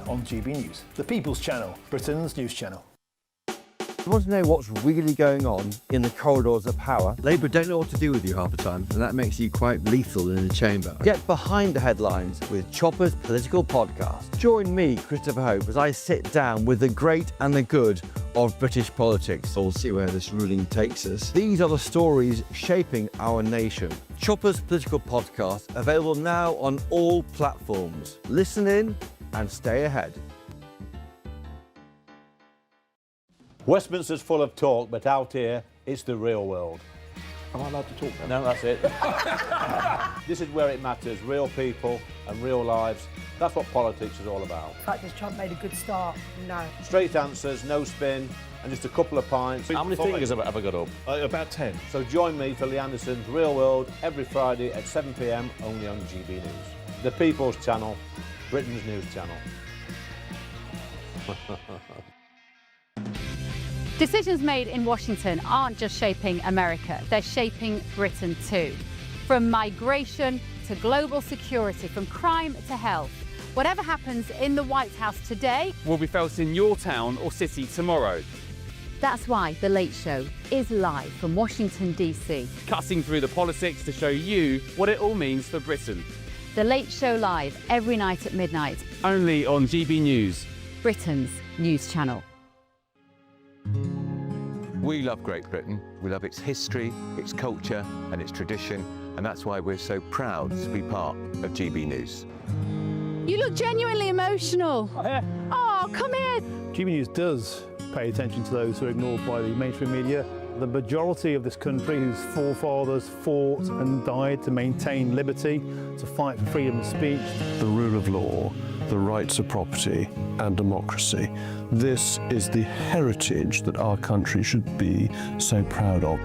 on GB News, the People's Channel, Britain's news channel. You want to know what's really going on in the corridors of power? Labour don't know what to do with you half the time, and that makes you quite lethal in the chamber. Get behind the headlines with Chopper's political podcast. Join me, Christopher Hope, as I sit down with the great and the good of British politics. We'll see where this ruling takes us. These are the stories shaping our nation. Chopper's political podcast, available now on all platforms. Listen in and stay ahead. Westminster's full of talk, but out here, it's the real world. Am I allowed to talk then? No, that's it. This is where it matters, real people and real lives. That's what politics is all about. In fact, has Trump made a good start? No. Straight answers, no spin, and just a couple of pints. How many fingers have I got up? About 10. So join me for Lee Anderson's Real World every Friday at 7 p.m, only on GB News. The People's Channel, Britain's news channel. Decisions made in Washington aren't just shaping America, they're shaping Britain too. From migration to global security, from crime to health. Whatever happens in the White House today will be felt in your town or city tomorrow. That's why The Late Show is live from Washington, D.C. Cutting through the politics to show you what it all means for Britain. The Late Show live every night at midnight. Only on GB News, Britain's news channel. We love Great Britain. We love its history, its culture and its tradition, and that's why we're so proud to be part of GB News. You look genuinely emotional. Oh, come here. GB News does pay attention to those who are ignored by the mainstream media. The majority of this country whose forefathers fought and died to maintain liberty, to fight for freedom of speech. The rule of law, the rights of property and democracy. This is the heritage that our country should be so proud of.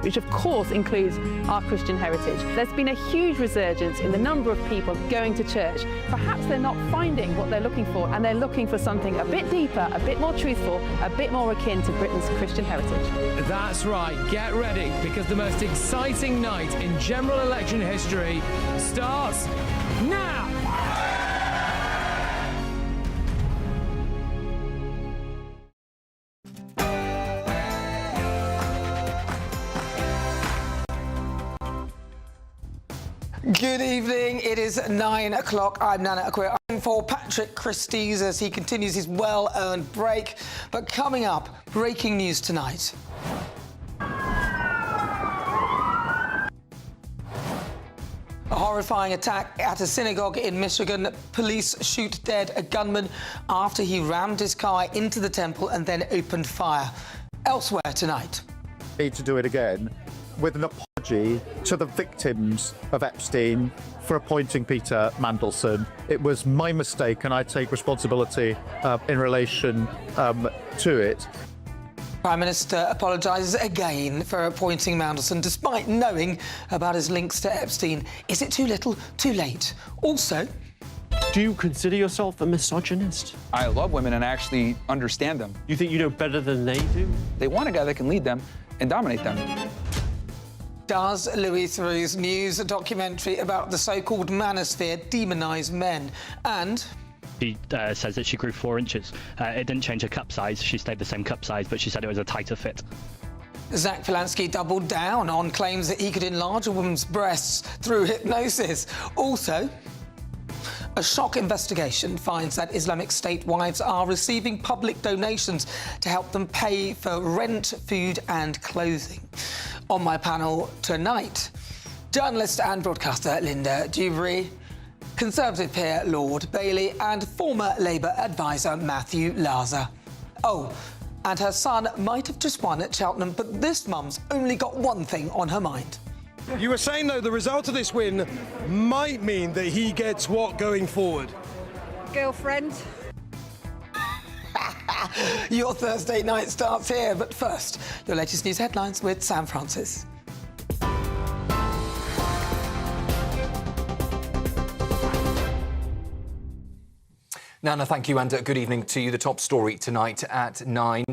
Which of course includes our Christian heritage. There's been a huge resurgence in the number of people going to church. Perhaps they're not finding what they're looking for, and they're looking for something a bit deeper, a bit more truthful, a bit more akin to Britain's Christian heritage. That's right, get ready, because the most exciting night in general election history starts now! Good evening, it is 9 o'clock. I'm Nana Akwe. I'm for Patrick Christys as he continues his well-earned break. But coming up, breaking news tonight. A horrifying attack at a synagogue in Michigan. Police shoot dead a gunman after he rammed his car into the temple and then opened fire. Elsewhere tonight. Need to do it again with an apology to the victims of Epstein for appointing Peter Mandelson. It was my mistake and I take responsibility in relation to it. Prime Minister apologises again for appointing Mandelson despite knowing about his links to Epstein. Is it too little, too late? Also, do you consider yourself a misogynist? I love women and I actually understand them. You think you know better than they do? They want a guy that can lead them and dominate them. Does Louis Theroux's news documentary about the so-called manosphere demonise men? And she says that she grew 4 inches. It didn't change her cup size. She stayed the same cup size, but she said it was a tighter fit. Zach Polanski doubled down on claims that he could enlarge a woman's breasts through hypnosis. Also, a shock investigation finds that Islamic State wives are receiving public donations to help them pay for rent, food and clothing. On my panel tonight, journalist and broadcaster Linda Dewberry, Conservative peer Lord Bailey and former Labour advisor Matthew Laza. Oh, and her son might have just won at Cheltenham, but this mum's only got one thing on her mind. You were saying, though, the result of this win might mean that he gets what going forward? Girlfriend. Your Thursday night starts here, but first, your latest news headlines with Sam Francis. Nana, thank you, and good evening to you. The top story tonight at 9.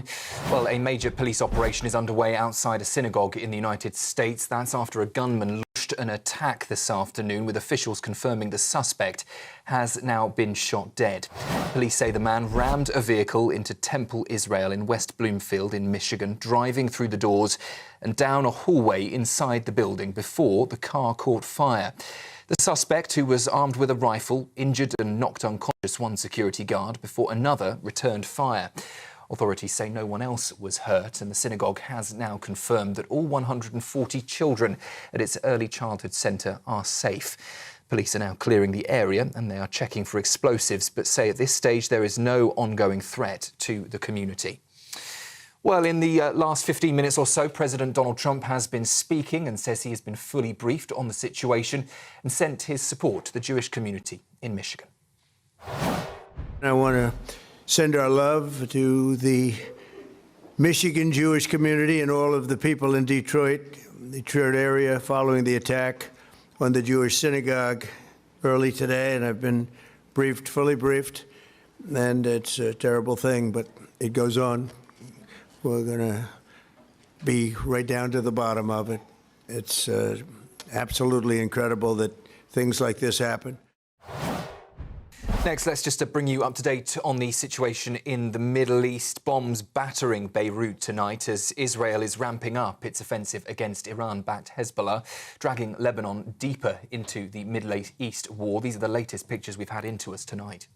Well, a major police operation is underway outside a synagogue in the United States. That's after a gunman launched launched an attack this afternoon, with officials confirming the suspect has now been shot dead. Police say the man rammed a vehicle into Temple Israel in West Bloomfield in Michigan, driving through the doors and down a hallway inside the building before the car caught fire. The suspect, who was armed with a rifle, injured and knocked unconscious one security guard before another returned fire. Authorities say no one else was hurt, and the synagogue has now confirmed that all 140 children at its early childhood centre are safe. Police are now clearing the area and they are checking for explosives, but say at this stage there is no ongoing threat to the community. Well, in the last 15 minutes or so, President Donald Trump has been speaking and says he has been fully briefed on the situation and sent his support to the Jewish community in Michigan. I want to send our love to the Michigan Jewish community and all of the people in Detroit area following the attack on the Jewish synagogue early today. And I've been briefed, fully briefed, and it's a terrible thing, but it goes on. We're going to be right down to the bottom of it. It's absolutely incredible that things like this happen. Next, let's just bring you up to date on the situation in the Middle East. Bombs battering Beirut tonight as Israel is ramping up its offensive against Iran-backed Hezbollah, dragging Lebanon deeper into the Middle East war. These are the latest pictures we've had into us tonight.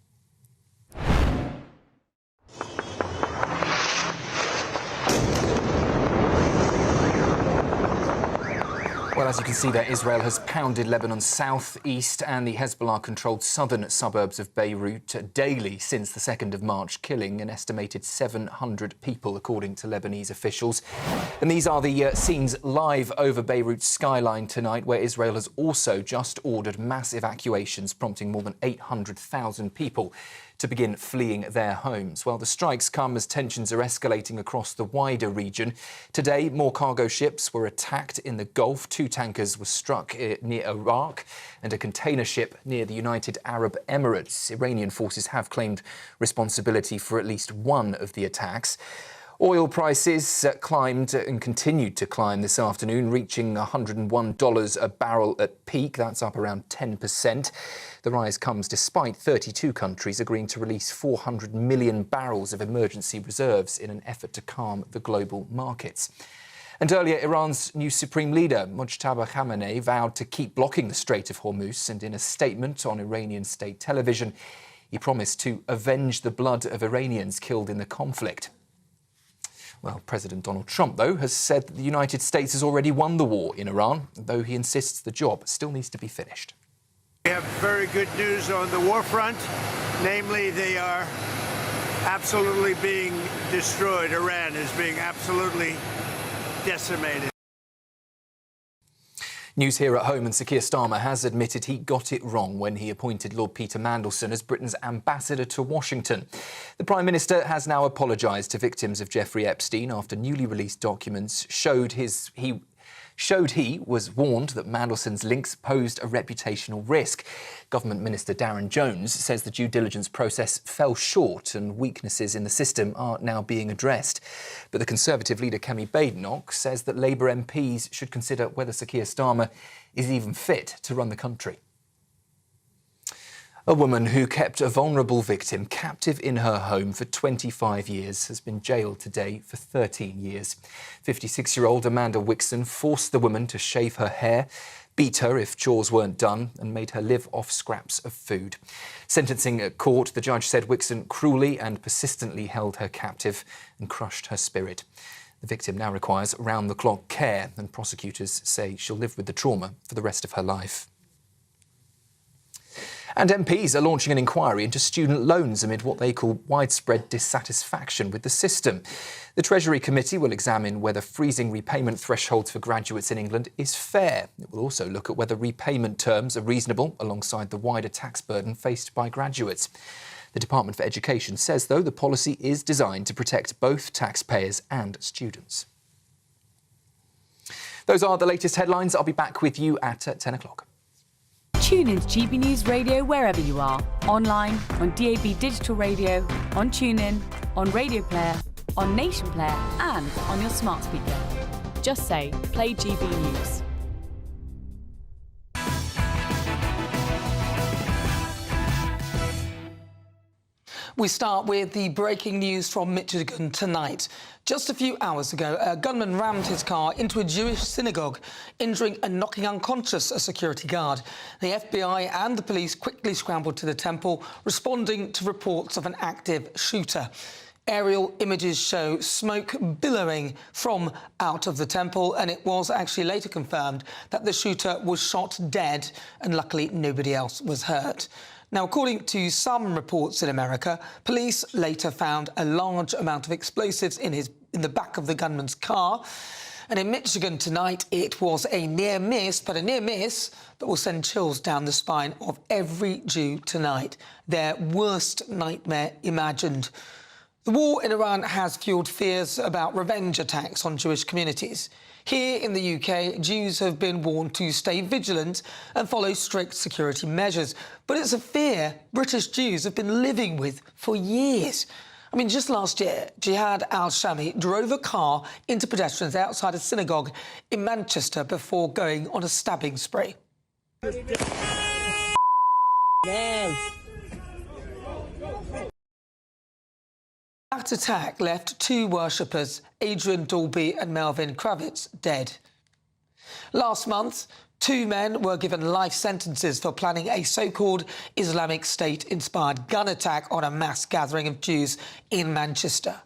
Well, as you can see there, Israel has pounded Lebanon's southeast and the Hezbollah-controlled southern suburbs of Beirut daily since the 2nd of March, killing an estimated 700 people, according to Lebanese officials. And these are the scenes live over Beirut's skyline tonight, where Israel has also just ordered mass evacuations, prompting more than 800,000 people to begin fleeing their homes. Well, the strikes come as tensions are escalating across the wider region. Today, more cargo ships were attacked in the Gulf. 2 tankers were struck near Iraq and a container ship near the United Arab Emirates. Iranian forces have claimed responsibility for at least one of the attacks. Oil prices climbed and continued to climb this afternoon, reaching $101 a barrel at peak. That's up around 10%. The rise comes despite 32 countries agreeing to release 400 million barrels of emergency reserves in an effort to calm the global markets. And earlier, Iran's new supreme leader, Mojtaba Khamenei, vowed to keep blocking the Strait of Hormuz, and in a statement on Iranian state television, he promised to avenge the blood of Iranians killed in the conflict. Well, President Donald Trump, though, has said that the United States has already won the war in Iran, though he insists the job still needs to be finished. We have very good news on the war front. Namely, they are absolutely being destroyed. Iran is being absolutely decimated. News here at home, and Sir Keir Starmer has admitted he got it wrong when he appointed Lord Peter Mandelson as Britain's ambassador to Washington. The Prime Minister has now apologised to victims of Jeffrey Epstein after newly released documents showed he was warned that Mandelson's links posed a reputational risk. Government Minister Darren Jones says the due diligence process fell short and weaknesses in the system are now being addressed. But the Conservative leader Kemi Badenoch says that Labour MPs should consider whether Sir Keir Starmer is even fit to run the country. A woman who kept a vulnerable victim captive in her home for 25 years has been jailed today for 13 years. 56-year-old Amanda Wixon forced the woman to shave her hair, beat her if chores weren't done, and made her live off scraps of food. Sentencing at court, the judge said Wixon cruelly and persistently held her captive and crushed her spirit. The victim now requires round-the-clock care, and prosecutors say she'll live with the trauma for the rest of her life. And MPs are launching an inquiry into student loans amid what they call widespread dissatisfaction with the system. The Treasury Committee will examine whether freezing repayment thresholds for graduates in England is fair. It will also look at whether repayment terms are reasonable alongside the wider tax burden faced by graduates. The Department for Education says, though, the policy is designed to protect both taxpayers and students. Those are the latest headlines. I'll be back with you at 10 o'clock. Tune in to GB News Radio wherever you are. Online, on DAB digital radio, on TuneIn, on Radio Player, on Nation Player and on your smart speaker. Just say, play GB News. We start with the breaking news from Michigan tonight. Just a few hours ago, a gunman rammed his car into a Jewish synagogue, injuring and knocking unconscious a security guard. The FBI and the police quickly scrambled to the temple, responding to reports of an active shooter. Aerial images show smoke billowing from out of the temple, and it was actually later confirmed that the shooter was shot dead, and luckily nobody else was hurt. Now, according to some reports in America, police later found a large amount of explosives in the back of the gunman's car. And in Michigan tonight, it was a near miss, but a near miss that will send chills down the spine of every Jew tonight. Their worst nightmare imagined. The war in Iran has fuelled fears about revenge attacks on Jewish communities. Here in the UK, Jews have been warned to stay vigilant and follow strict security measures. But it's a fear British Jews have been living with for years. I mean, just last year, Jihad al-Shami drove a car into pedestrians outside a synagogue in Manchester before going on a stabbing spree. That attack left two worshippers, Adrian Dalby and Melvin Kravitz, dead. Last month, two men were given life sentences for planning a so-called Islamic State-inspired gun attack on a mass gathering of Jews in Manchester.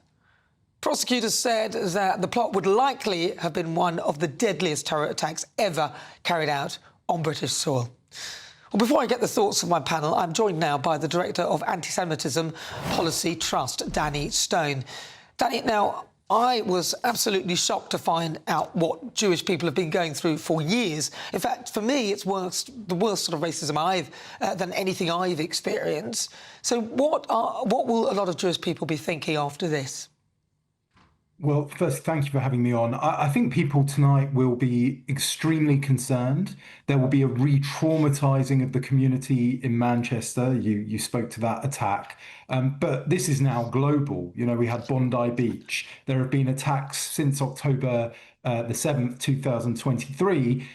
Prosecutors said that the plot would likely have been one of the deadliest terror attacks ever carried out on British soil. Well, before I get the thoughts of my panel, I'm joined now by the Director of Antisemitism Policy Trust, Danny Stone. Danny, now, I was absolutely shocked to find out what Jewish people have been going through for years. In fact, for me, it's the worst sort of racism than anything I've experienced. So what will a lot of Jewish people be thinking after this? Well, first, thank you for having me on. I think people tonight will be extremely concerned. There will be a re-traumatizing of the community in Manchester. You spoke to that attack. But this is now global. You know, we had Bondi Beach. There have been attacks since October the 7th, 2023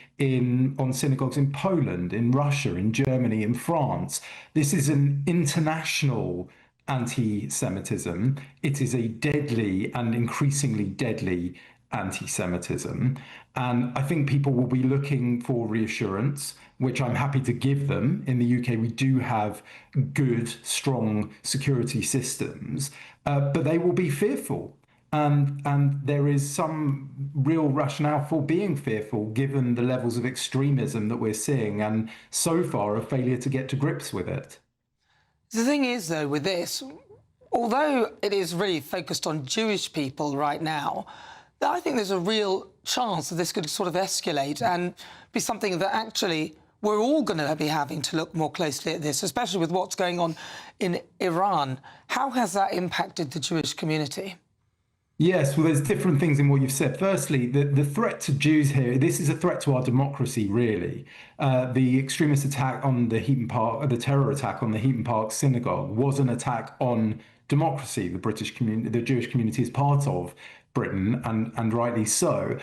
on synagogues in Poland, in Russia, in Germany, in France. This is an international anti-Semitism. It is a deadly and increasingly deadly anti-Semitism. And I think people will be looking for reassurance, which I'm happy to give them. In the UK, we do have good, strong security systems, but they will be fearful. And there is some real rationale for being fearful, given the levels of extremism that we're seeing, and so far a failure to get to grips with it. The thing is, though, with this, although it is really focused on Jewish people right now, I think there's a real chance that this could sort of escalate and be something that actually we're all going to be having to look more closely at this, especially with what's going on in Iran. How has that impacted the Jewish community? Yes, well, there's different things in what you've said. Firstly, the threat to Jews here, this is a threat to our democracy, really. The extremist attack on the Heaton Park, the terror attack on the Heaton Park synagogue was an attack on democracy. The British community, the Jewish community is part of Britain, and rightly so.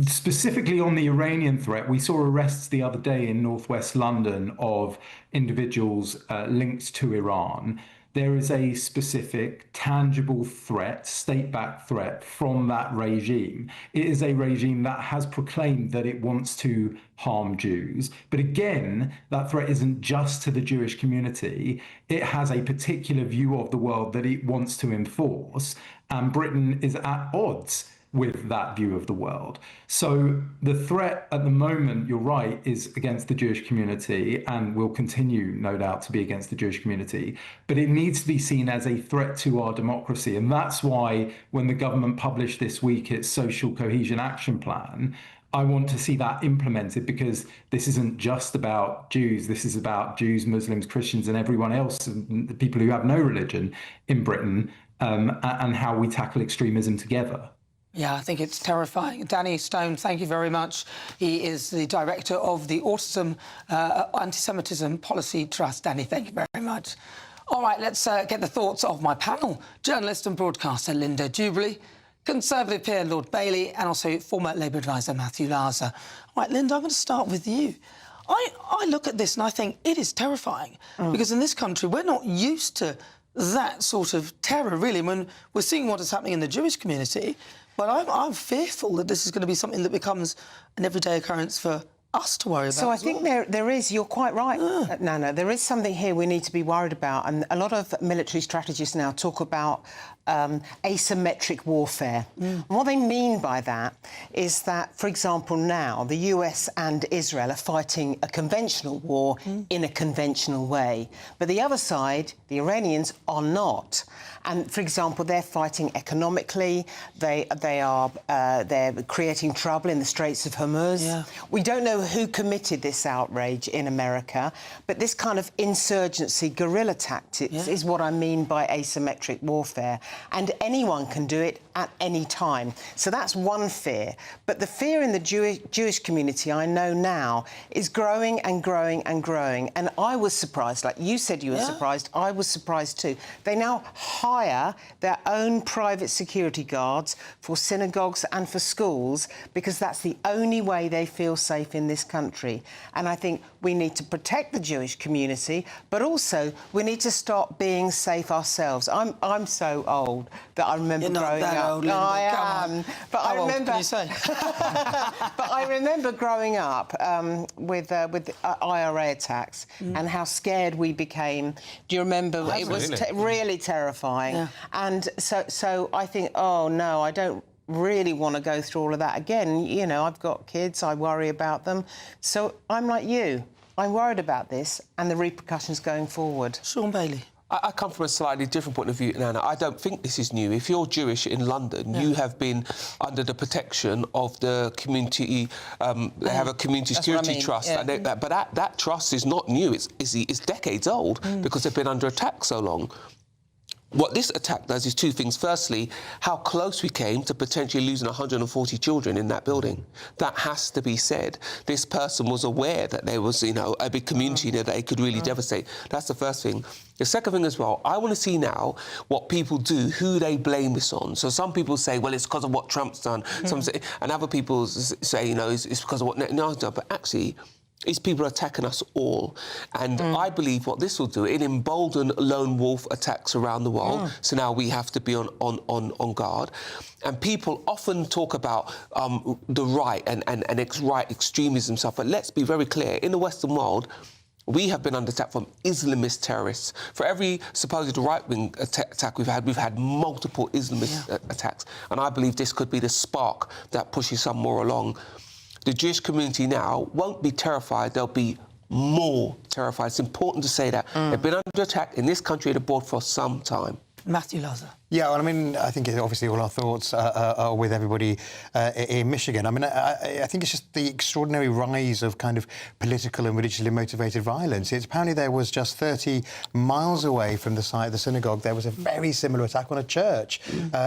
Specifically on the Iranian threat, we saw arrests the other day in northwest London of individuals linked to Iran. There is a specific, tangible threat, state-backed threat from that regime. It is a regime that has proclaimed that it wants to harm Jews. But again, that threat isn't just to the Jewish community. It has a particular view of the world that it wants to enforce. And Britain is at odds with that view of the world. So the threat at the moment, you're right, is against the Jewish community and will continue, no doubt, to be against the Jewish community. But it needs to be seen as a threat to our democracy. And that's why when the government published this week its Social Cohesion Action Plan, I want to see that implemented, because this isn't just about Jews. This is about Jews, Muslims, Christians, and everyone else, and the people who have no religion in Britain, and how we tackle extremism together. Yeah, I think it's terrifying. Danny Stone, thank you very much. He is the director of the Autism Antisemitism Policy Trust. Danny, thank you very much. All right, let's get the thoughts of my panel. Journalist and broadcaster Linda Jubilee, Conservative peer Lord Bailey, and also former Labour advisor Matthew Larser. All right, Linda, I'm going to start with you. I look at this and I think it is terrifying, because in this country we're not used to that sort of terror, really, when we're seeing what is happening in the Jewish community. But I'm fearful that this is going to be something that becomes an everyday occurrence for us to worry about. So I think there is, you're quite right, Nana, there is something here we need to be worried about, and a lot of military strategists now talk about asymmetric warfare. And what they mean by that is that, for example, now the US and Israel are fighting a conventional war in a conventional way, but the other side, the Iranians, are not. And, for example, they're fighting economically. They're creating trouble in the Straits of Hormuz. Yeah. We don't know who committed this outrage in America, but this kind of insurgency, guerrilla tactics is what I mean by asymmetric warfare. And anyone can do it at any time. So that's one fear. But the fear in the Jewish community, I know now, is growing and growing and growing. And I was surprised, like you said you were surprised, I was surprised too. They now hire their own private security guards for synagogues and for schools because that's the only way they feel safe in this country. And I think we need to protect the Jewish community, but also we need to stop being safe ourselves. I'm so old that I remember growing up. Old, no, Linda. I am. But How I remember. Old can you say? But I remember growing up with IRA attacks and how scared we became. Do you remember? Absolutely. It was really terrifying. Yeah. And so I think, oh no, I don't really want to go through all of that again. You know, I've got kids, I worry about them. So I'm like you. I'm worried about this and the repercussions going forward. Sean Bailey. I come from a slightly different point of view, Nana. I don't think this is new. If you're Jewish in London, you have been under the protection of the community. They have a community security trust, but that trust is not new. It's decades old because they've been under attack so long. What this attack does is two things. Firstly, how close we came to potentially losing 140 children in that building. That has to be said. This person was aware that there was, a big community there that it could really devastate. That's the first thing. The second thing as well, I want to see now what people do, who they blame this on. So some people say, well, it's because of what Trump's done. Some say, and other people say, it's because of what Netanyahu's done. But actually, these people are attacking us all. And I believe what this will do, it embolden lone wolf attacks around the world. So now we have to be on guard. And people often talk about the right and right extremism stuff. But let's be very clear, in the Western world, we have been under attack from Islamist terrorists. For every supposed right-wing attack we've had multiple Islamist attacks. And I believe this could be the spark that pushes some more along. The Jewish community now won't be terrified, they'll be more terrified. It's important to say that. They've been under attack in this country and abroad for some time. Matthew Lazar. Yeah, well, I mean, I think obviously all our thoughts are with everybody in Michigan. I mean, I think it's just the extraordinary rise of kind of political and religiously motivated violence. Apparently there was just 30 miles away from the site of the synagogue, there was a very similar attack on a church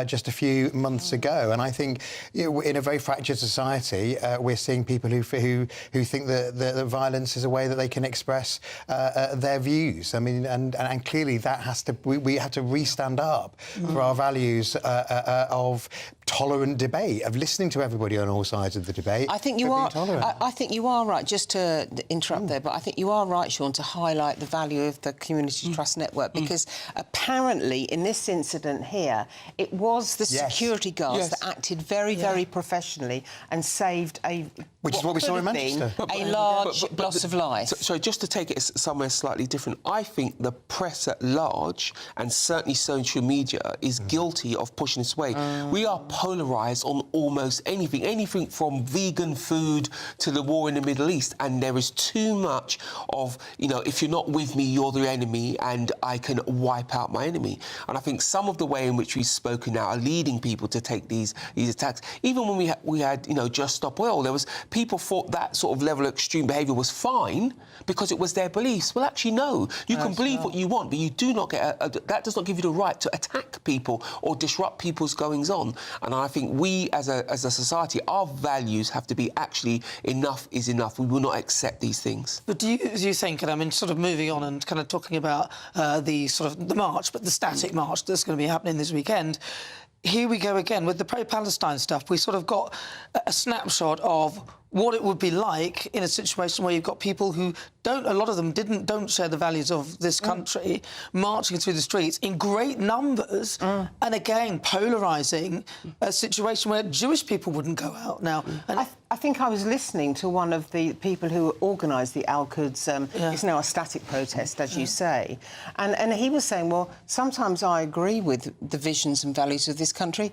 just a few months ago. And I think in a very fractured society, we're seeing people who think that violence is a way that they can express their views. I mean, and clearly that has to, we have to re-stand up for our values of tolerant debate, of listening to everybody on all sides of the debate. I think you are. I think you are right. Just to interrupt there, but I think you are right, Sean, to highlight the value of the Community Trust Network because apparently in this incident here, it was the security guards that acted very, very professionally and saved which is what we saw in Manchester. A large loss of life. So just to take it somewhere slightly different, I think the press at large, and certainly social media, is guilty of pushing this way. We are polarised on almost anything from vegan food to the war in the Middle East, and there is too much of, if you're not with me, you're the enemy, and I can wipe out my enemy. And I think some of the way in which we've spoken now are leading people to take these attacks. Even when we had Just Stop Oil, there was people thought that sort of level of extreme behaviour was fine because it was their beliefs. Well, actually, no. You can believe what you want, but you do not get that does not give you the right to attack people or disrupt people's goings-on. And I think we, as a society, our values have to be actually enough is enough. We will not accept these things. But do you think, and I mean, sort of moving on and kind of talking about the march, but the static march that's going to be happening this weekend, here we go again with the pro-Palestine stuff. We sort of got a snapshot of what it would be like in a situation where you've got people who a lot of them don't share the values of this country, marching through the streets in great numbers, and again, polarising a situation where Jewish people wouldn't go out now. And I think I was listening to one of the people who organised the Al-Quds, it's now a static protest, as you say, and he was saying, well, sometimes I agree with the visions and values of this country,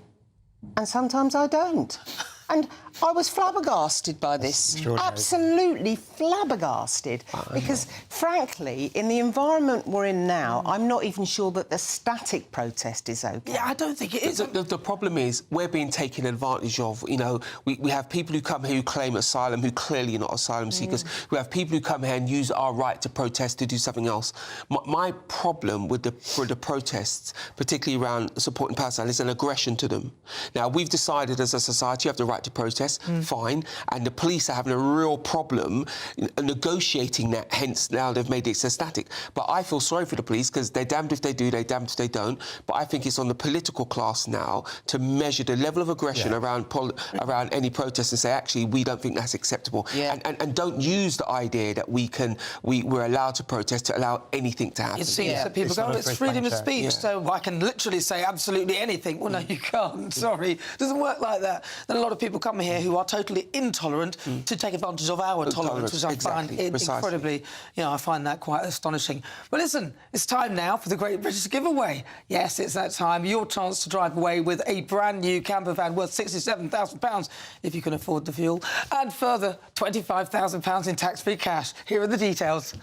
and sometimes I don't. And I was flabbergasted by this, absolutely flabbergasted, because, frankly, in the environment we're in now, I'm not even sure that the static protest is okay. Yeah, I don't think it is. The problem is we're being taken advantage of. You know, we have people who come here who claim asylum, who clearly are not asylum seekers. We have people who come here and use our right to protest to do something else. My problem with the protests, particularly around supporting Palestine, is an aggression to them. Now, we've decided as a society you have the right to protest, fine, and the police are having a real problem negotiating that, hence now they've made it so static. But I feel sorry for the police because they're damned if they do, they're damned if they don't. But I think it's on the political class now to measure the level of aggression around any protest and say, actually, we don't think that's acceptable. And don't use the idea that we're allowed to protest to allow anything to happen. You see, so people go, it's freedom of speech, so I can literally say absolutely anything. Well, no, you can't, sorry. It doesn't work like that. Then a lot of people come here who are totally intolerant to take advantage of our tolerance, which I find incredibly, I find that quite astonishing. But listen, it's time now for the Great British Giveaway. Yes, it's that time. Your chance to drive away with a brand new camper van worth £67,000 if you can afford the fuel, and further £25,000 in tax-free cash. Here are the details.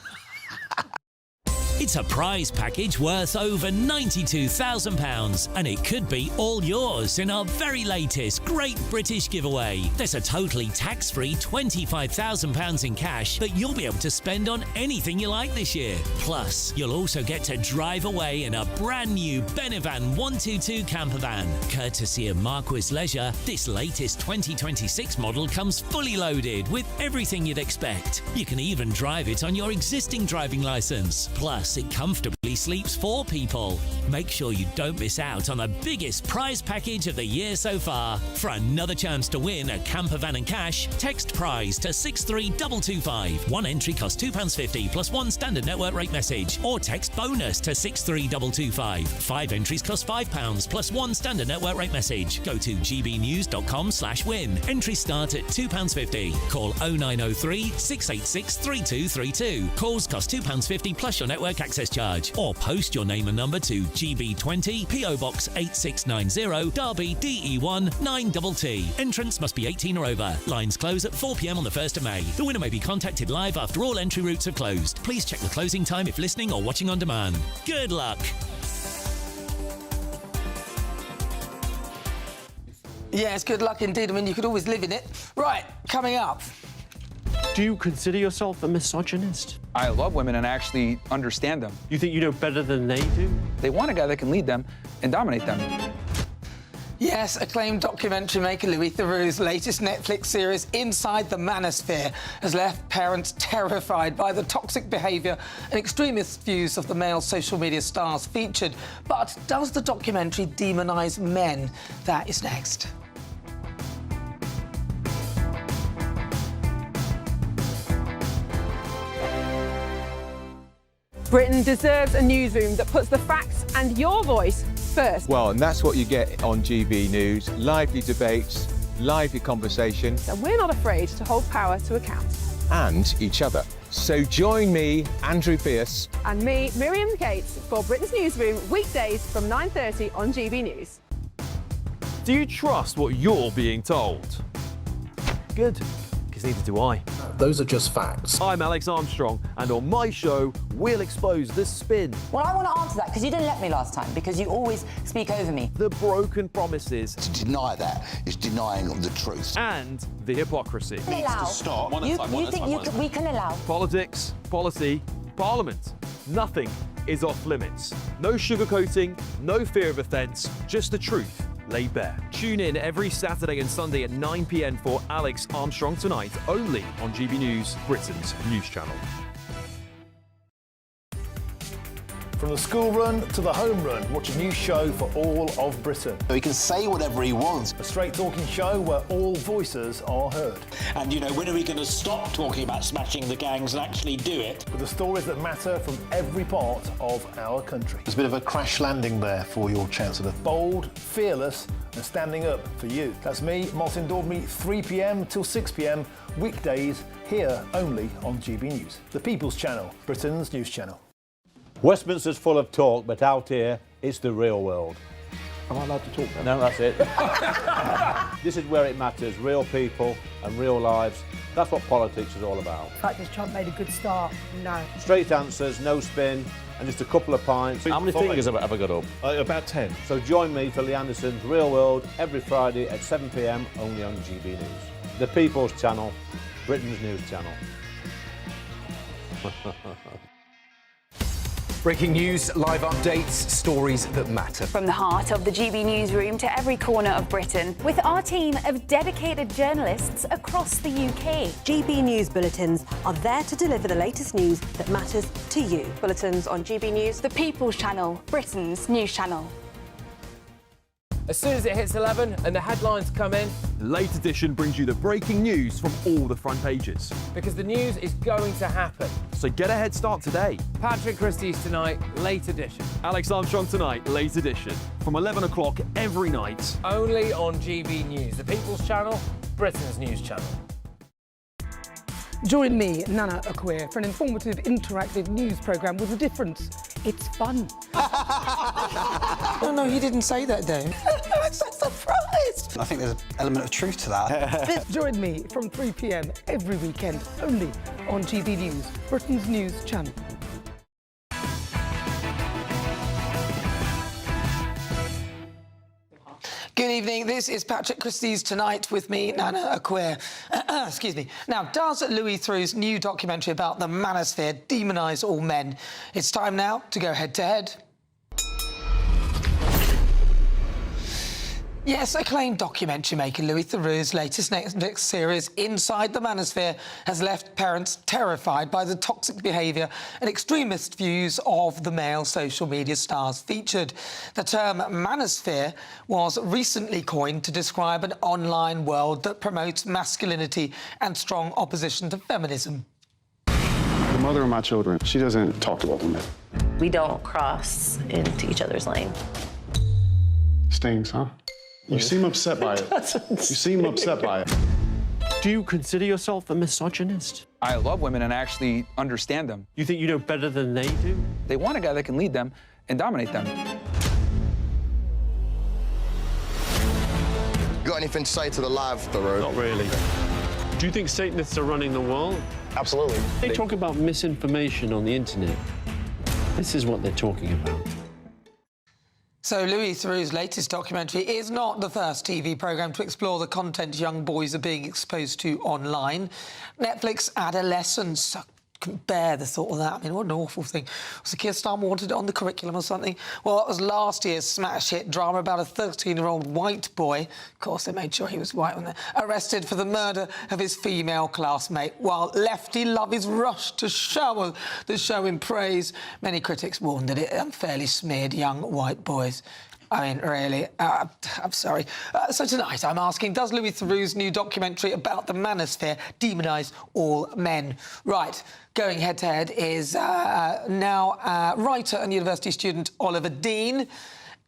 It's a prize package worth over £92,000, and it could be all yours in our very latest Great British Giveaway. There's a totally tax-free £25,000 in cash that you'll be able to spend on anything you like this year. Plus, you'll also get to drive away in a brand new Benevan 122 camper van. Courtesy of Marquis Leisure, this latest 2026 model comes fully loaded with everything you'd expect. You can even drive it on your existing driving licence. Plus, it comfortably sleeps 4 people. Make sure you don't miss out on the biggest prize package of the year so far. For another chance to win a camper van and cash, text prize to 63225. One entry costs £2.50 plus one standard network rate message, or text bonus to 63225. 5 entries cost £5 plus one standard network rate message. Go to gbnews.com/win. Entries start at £2.50. Call 0903 686 3232. Calls cost £2.50 plus your network access charge, or post your name and number to GB20 PO Box 8690 Derby DE1 9TT. Entrance must be 18 or over. Lines close at 4 p.m. on the 1st of May. The winner may be contacted live after all entry routes are closed. Please check the closing time if listening or watching on demand. Good luck. Yes, good luck indeed. I mean, you could always live in it. Right, coming up. Do you consider yourself a misogynist? I love women and actually understand them. You think you know better than they do? They want a guy that can lead them and dominate them. Yes, acclaimed documentary maker Louis Theroux's latest Netflix series, Inside the Manosphere, has left parents terrified by the toxic behaviour and extremist views of the male social media stars featured. But does the documentary demonise men? That is next. Britain deserves a newsroom that puts the facts and your voice first. Well, and that's what you get on GB News. Lively debates, lively conversation. And we're not afraid to hold power to account. And each other. So join me, Andrew Pierce. And me, Miriam Gates, for Britain's Newsroom, weekdays from 9:30 on GB News. Do you trust what you're being told? Good, because neither do I. Those are just facts. I'm Alex Armstrong, and on my show, we'll expose the spin. Well, I want to answer that, because you didn't let me last time, because you always speak over me. The broken promises. To deny that is denying the truth. And the hypocrisy. Needs to stop. You think we can allow? Politics, policy, parliament. Nothing is off limits. No sugarcoating, no fear of offence, just the truth laid bare. Tune in every Saturday and Sunday at 9 p.m. for Alex Armstrong Tonight, only on GB News, Britain's news channel. From the school run to the home run, watch a new show for all of Britain. So he can say whatever he wants. A straight-talking show where all voices are heard. And, you know, when are we going to stop talking about smashing the gangs and actually do it? With the stories that matter from every part of our country. There's a bit of a crash landing there for your Chancellor. Bold, fearless and standing up for you. That's me, Martin Daubney, 3 p.m. till 6 p.m, weekdays, here only on GB News. The People's Channel, Britain's news channel. Westminster's full of talk, but out here, it's the real world. Am I allowed to talk then? No, that's it. This is where it matters, real people and real lives. That's what politics is all about. The fact has Trump made a good start? No. Straight answers, no spin, and just a couple of pints. How many fingers have I got up? About 10. So join me for Lee Anderson's Real World every Friday at 7 p.m, only on GB News. The People's Channel, Britain's news channel. Breaking news, live updates, stories that matter. From the heart of the GB newsroom to every corner of Britain, with our team of dedicated journalists across the UK. GB News bulletins are there to deliver the latest news that matters to you. Bulletins on GB News, the People's Channel, Britain's news channel. As soon as it hits 11 and the headlines come in, The Late Edition brings you the breaking news from all the front pages. because the news is going to happen. So get a head start today. Patrick Christys tonight, Late Edition. Alex Armstrong tonight, Late Edition. From 11 o'clock every night. Only on GB News, the People's Channel, Britain's news channel. Join me, Nana Akweer, for an informative, interactive news programme with a difference. It's fun. No, he didn't say that, Dave. I'm so surprised. I think there's an element of truth to that. Join me from 3 p.m. every weekend, only on GB News, Britain's news channel. Good evening, this is Patrick Christys tonight with me, Nana Akweer. Excuse me. Now, does Louis Theroux's new documentary about the manosphere demonise all men? It's time now to go head-to-head. Yes, acclaimed documentary maker Louis Theroux's latest Netflix series, Inside the Manosphere, has left parents terrified by the toxic behaviour and extremist views of the male social media stars featured. The term manosphere was recently coined to describe an online world that promotes masculinity and strong opposition to feminism. The mother of my children, she doesn't talk to other men. We don't cross into each other's lane. Stings, huh? You seem upset by it. You seem upset by it. Do you consider yourself a misogynist? I love women and I actually understand them. You think you know better than they do? They want a guy that can lead them and dominate them. Got anything to say to the live, Theroux? Not really. Do you think Satanists are running the world? Absolutely. They talk about misinformation on the internet. This is what they're talking about. So Louis Theroux's latest documentary is not the first TV programme to explore the content young boys are being exposed to online. Netflix Adolescence. I couldn't bear the thought of that. I mean, what an awful thing. Was the kids start wanted it on the curriculum or something? Well, that was last year's smash hit drama about a 13-year-old white boy. Of course, they made sure he was white when they arrested for the murder of his female classmate, while lefty lovies rushed to shower the show in praise. Many critics warned that it unfairly smeared young white boys. I mean, really, I'm sorry. So tonight I'm asking, does Louis Theroux's new documentary about the manosphere demonise all men? Right, going head-to-head is now writer and university student Oliver Dean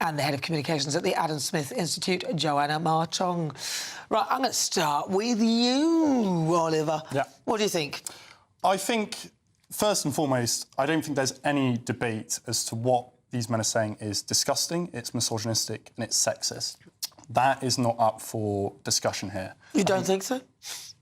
and the head of communications at the Adam Smith Institute, Joanna Marchong. Right, I'm going to start with you, Oliver. Yeah. What do you think? I think, first and foremost, I don't think there's any debate as to what these men are saying is disgusting, it's misogynistic and it's sexist. That is not up for discussion here. You don't think so?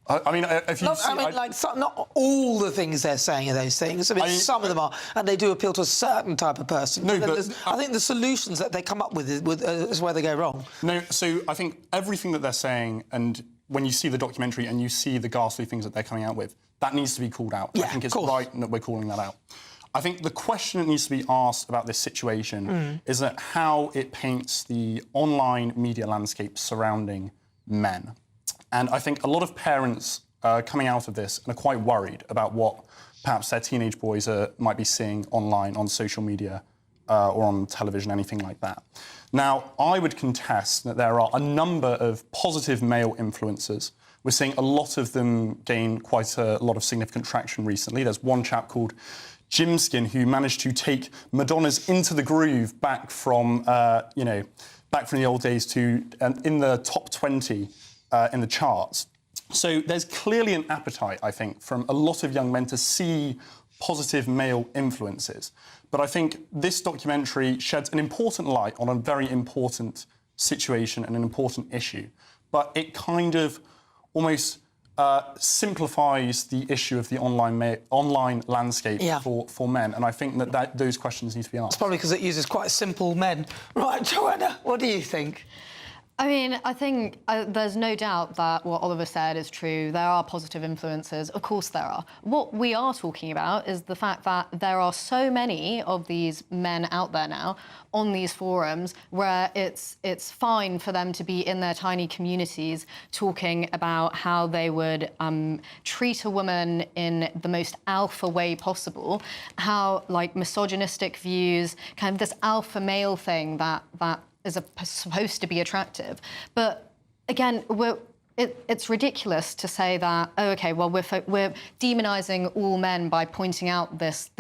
I mean, if you not all the things they're saying are those things. I mean, some of them are, and they do appeal to a certain type of person. No, but I think the solutions that they come up with is where they go wrong. No, so I think everything that they're saying, and when you see the documentary and you see the ghastly things that they're coming out with, that needs to be called out. Yeah, I think it's right that we're calling that out. I think the question that needs to be asked about this situation is that how it paints the online media landscape surrounding men. And I think a lot of parents are coming out of this and are quite worried about what perhaps their teenage boys might be seeing online on social media or on television, anything like that. Now, I would contest that there are a number of positive male influencers. We're seeing a lot of them gain quite a lot of significant traction recently. There's one chap called Jimskin who managed to take Madonna's Into the Groove back from, back from the old days to in the top 20 in the charts. So there's clearly an appetite, I think, from a lot of young men to see positive male influences. But I think this documentary sheds an important light on a very important situation and an important issue. But it kind of almost simplifies the issue of the online landscape for men. And I think that those questions need to be asked. It's probably because it uses quite simple men. Right, Joanna, what do you think? I mean, I think there's no doubt that what Oliver said is true. There are positive influences. Of course there are. What we are talking about is the fact that there are so many of these men out there now on these forums where it's fine for them to be in their tiny communities talking about how they would treat a woman in the most alpha way possible, how, like, misogynistic views, kind of this alpha male thing that is supposed to be attractive. But again, it's ridiculous to say that, oh, OK, well, we're demonising all men by pointing out this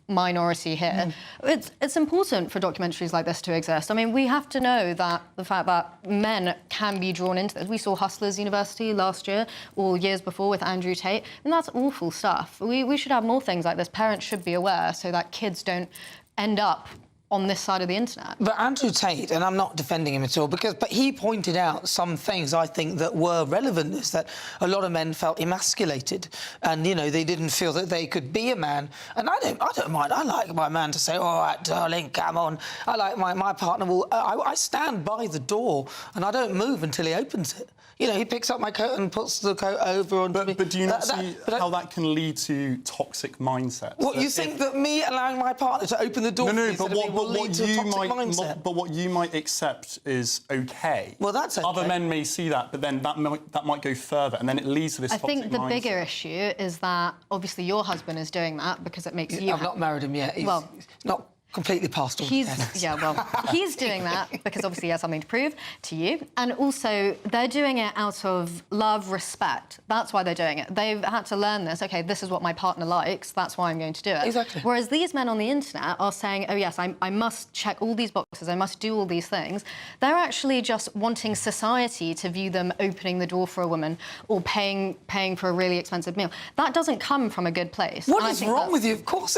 minority here. It's important for documentaries like this to exist. I mean, we have to know that the fact that men can be drawn into this. We saw Hustlers University last year, or years before with Andrew Tate, and that's awful stuff. We should have more things like this. Parents should be aware so that kids don't end up on this side of the internet. But Andrew Tate, and I'm not defending him at all, but he pointed out some things I think that were relevant, is that a lot of men felt emasculated, and they didn't feel that they could be a man. And I don't mind. I like my man to say, "All right, darling, come on." I like my partner will. I stand by the door and I don't move until he opens it. He picks up my coat and puts the coat over on me. But do you not see how that can lead to toxic mindsets? What, you think that me allowing my partner to open the door but what you might accept is OK. Well, that's OK. Other men may see that, but then that might go further, and then it leads to this toxic mindset. I think the bigger issue is that, obviously, your husband is doing that because it makes you... I've not married him yet. He's not completely past all he's doing that because obviously he has something to prove to you, and also they're doing it out of love, respect. That's why they're doing it. They've had to learn this. OK, this is what my partner likes, that's why I'm going to do it. Exactly. Whereas these men on the internet are saying, oh yes, I must check all these boxes, I must do all these things. They're actually just wanting society to view them opening the door for a woman or paying for a really expensive meal. That doesn't come from a good place. What is wrong with you? Of course,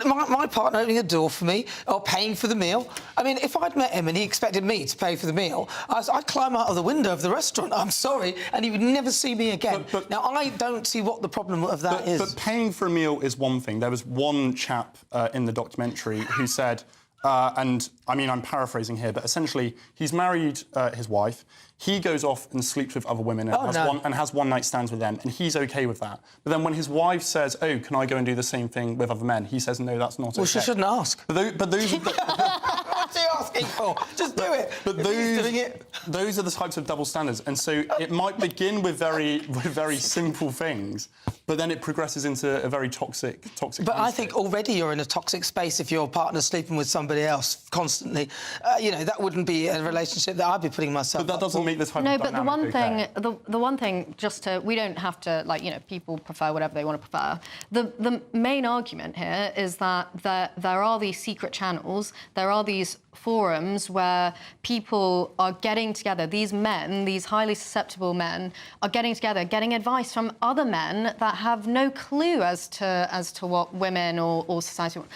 my partner opening a door for me or paying for the meal. I mean, if I'd met him and he expected me to pay for the meal, I'd climb out of the window of the restaurant, I'm sorry, and he would never see me again. Now, I don't see what the problem of that is. But paying for a meal is one thing. There was one chap in the documentary who said, and I mean, I'm paraphrasing here, but essentially, he's married his wife. He goes off and sleeps with other women and has one-night stands with them, and he's OK with that. But then when his wife says, oh, can I go and do the same thing with other men, he says, no, that's not OK. Well, she shouldn't ask. But those are What's he asking for? Just do it. But those are the types of double standards. And so it might begin with very simple things, but then it progresses into a very toxic But mindset. I think already you're in a toxic space if your partner's sleeping with somebody else constantly. That wouldn't be a relationship that I'd be putting myself But that doesn't make this type No, of but dynamic the one thing, just to, we don't have to, people prefer whatever they want to prefer. The main argument here is that there are these secret channels, there are these forums where people are getting together, these men, these highly susceptible men, are getting together, getting advice from other men that have no clue as to what women or society want.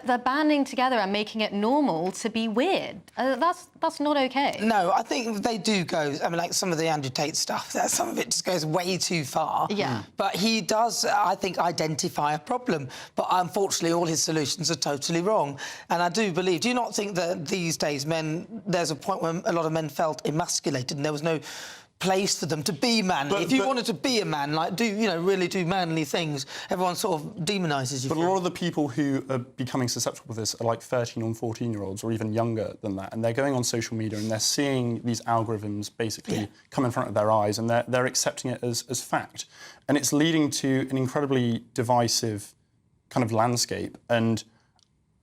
They're banding together and making it normal to be weird. That's not OK. No, I think they do go... I mean, like some of the Andrew Tate stuff, some of it just goes way too far. Yeah. But he does, I think, identify a problem. But unfortunately, all his solutions are totally wrong. And I do believe... Do you not think that these days there's a point where a lot of men felt emasculated and there was no place for them to be manly? If you wanted to be a man, really do manly things, everyone sort of demonises you. But a lot of the people who are becoming susceptible to this are like 13 and 14-year-olds or even younger than that, and they're going on social media and they're seeing these algorithms basically come in front of their eyes, and they're accepting it as fact. And it's leading to an incredibly divisive kind of landscape. And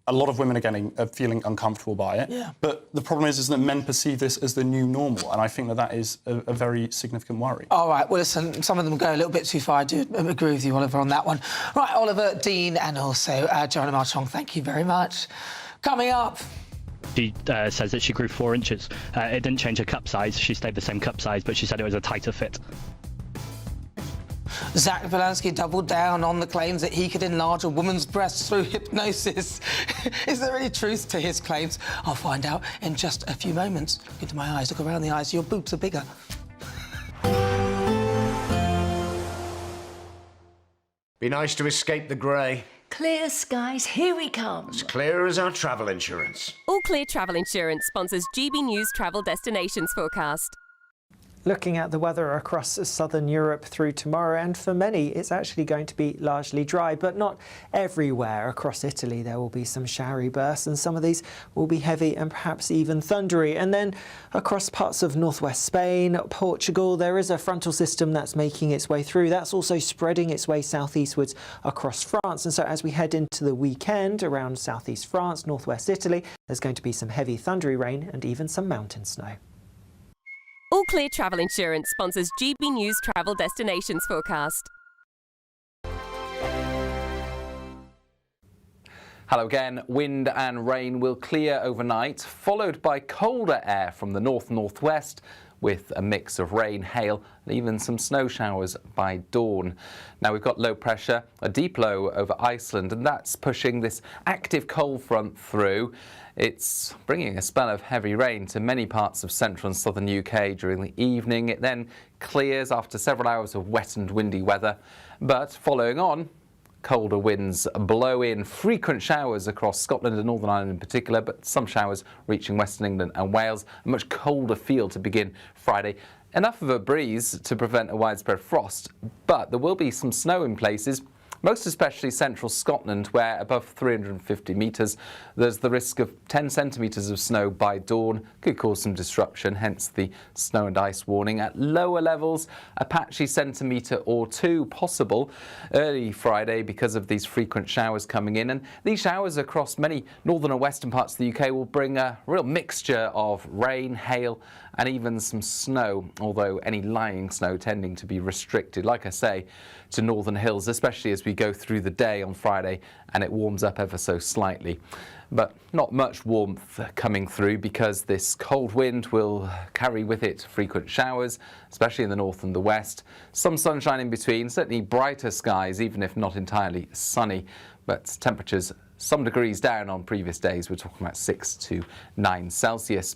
a lot of women are feeling uncomfortable by it. Yeah. But the problem is that men perceive this as the new normal, and I think that is a very significant worry. All right, well, listen, some of them go a little bit too far. I do agree with you, Oliver, on that one. Right, Oliver, Dean, and also Joanna Marchong, thank you very much. Coming up... She says that she grew 4 inches. It didn't change her cup size. She stayed the same cup size, but she said it was a tighter fit. Zach Polanski doubled down on the claims that he could enlarge a woman's breasts through hypnosis. Is there any truth to his claims? I'll find out in just a few moments. Look into my eyes, look around the eyes, your boobs are bigger. Be nice to escape the grey. Clear skies, here we come. As clear as our travel insurance. All Clear Travel Insurance sponsors GB News Travel Destinations Forecast. Looking at the weather across southern Europe through tomorrow, and for many it's actually going to be largely dry, but not everywhere. Across Italy there will be some showery bursts, and some of these will be heavy and perhaps even thundery. And then across parts of northwest Spain, Portugal, there is a frontal system that's making its way through. That's also spreading its way southeastwards across France. And so as we head into the weekend around southeast France, northwest Italy, there's going to be some heavy thundery rain and even some mountain snow. All Clear Travel Insurance sponsors GB News Travel Destinations Forecast. Hello again. Wind and rain will clear overnight, followed by colder air from the north-northwest, with a mix of rain, hail and even some snow showers by dawn. Now we've got low pressure, a deep low over Iceland, and that's pushing this active cold front through. It's bringing a spell of heavy rain to many parts of central and southern UK during the evening. It then clears after several hours of wet and windy weather, but following on, colder winds blow in, frequent showers across Scotland and Northern Ireland in particular, but some showers reaching Western England and Wales. A much colder feel to begin Friday. Enough of a breeze to prevent a widespread frost, but there will be some snow in places, most especially central Scotland, where above 350 metres, there's the risk of 10 centimetres of snow by dawn. Could cause some disruption, hence the snow and ice warning. At lower levels, a patchy centimetre or two possible early Friday because of these frequent showers coming in. And these showers across many northern and western parts of the UK will bring a real mixture of rain, hail and even some snow, although any lying snow tending to be restricted, like I say, to northern hills, especially as we go through the day on Friday and it warms up ever so slightly. But not much warmth coming through because this cold wind will carry with it frequent showers, especially in the north and the west. Some sunshine in between, certainly brighter skies, even if not entirely sunny, but temperatures some degrees down on previous days. We're talking about 6 to 9 Celsius.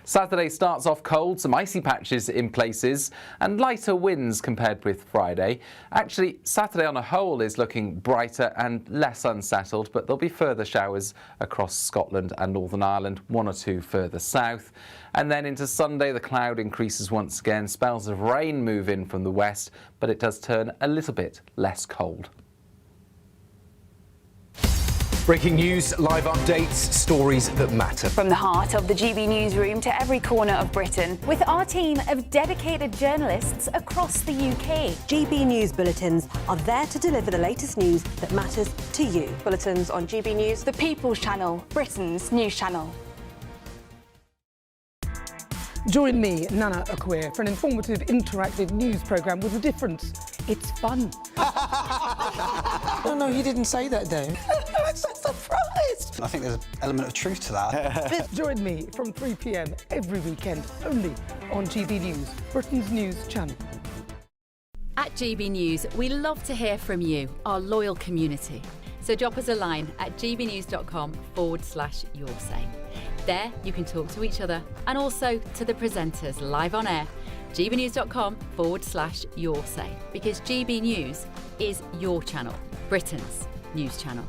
Saturday starts off cold, some icy patches in places and lighter winds compared with Friday. Actually, Saturday on a whole is looking brighter and less unsettled, but there'll be further showers across Scotland and Northern Ireland, 1 or 2 further south. And then into Sunday, the cloud increases once again. Spells of rain move in from the west, but it does turn a little bit less cold. Breaking news, live updates, stories that matter. From the heart of the GB newsroom to every corner of Britain, with our team of dedicated journalists across the UK. GB News bulletins are there to deliver the latest news that matters to you. Bulletins on GB News, the People's Channel, Britain's news channel. Join me, Nana Akweer, for an informative, interactive news programme with a difference. It's fun. No, he didn't say that, Dave. I'm so surprised. I think there's an element of truth to that. Join me from 3 p.m. every weekend, only on GB News, Britain's news channel. At GB News, we love to hear from you, our loyal community. So drop us a line at gbnews.com/yoursay. There you can talk to each other and also to the presenters live on air. gbnews.com/yoursay, because GB News is your channel, Britain's news channel.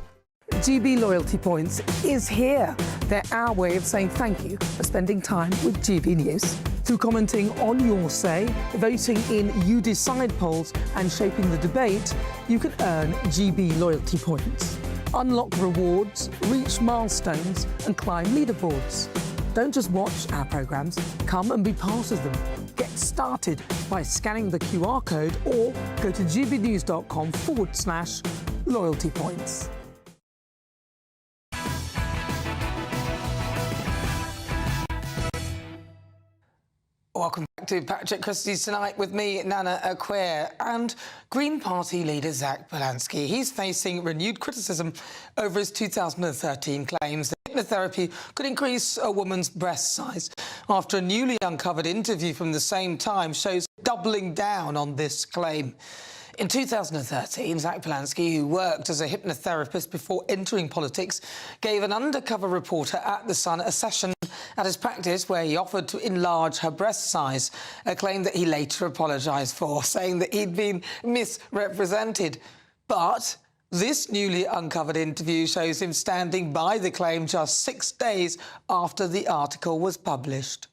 GB Loyalty Points is here. They're our way of saying thank you for spending time with GB News. Through commenting on Your Say, voting in You Decide polls and shaping the debate, you can earn GB Loyalty Points. Unlock rewards, reach milestones and climb leaderboards. Don't just watch our programmes, come and be part of them. Get started by scanning the QR code or go to gbnews.com/loyalty points. Welcome back to Patrick Christys tonight with me, Nana Aquare, and Green Party leader Zach Polanski. He's facing renewed criticism over his 2013 claims that hypnotherapy could increase a woman's breast size, after a newly uncovered interview from the same time shows doubling down on this claim. In 2013, Zach Polanski, who worked as a hypnotherapist before entering politics, gave an undercover reporter at The Sun a session at his practice where he offered to enlarge her breast size, a claim that he later apologised for, saying that he'd been misrepresented. But this newly uncovered interview shows him standing by the claim just 6 days after the article was published.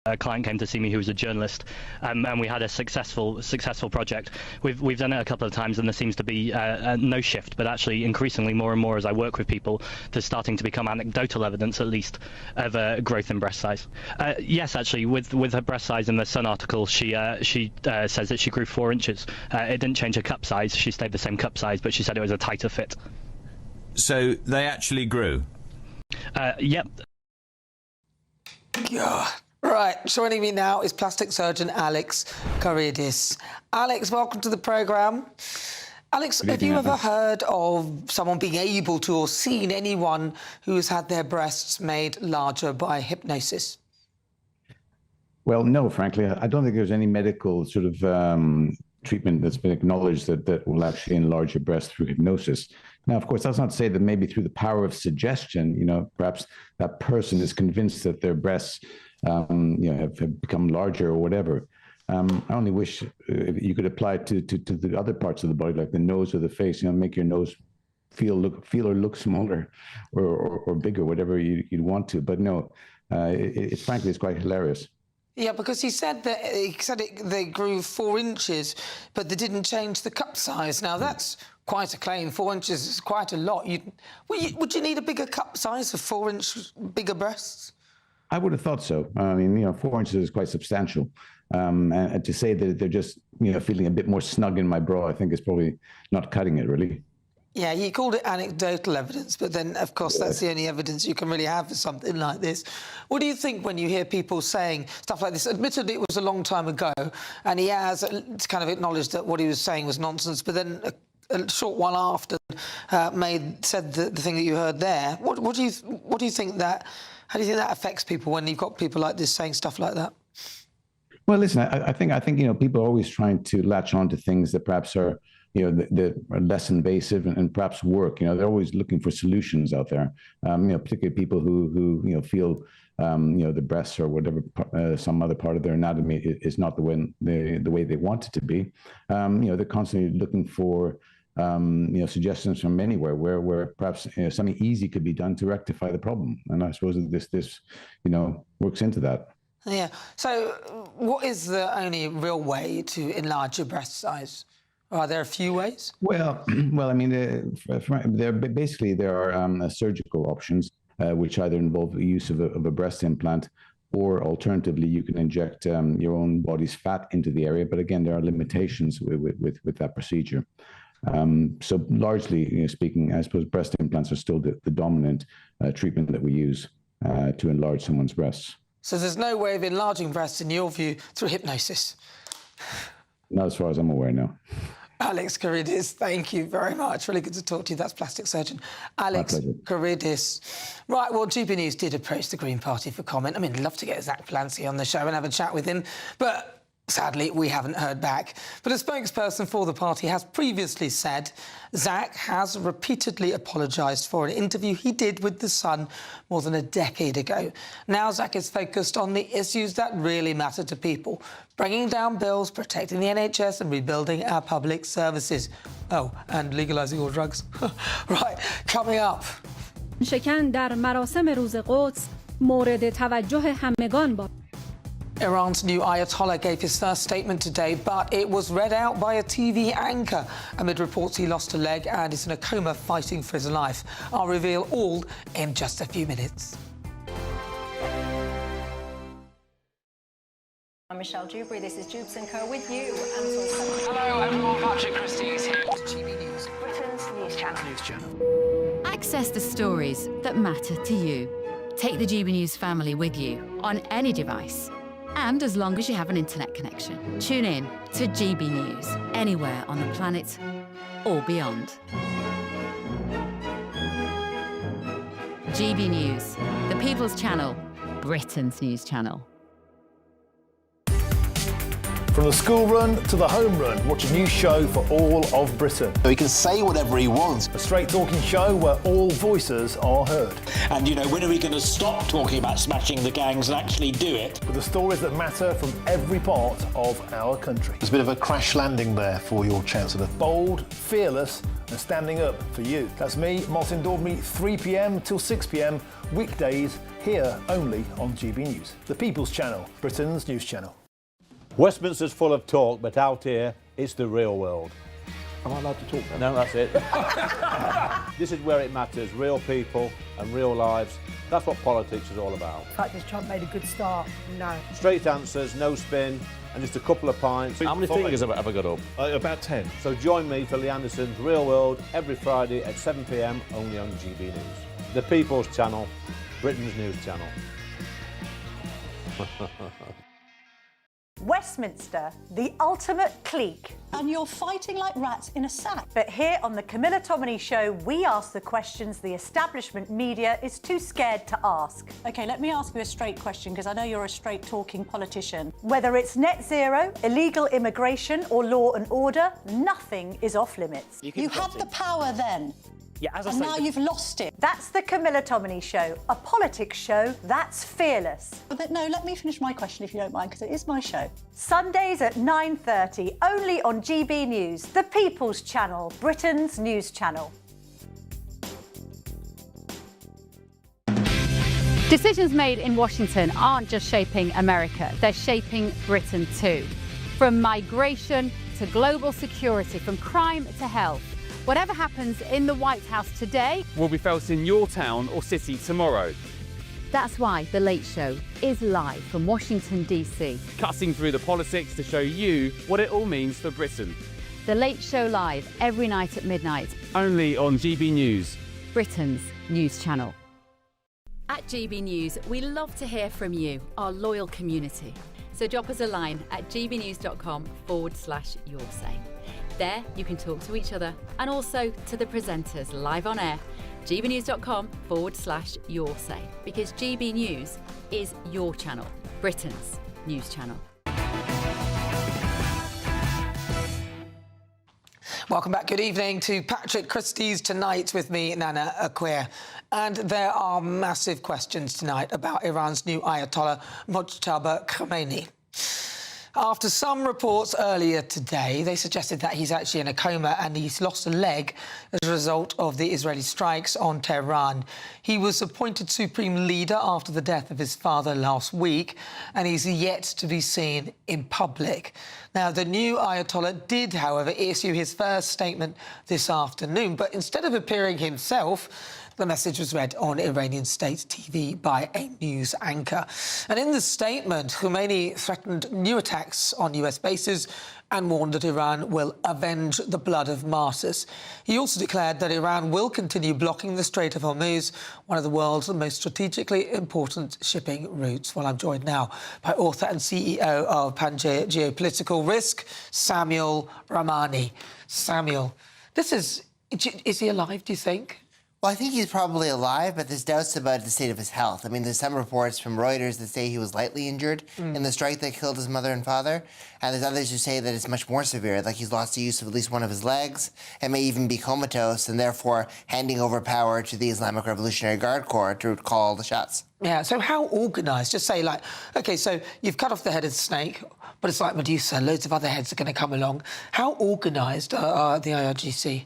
A client came to see me who was a journalist, and we had a successful project. We've done it a couple of times, and there seems to be no shift, but actually increasingly more and more as I work with people, there's starting to become anecdotal evidence, at least, of growth in breast size. Yes, actually, with her breast size in the Sun article, she says that she grew 4 inches. It didn't change her cup size; she stayed the same cup size, but she said it was a tighter fit. So they actually grew? Yep. God. Right, joining me now is plastic surgeon Alex Christys. Alex, welcome to the programme. Alex, have you ever heard of someone being able to or seen anyone who's had their breasts made larger by hypnosis? Well, no, frankly. I don't think there's any medical sort of treatment that's been acknowledged that will actually enlarge your breast through hypnosis. Now, of course, that's not to say that maybe through the power of suggestion, perhaps that person is convinced that their breasts have become larger or whatever. I only wish you could apply it to the other parts of the body, like the nose or the face. Make your nose feel or look smaller or bigger, whatever you'd want to. But no, frankly, it's quite hilarious. Yeah, because he said they grew 4 inches, but they didn't change the cup size. Now that's quite a claim. 4 inches is quite a lot. Would you need a bigger cup size for 4 inch bigger breasts? I would have thought so. I mean, 4 inches is quite substantial. And to say that they're just, feeling a bit more snug in my bra, I think is probably not cutting it, really. Yeah, he called it anecdotal evidence, but then, of course, that's the only evidence you can really have for something like this. What do you think when you hear people saying stuff like this? Admittedly, it was a long time ago, and he has kind of acknowledged that what he was saying was nonsense, but then a short while after said the thing that you heard there. What do you think that... How do you think that affects people when you've got people like this saying stuff like that? Well, listen, I think people are always trying to latch on to things that perhaps are that are less invasive and perhaps work. They're always looking for solutions out there. Particularly people who feel the breasts or whatever some other part of their anatomy is not the way they want it to be. They're constantly looking for suggestions from anywhere where perhaps something easy could be done to rectify the problem. And I suppose that this works into that. Yeah. So what is the only real way to enlarge your breast size? Are there a few ways? Well, I mean, there are surgical options, which either involve the use of a breast implant, or alternatively, you can inject your own body's fat into the area. But again, there are limitations with that procedure. So largely speaking, I suppose breast implants are still the dominant treatment that we use to enlarge someone's breasts. So there's no way of enlarging breasts, in your view, through hypnosis? Not as far as I'm aware, no. Alex Christys, thank you very much. Really good to talk to you. That's plastic surgeon Alex Christys. Right, well, GBNews did approach the Green Party for comment. I mean, I'd love to get Zach Polanski on the show and have a chat with him, but sadly, we haven't heard back. But a spokesperson for the party has previously said Zach has repeatedly apologised for an interview he did with The Sun more than a decade ago. Now Zach is focused on the issues that really matter to people: bringing down bills, protecting the NHS and rebuilding our public services. Oh, and legalising all drugs. Right, coming up. شکن در مراسم روز قدس مورد توجه همگان بود. Iran's new Ayatollah gave his first statement today, but it was read out by a TV anchor amid reports he lost a leg and is in a coma fighting for his life. I'll reveal all in just a few minutes. I'm Michelle Dewberry. This is Jubes & Co with you. Hello everyone, Patrick Christys here. GBNews, Britain's news channel. Access the stories that matter to you. Take the GBNews family with you on any device. And as long as you have an internet connection. Tune in to GB News, anywhere on the planet or beyond. GB News, the People's Channel, Britain's news channel. From the school run to the home run, watch a new show for all of Britain. He can say whatever he wants. A straight talking show where all voices are heard. And, you know, when are we going to stop talking about smashing the gangs and actually do it? With the stories that matter from every part of our country. There's a bit of a crash landing there for your Chancellor. Bold, fearless and standing up for you. That's me, Martin Daubney, 3 p.m. till 6 p.m, weekdays, here only on GB News. The People's Channel, Britain's news channel. Westminster's full of talk, but out here, it's the real world. Am I allowed to talk then? No, that's it. This is where it matters, real people and real lives. That's what politics is all about. The fact is Trump made a good start, no. Straight answers, no spin, and just a couple of pints. How many fingers have I got up? About 10. So join me for Lee Anderson's Real World every Friday at 7 p.m, only on GB News. The People's Channel, Britain's news channel. Westminster, the ultimate clique. And you're fighting like rats in a sack. But here on the Camilla Tominey Show, we ask the questions the establishment media is too scared to ask. OK, let me ask you a straight question, because I know you're a straight-talking politician. Whether it's net zero, illegal immigration or law and order, nothing is off-limits. You had the power then. Yeah, as I and say, now you've lost it. That's the Camilla Tominey Show, a politics show that's fearless. But no, let me finish my question if you don't mind, because it is my show. Sundays at 9:30, only on GB News, the People's Channel, Britain's news channel. Decisions made in Washington aren't just shaping America, they're shaping Britain too. From migration to global security, from crime to health. Whatever happens in the White House today will be felt in your town or city tomorrow. That's why The Late Show is live from Washington, DC. Cutting through the politics to show you what it all means for Britain. The Late Show live every night at midnight. Only on GB News, Britain's news channel. At GB News, we love to hear from you, our loyal community. So drop us a line at gbnews.com/yoursay. There, you can talk to each other and also to the presenters live on air. gbnews.com/yoursay, because GB News is your channel, Britain's news channel. Welcome back. Good evening to Patrick Christys tonight with me, Nana Akweer. And there are massive questions tonight about Iran's new Ayatollah Mojtaba Khomeini. After some reports earlier today, they suggested that he's actually in a coma and he's lost a leg as a result of the Israeli strikes on Tehran. He was appointed supreme leader after the death of his father last week, and he's yet to be seen in public. Now, the new Ayatollah did, however, issue his first statement this afternoon, but instead of appearing himself, the message was read on Iranian state TV by a news anchor. And in the statement, Khomeini threatened new attacks on US bases and warned that Iran will avenge the blood of martyrs. He also declared that Iran will continue blocking the Strait of Hormuz, one of the world's most strategically important shipping routes. Well, I'm joined now by author and CEO of Pangea Geopolitical Risk, Samuel Ramani. Samuel, is he alive, do you think? Well, I think he's probably alive, but there's doubts about the state of his health. I mean, there's some reports from Reuters that say he was lightly injured in the strike that killed his mother and father. And there's others who say that it's much more severe, like he's lost the use of at least one of his legs and may even be comatose and therefore handing over power to the Islamic Revolutionary Guard Corps to call the shots. Yeah, so how organised? Just say, like, OK, so you've cut off the head of the snake, but it's like Medusa, loads of other heads are going to come along. How organised are the IRGC?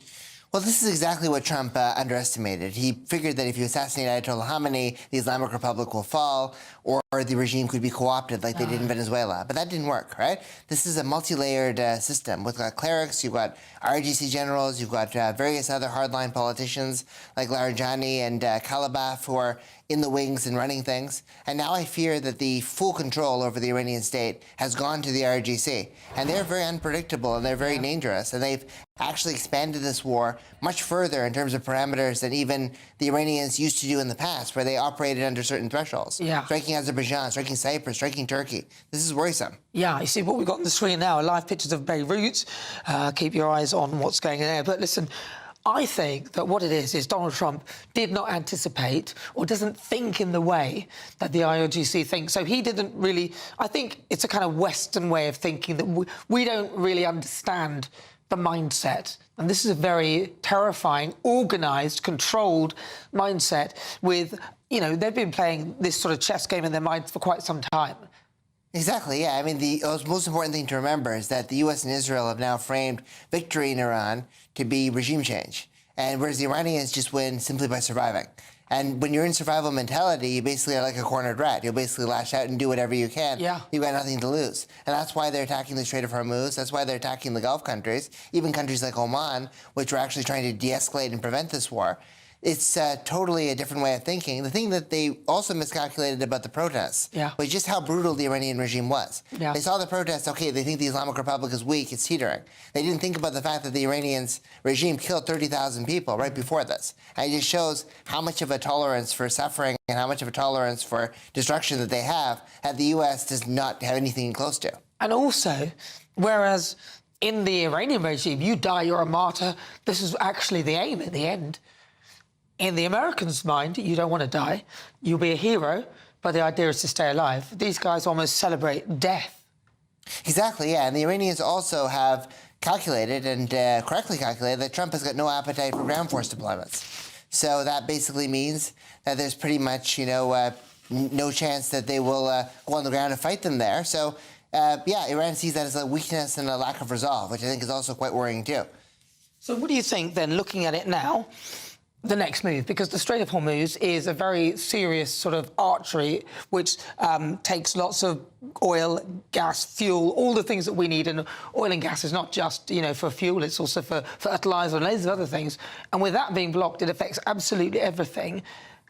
Well, this is exactly what Trump underestimated. He figured that if you assassinate Ayatollah Khamenei, the Islamic Republic will fall, or the regime could be co-opted like they did in Venezuela. But that didn't work, right? This is a multi-layered system. With clerics, you've got IRGC generals, you've got various other hardline politicians like Larijani and Kalibaf who are in the wings and running things. And now I fear that the full control over the Iranian state has gone to the IRGC. And they're very unpredictable and they're very dangerous. And they've actually expanded this war much further in terms of parameters than even the Iranians used to do in the past, where they operated under certain thresholds. Yeah. Striking Azerbaijan, striking Cyprus, striking Turkey. This is worrisome. Yeah, you see what we've got on the screen now are live pictures of Beirut. Keep your eyes on what's going on there. But listen, I think that what it is Donald Trump did not anticipate or doesn't think in the way that the IRGC thinks. So he didn't really... I think it's a kind of Western way of thinking that we don't really understand the mindset. And this is a very terrifying, organised, controlled mindset with, you know, they've been playing this sort of chess game in their minds for quite some time. Exactly, yeah. I mean, the most important thing to remember is that the U.S. and Israel have now framed victory in Iran to be regime change. And whereas the Iranians just win simply by surviving. And when you're in survival mentality, you basically are like a cornered rat. You'll basically lash out and do whatever you can. Yeah. You've got nothing to lose. And that's why they're attacking the Strait of Hormuz. That's why they're attacking the Gulf countries, even countries like Oman, which are actually trying to de-escalate and prevent this war. It's totally a different way of thinking. The thing that they also miscalculated about the protests was just how brutal the Iranian regime was. Yeah. They saw the protests, okay, they think the Islamic Republic is weak, it's teetering. They didn't think about the fact that the Iranians regime killed 30,000 people right before this. And it just shows how much of a tolerance for suffering and how much of a tolerance for destruction that they have that the U.S. does not have anything close to. And also, whereas in the Iranian regime, you die, you're a martyr, this is actually the aim at the end. In the Americans' mind, you don't want to die. You'll be a hero, but the idea is to stay alive. These guys almost celebrate death. Exactly, yeah. And the Iranians also have calculated, and correctly calculated, that Trump has got no appetite for ground force deployments. So that basically means that there's pretty much, you know, no chance that they will go on the ground and fight them there. So, yeah, Iran sees that as a weakness and a lack of resolve, which I think is also quite worrying too. So what do you think, then, looking at it now, the next move? Because the Strait of Hormuz is a very serious sort of artery which takes lots of oil, gas, fuel, all the things that we need. And oil and gas is not just, you know, for fuel, it's also for fertiliser and loads of other things. And with that being blocked, it affects absolutely everything.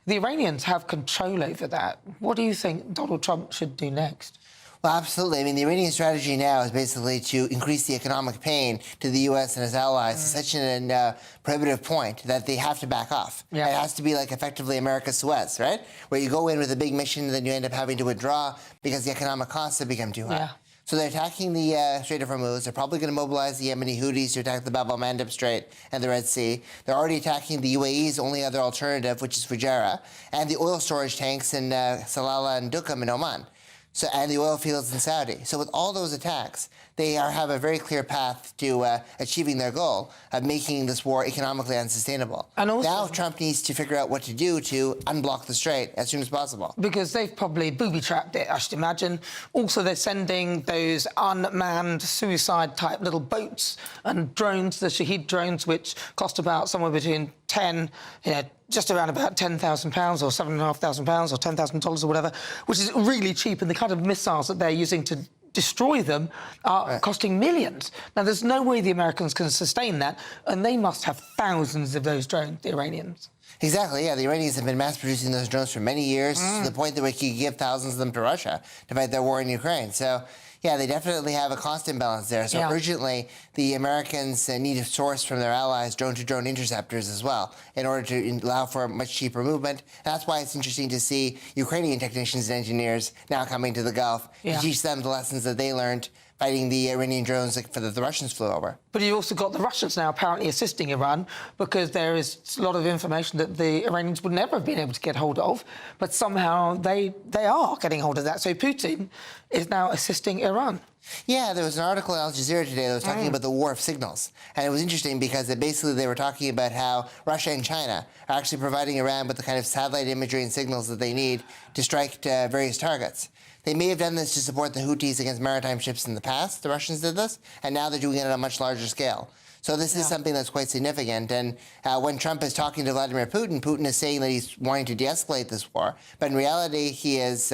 The Iranians have control over that. What do you think Donald Trump should do next? Well, absolutely. I mean, the Iranian strategy now is basically to increase the economic pain to the U.S. and its allies to such an prohibitive point that they have to back off. Yeah. It has to be like effectively America's Suez, right? Where you go in with a big mission and then you end up having to withdraw because the economic costs have become too high. Yeah. So they're attacking the Strait of Hormuz. They're probably going to mobilize the Yemeni Houthis to attack the Bab el-Mandeb Strait and the Red Sea. They're already attacking the UAE's only other alternative, which is Fujairah, and the oil storage tanks in Salalah and Duqm in Oman. So, and the oil fields in Saudi. So with all those attacks, they have a very clear path to achieving their goal of making this war economically unsustainable. And also, now Trump needs to figure out what to do to unblock the strait as soon as possible. Because they've probably booby-trapped it, I should imagine. Also, they're sending those unmanned suicide-type little boats and drones, the Shahed drones, which cost about somewhere between 10, you know, just around about £10,000 or £7,500 or $10,000 or whatever, which is really cheap. And the kind of missiles that they're using to destroy them are costing millions. Now, there's no way the Americans can sustain that, and they must have thousands of those drones, the Iranians. Exactly, yeah. The Iranians have been mass-producing those drones for many years, to the point that we could give thousands of them to Russia to fight their war in Ukraine. So, yeah, they definitely have a cost imbalance there. So urgently, the Americans need to source from their allies drone-to-drone interceptors as well in order to allow for a much cheaper movement. And that's why it's interesting to see Ukrainian technicians and engineers now coming to the Gulf to teach them the lessons that they learned fighting the Iranian drones that the Russians flew over. But you've also got the Russians now apparently assisting Iran, because there is a lot of information that the Iranians would never have been able to get hold of, but somehow they are getting hold of that. So Putin is now assisting Iran. Yeah, there was an article in Al Jazeera today that was talking about the war of signals. And it was interesting because they were talking about how Russia and China are actually providing Iran with the kind of satellite imagery and signals that they need to strike various targets. They may have done this to support the Houthis against maritime ships in the past. The Russians did this, and now they're doing it on a much larger scale. So this is something that's quite significant. And when Trump is talking to Vladimir Putin, Putin is saying that he's wanting to de-escalate this war. But in reality, he is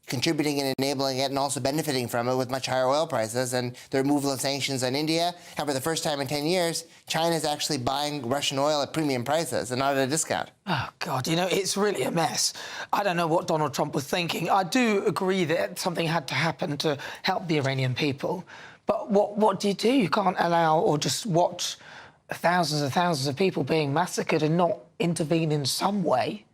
contributing and enabling it and also benefiting from it with much higher oil prices and the removal of sanctions on India. And for the first time in 10 years, China is actually buying Russian oil at premium prices and not at a discount. Oh, God, you know, it's really a mess. I don't know what Donald Trump was thinking. I do agree that something had to happen to help the Iranian people. But what do? You can't allow or just watch thousands and thousands of people being massacred and not intervene in some way.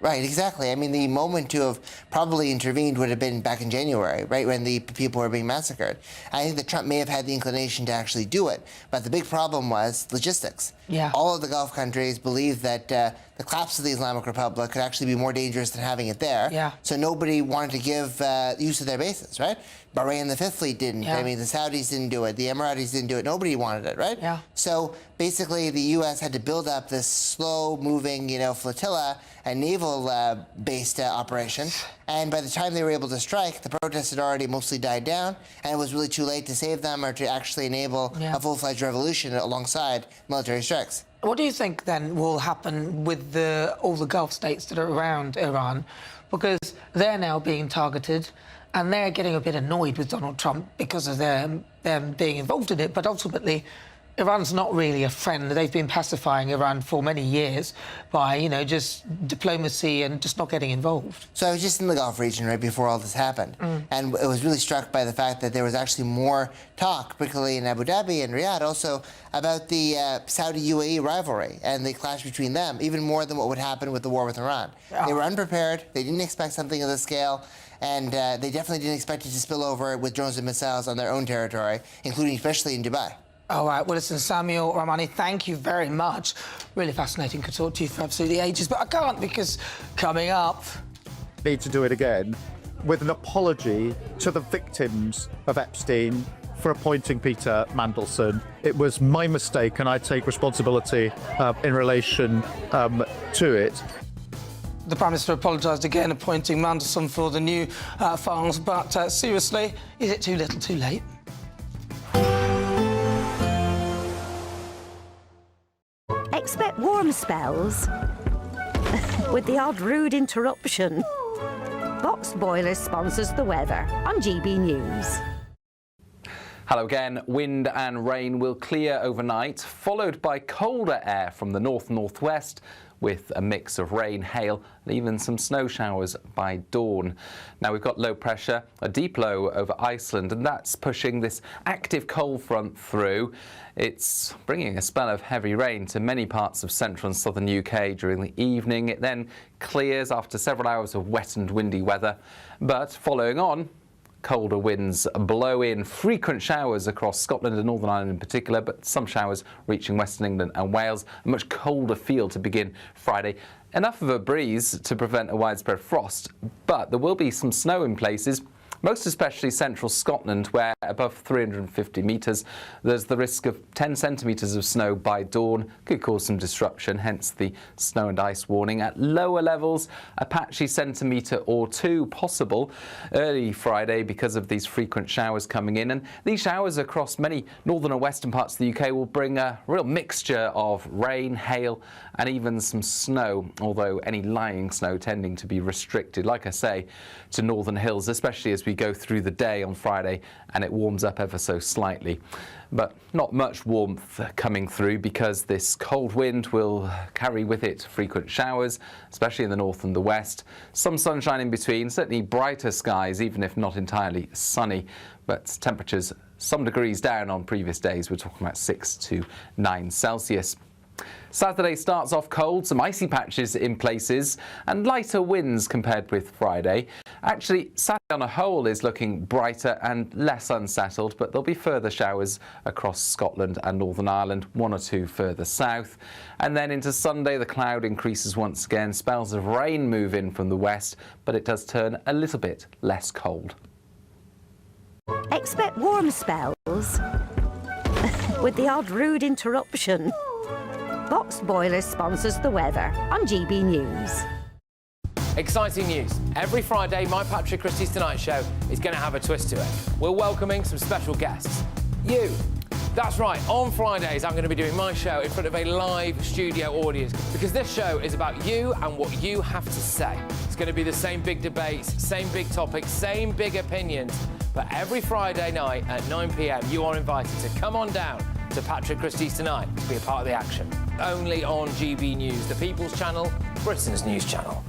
Right, exactly. I mean, the moment to have probably intervened would have been back in January, right, when the people were being massacred. I think that Trump may have had the inclination to actually do it, but the big problem was logistics. Yeah. All of the Gulf countries believed that the collapse of the Islamic Republic could actually be more dangerous than having it there. Yeah. So nobody wanted to give use of their bases, right? Bahrain, the Fifth Fleet didn't. Yeah. I mean, the Saudis didn't do it. The Emiratis didn't do it. Nobody wanted it, right? Yeah. So basically, the U.S. had to build up this slow-moving, flotilla, a naval-based operation. And by the time they were able to strike, the protests had already mostly died down, and it was really too late to save them or to actually enable a full-fledged revolution alongside military strikes. What do you think, then, will happen with all the Gulf states that are around Iran? Because they're now being targeted, and they're getting a bit annoyed with Donald Trump because of them being involved in it. But ultimately, Iran's not really a friend. They've been pacifying Iran for many years by, just diplomacy and just not getting involved. So I was just in the Gulf region right before all this happened, and I was really struck by the fact that there was actually more talk, particularly in Abu Dhabi and Riyadh, also about the Saudi-UAE rivalry and the clash between them, even more than what would happen with the war with Iran. Yeah. They were unprepared. They didn't expect something of this scale. And they definitely didn't expect it to spill over with drones and missiles on their own territory, including especially in Dubai. All right, well, listen, Samuel Rahmani, thank you very much. Really fascinating. Could talk to you for absolutely ages, but I can't because coming up... Need to do it again with an apology to the victims of Epstein for appointing Peter Mandelson. It was my mistake and I take responsibility in relation to it. The Prime Minister apologised again, appointing Mandelson for the new files, but seriously, is it too little, too late? Expect warm spells with the odd rude interruption. Box Boilers sponsors the weather on GB News. Hello again. Wind and rain will clear overnight, followed by colder air from the north-northwest, with a mix of rain, hail and even some snow showers by dawn. Now we've got low pressure, a deep low over Iceland, and that's pushing this active cold front through. It's bringing a spell of heavy rain to many parts of central and southern UK during the evening. It then clears after several hours of wet and windy weather, but following on, colder winds blow in, frequent showers across Scotland and Northern Ireland in particular, but some showers reaching Western England and Wales. A much colder feel to begin Friday. Enough of a breeze to prevent a widespread frost, but there will be some snow in places, most especially central Scotland, where above 350 metres, there's the risk of 10 centimetres of snow by dawn. Could cause some disruption, hence the snow and ice warning. At lower levels, a patchy centimetre or two possible early Friday because of these frequent showers coming in. And these showers across many northern and western parts of the UK will bring a real mixture of rain, hail and even some snow, although any lying snow tending to be restricted, like I say, to northern hills, especially as we go through the day on Friday and it warms up ever so slightly. But not much warmth coming through because this cold wind will carry with it frequent showers, especially in the north and the west. Some sunshine in between, certainly brighter skies, even if not entirely sunny. But temperatures some degrees down on previous days. We're talking about 6 to 9 Celsius. Saturday starts off cold, some icy patches in places and lighter winds compared with Friday. Actually, Saturday on a whole is looking brighter and less unsettled, but there'll be further showers across Scotland and Northern Ireland, one or two further south. And then into Sunday, the cloud increases once again. Spells of rain move in from the west, but it does turn a little bit less cold. Expect warm spells with the odd rude interruption. Box Boilers sponsors the weather on GB News. Exciting news. Every Friday, my Patrick Christys Tonight Show is going to have a twist to it. We're welcoming some special guests. You. That's right, on Fridays I'm going to be doing my show in front of a live studio audience because this show is about you and what you have to say. It's going to be the same big debates, same big topics, same big opinions. But every Friday night at 9 p.m, you are invited to come on down to Patrick Christys Tonight to be a part of the action. Only on GB News, the People's Channel, Britain's news channel.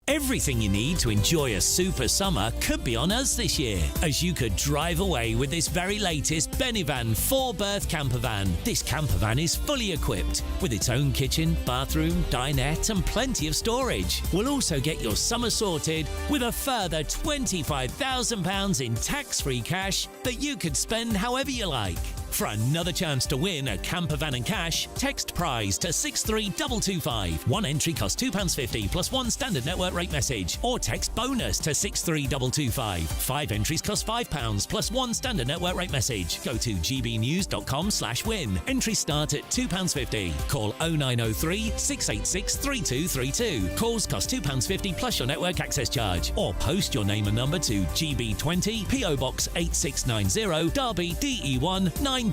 Everything you need to enjoy a super summer could be on us this year, as you could drive away with this very latest Benivan 4-berth camper van. This camper van is fully equipped with its own kitchen, bathroom, dinette and plenty of storage. We'll also get your summer sorted with a further £25,000 in tax-free cash that you could spend however you like. For another chance to win a camper van and cash, text prize to 63225. One entry costs £2.50 plus one standard network rate message, or text bonus to 63225. 5 entries cost £5 plus one standard network rate message. Go to gbnews.com/win. Entries start at £2.50. Call 0903 686 3232. Calls cost £2.50 plus your network access charge, or post your name and number to GB20 PO Box 8690 Derby DE1 9TT.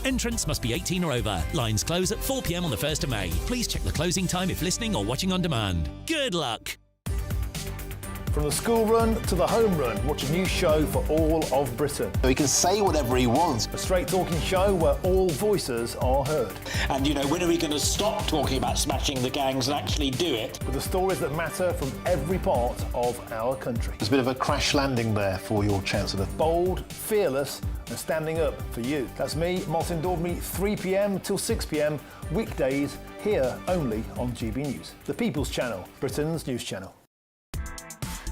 Entrance must be 18 or over. Lines close at 4 p.m. on the 1st of May. Please check the closing time if listening or watching on demand. Good luck! From the school run to the home run, watch a new show for all of Britain. He can say whatever he wants. A straight-talking show where all voices are heard. And, you know, when are we going to stop talking about smashing the gangs and actually do it? With the stories that matter from every part of our country. There's a bit of a crash landing there for your Chancellor. Bold, fearless and standing up for you. That's me, Martin Daubney, 3 p.m. till 6 p.m, weekdays, here only on GB News. The People's Channel, Britain's news channel.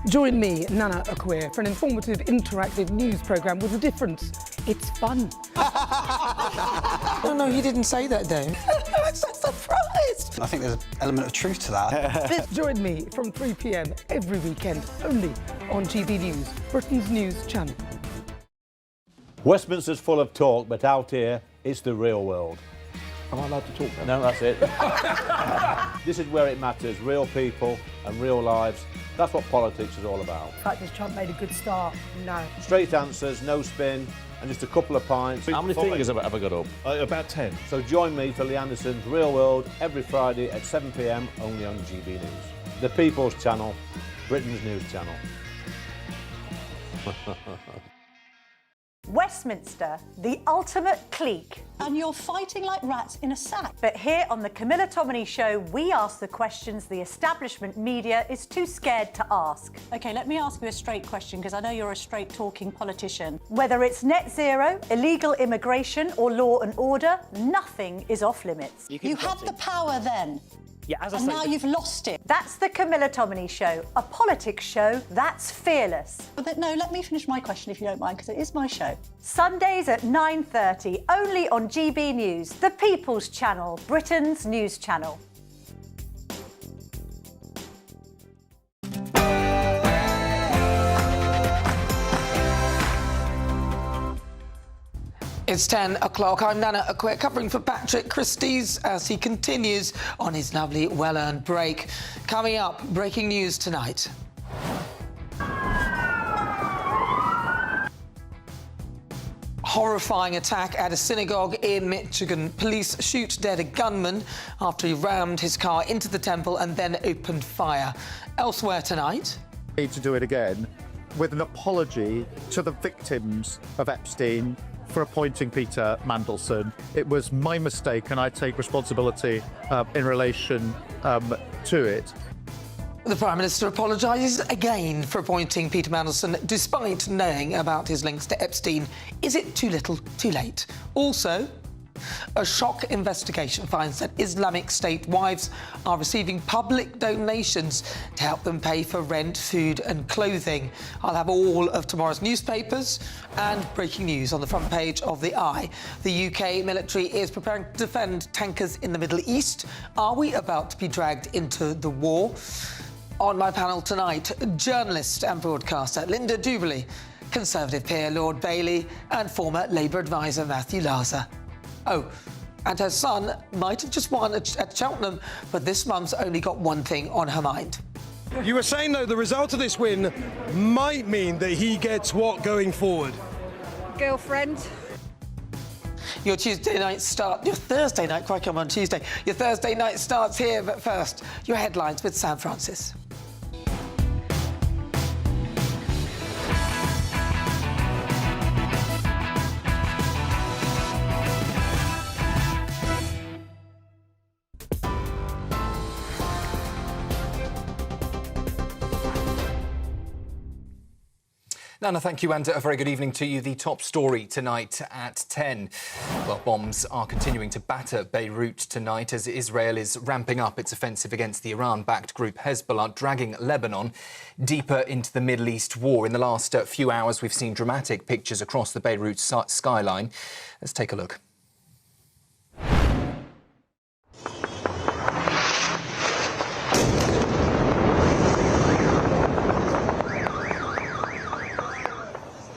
Join me, Nana Akweer, for an informative, interactive news programme with a difference. It's fun. No, he didn't say that, Dave. I'm so surprised. I think there's an element of truth to that. Join me from 3 p.m. every weekend, only on GB News, Britain's news channel. Westminster's full of talk, but out here, it's the real world. Am I allowed to talk No, now? that's it. This is where it matters, real people and real lives. That's what politics is all about. The fact has Trump made a good start? No. Straight answers, no spin, and just a couple of pints. How many fingers have I got up? About 10. So join me for Lee Anderson's Real World every Friday at 7 p.m, only on GB News. The People's Channel, Britain's news channel. Westminster, the ultimate clique. And you're fighting like rats in a sack. But here on the Camilla Tominey Show, we ask the questions the establishment media is too scared to ask. OK, let me ask you a straight question, because I know you're a straight-talking politician. Whether it's net zero, illegal immigration or law and order, nothing is off limits. You had the power then. Yeah, as I And say, now you've lost it. That's the Camilla Tominey Show, a politics show that's fearless. But no, let me finish my question if you don't mind, because it is my show. Sundays at 9:30, only on GB News, the People's Channel, Britain's news channel. It's 10 o'clock. I'm Nana Akweer, covering for Patrick Christys as he continues on his lovely, well-earned break. Coming up, breaking news tonight. Horrifying attack at a synagogue in Michigan. Police shoot dead a gunman after he rammed his car into the temple and then opened fire. Elsewhere tonight... Need to do it again with an apology to the victims of Epstein for appointing Peter Mandelson. It was my mistake and I take responsibility in relation to it. The Prime Minister apologises again for appointing Peter Mandelson despite knowing about his links to Epstein. Is it too little, too late? Also, a shock investigation finds that Islamic State wives are receiving public donations to help them pay for rent, food and clothing. I'll have all of tomorrow's newspapers and breaking news on the front page of The Eye. The UK military is preparing to defend tankers in the Middle East. Are we about to be dragged into the war? On my panel tonight, journalist and broadcaster Linda Jubilee, Conservative peer Lord Bailey and former Labour advisor Matthew Laza. Oh, and her son might have just won at Cheltenham, but this mum's only got one thing on her mind. You were saying, though, the result of this win might mean that he gets what going forward? Girlfriend. Your Thursday night, crikey, I'm on Tuesday. Your Thursday night starts here, but first, your headlines with Sam Francis. Nana, thank you, and a very good evening to you. The top story tonight at 10. Well, bombs are continuing to batter Beirut tonight as Israel is ramping up its offensive against the Iran-backed group Hezbollah, dragging Lebanon deeper into the Middle East war. In the last few hours, we've seen dramatic pictures across the Beirut skyline. Let's take a look.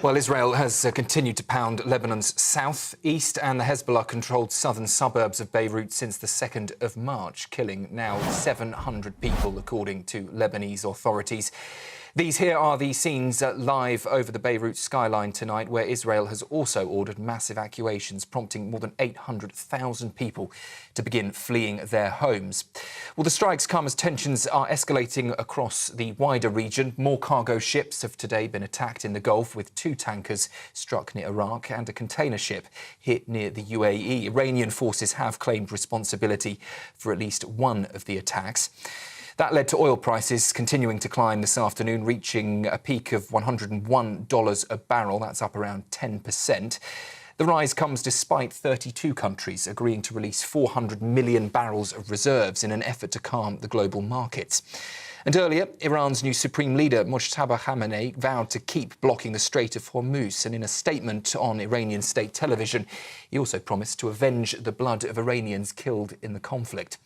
Well, Israel has continued to pound Lebanon's south-east and the Hezbollah-controlled southern suburbs of Beirut since the 2nd of March, killing now 700 people, according to Lebanese authorities. These here are the scenes live over the Beirut skyline tonight, where Israel has also ordered massive evacuations, prompting more than 800,000 people to begin fleeing their homes. Well, the strikes come as tensions are escalating across the wider region. More cargo ships have today been attacked in the Gulf, with 2 tankers struck near Iraq and a container ship hit near the UAE. Iranian forces have claimed responsibility for at least one of the attacks. That led to oil prices continuing to climb this afternoon, reaching a peak of $101 a barrel. That's up around 10%. The rise comes despite 32 countries agreeing to release 400 million barrels of reserves in an effort to calm the global markets. And earlier, Iran's new supreme leader, Mojtaba Khamenei, vowed to keep blocking the Strait of Hormuz. And in a statement on Iranian state television, he also promised to avenge the blood of Iranians killed in the conflict.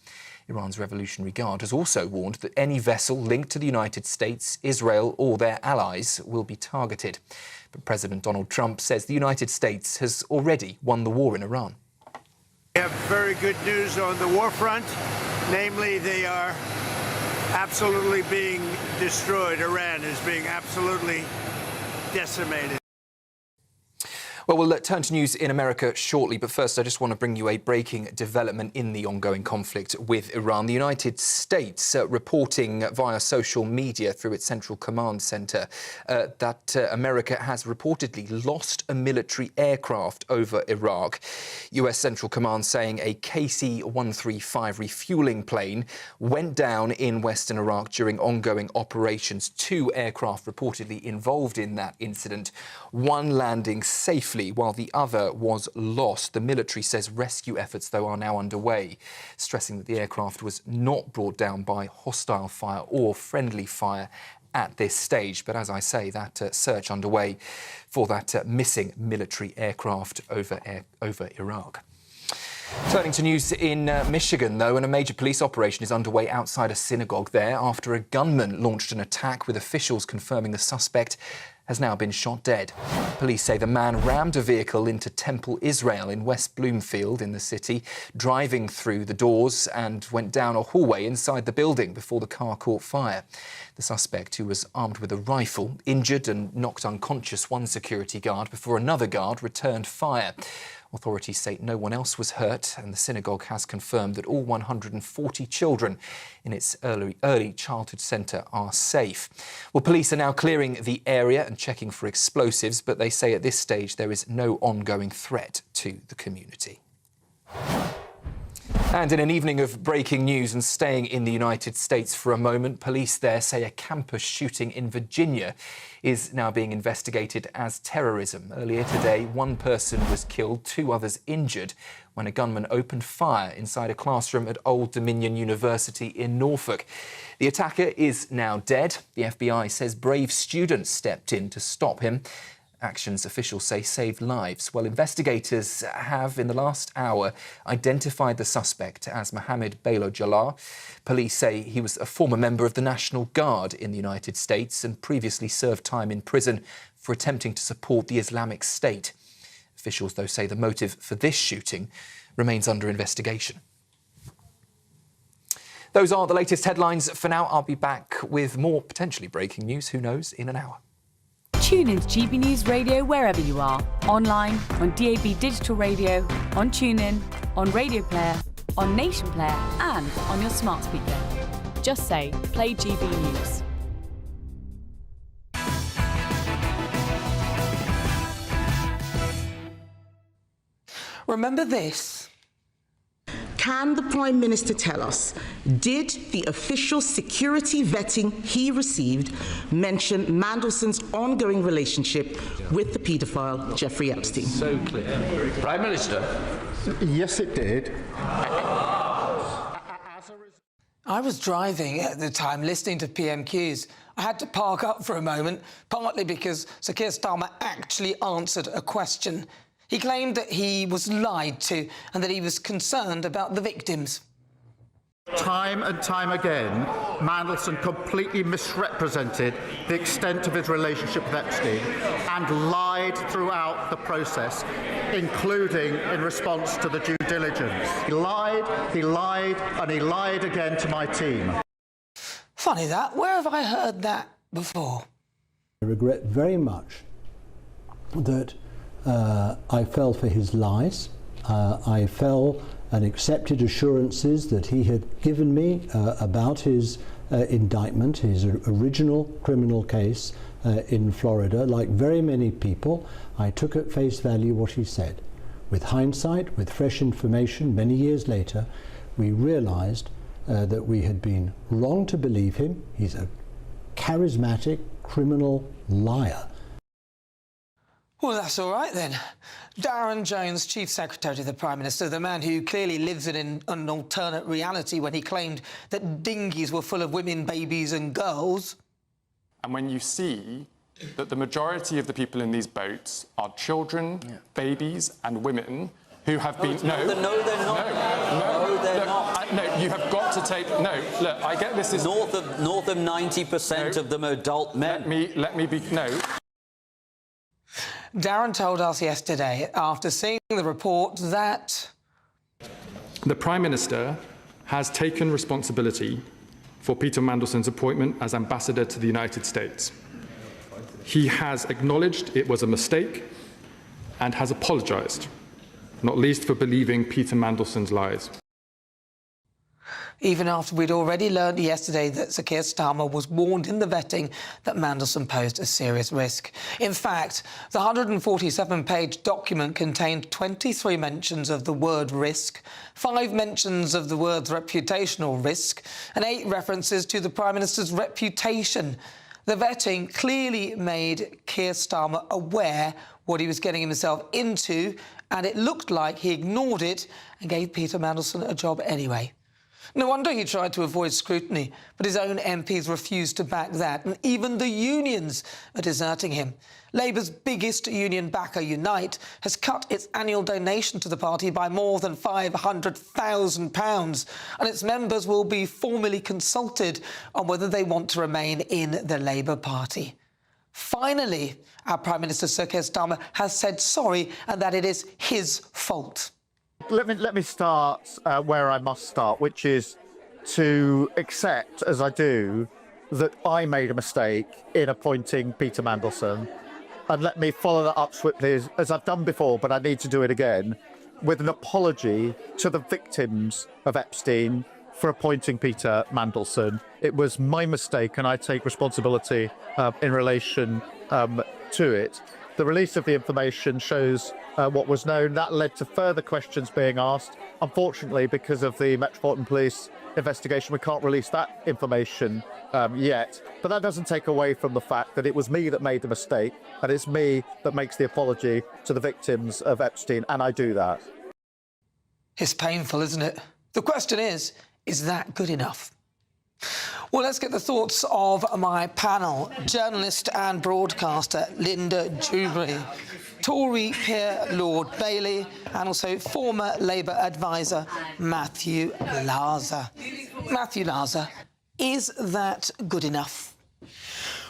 Iran's Revolutionary Guard has also warned that any vessel linked to the United States, Israel or their allies will be targeted. But President Donald Trump says the United States has already won the war in Iran. We have very good news on the war front. Namely, they are absolutely being destroyed. Iran is being absolutely decimated. Well, we'll turn to news in America shortly, but first I just want to bring you a breaking development in the ongoing conflict with Iran. The United States reporting via social media through its Central Command Centre that America has reportedly lost a military aircraft over Iraq. US Central Command saying a KC-135 refuelling plane went down in western Iraq during ongoing operations. 2 aircraft reportedly involved in that incident, one landing safely while the other was lost. The military says rescue efforts, though, are now underway, stressing that the aircraft was not brought down by hostile fire or friendly fire at this stage. But as I say, that search underway for that missing military aircraft over Iraq. Turning to news in Michigan, though, and a major police operation is underway outside a synagogue there after a gunman launched an attack, with officials confirming the suspect has now been shot dead. Police say the man rammed a vehicle into Temple Israel in West Bloomfield in the city, driving through the doors, and went down a hallway inside the building before the car caught fire. The suspect, who was armed with a rifle, injured and knocked unconscious one security guard before another guard returned fire. Authorities say no one else was hurt, and the synagogue has confirmed that all 140 children in its early childhood centre are safe. Well, police are now clearing the area and checking for explosives, but they say at this stage there is no ongoing threat to the community. And in an evening of breaking news and staying in the United States for a moment, police there say a campus shooting in Virginia is now being investigated as terrorism. Earlier today, 1 person was killed, 2 others injured when a gunman opened fire inside a classroom at Old Dominion University in Norfolk. The attacker is now dead. The FBI says brave students stepped in to stop him. Actions, officials say, saved lives. Well, investigators have, in the last hour, identified the suspect as Mohammed Bello Jalal. Police say he was a former member of the National Guard in the United States and previously served time in prison for attempting to support the Islamic State. Officials, though, say the motive for this shooting remains under investigation. Those are the latest headlines for now. I'll be back with more potentially breaking news, who knows, in an hour. Tune in to GB News Radio wherever you are, online, on DAB digital radio, on TuneIn, on Radio Player, on Nation Player and on your smart speaker. Just say, play GB News. Remember this. Can the Prime Minister tell us, did the official security vetting he received mention Mandelson's ongoing relationship with the paedophile Jeffrey Epstein? So clear. Prime Minister? Yes, it did. I was driving at the time, listening to PMQs. I had to park up for a moment, partly because Sir Keir Starmer actually answered a question. He claimed that he was lied to and that he was concerned about the victims. Time and time again, Mandelson completely misrepresented the extent of his relationship with Epstein and lied throughout the process, including in response to the due diligence. He lied, and he lied again to my team. Funny that. Where have I heard that before? I regret very much that I fell for his lies. I fell and accepted assurances that he had given me about his indictment, his original criminal case in Florida. Like very many people, I took at face value what he said. With hindsight, with fresh information, many years later, we realized that we had been wrong to believe him. He's a charismatic criminal liar. Well, that's all right then. Darren Jones, Chief Secretary to the Prime Minister, the man who clearly lives in an alternate reality when he claimed that dinghies were full of women, babies and girls. And when you see that the majority of the people in these boats are children, babies and women who have been... No, they're not. No, they're not. No, you have got to take... No, look, I get this is... North of 90% of them are adult men. Let me be... No. Darren told us yesterday, after seeing the report, that... The Prime Minister has taken responsibility for Peter Mandelson's appointment as ambassador to the United States. He has acknowledged it was a mistake and has apologised, not least for believing Peter Mandelson's lies. Even after we'd already learned yesterday that Sir Keir Starmer was warned in the vetting that Mandelson posed a serious risk. In fact, the 147-page document contained 23 mentions of the word risk, 5 mentions of the word reputational risk, and 8 references to the Prime Minister's reputation. The vetting clearly made Keir Starmer aware what he was getting himself into, and it looked like he ignored it and gave Peter Mandelson a job anyway. No wonder he tried to avoid scrutiny, but his own MPs refused to back that, and even the unions are deserting him. Labour's biggest union backer, Unite, has cut its annual donation to the party by more than £500,000, and its members will be formally consulted on whether they want to remain in the Labour Party. Finally, our Prime Minister Sir Keir Starmer has said sorry and that it is his fault. Let me start where I must start, which is to accept, as I do, that I made a mistake in appointing Peter Mandelson. And let me follow that up swiftly, as I've done before, but I need to do it again, with an apology to the victims of Epstein for appointing Peter Mandelson. It was my mistake, and I take responsibility in relation to it. The release of the information shows what was known. That led to further questions being asked. Unfortunately, because of the Metropolitan Police investigation, we can't release that information yet. But that doesn't take away from the fact that it was me that made the mistake, and it's me that makes the apology to the victims of Epstein, and I do that. It's painful, isn't it? The question is that good enough? Well, let's get the thoughts of my panel. Journalist and broadcaster Linda Dewberry, Tory peer Lord Bailey, and also former Labour advisor Matthew Laza. Matthew Laza, is that good enough?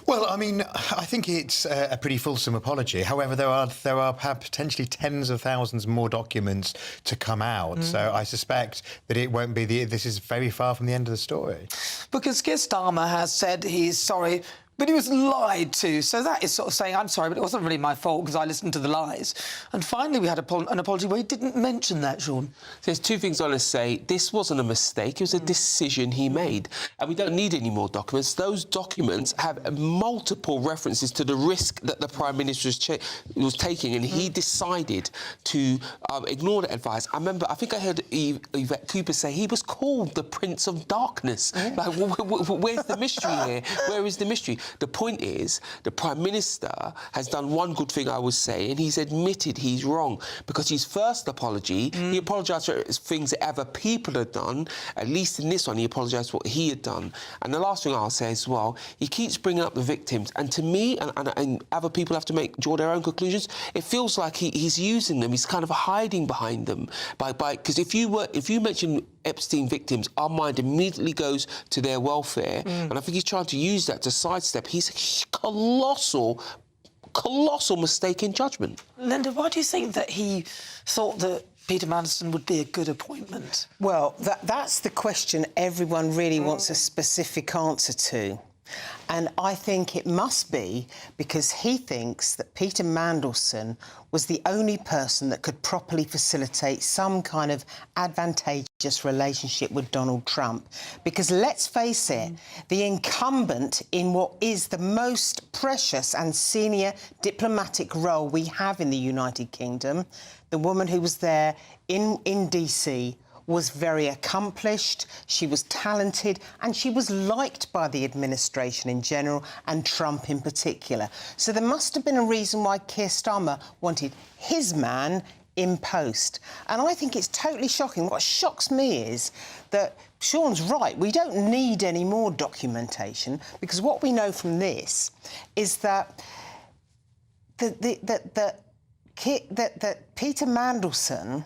Well, I mean, I think it's a pretty fulsome apology. However, there are potentially tens of thousands more documents to come out. So I suspect that it won't be this is very far from the end of the story. Because Keir Starmer has said he's sorry, But he was lied to, so that is sort of saying, I'm sorry, but it wasn't really my fault because I listened to the lies. And finally we had an apology where he didn't mention that, Sean. There's two things I want to say. This wasn't a mistake, it was a decision he made. And we don't need any more documents. Those documents have multiple references to the risk that the Prime Minister was taking, and he decided to ignore the advice. I remember, I think I heard Yvette Cooper say he was called the Prince of Darkness. Like, where's the mystery here? Where is the mystery? The point is, the Prime Minister has done one good thing, I would say, and he's admitted he's wrong. Because his first apology, he apologised for things that other people had done. At least in this one, he apologised for what he had done. And the last thing I'll say as well, he keeps bringing up the victims. And to me, and other people have to draw their own conclusions, it feels like he's using them. He's kind of hiding behind them. Because if you mention Epstein victims, our mind immediately goes to their welfare. And I think he's trying to use that to sidestep his colossal mistake in judgment. Linda, why do you think that he thought that Peter Mandelson would be a good appointment? Well, that's the question everyone really wants a specific answer to. And I think it must be because he thinks that Peter Mandelson was the only person that could properly facilitate some kind of advantageous relationship with Donald Trump. Because let's face it, the incumbent in what is the most precious and senior diplomatic role we have in the United Kingdom, the woman who was there in DC, was very accomplished, she was talented, and she was liked by the administration in general and Trump in particular. So there must have been a reason why Keir Starmer wanted his man in post. And I think it's totally shocking. What shocks me is that Sean's right, we don't need any more documentation, because what we know from this is that Peter Mandelson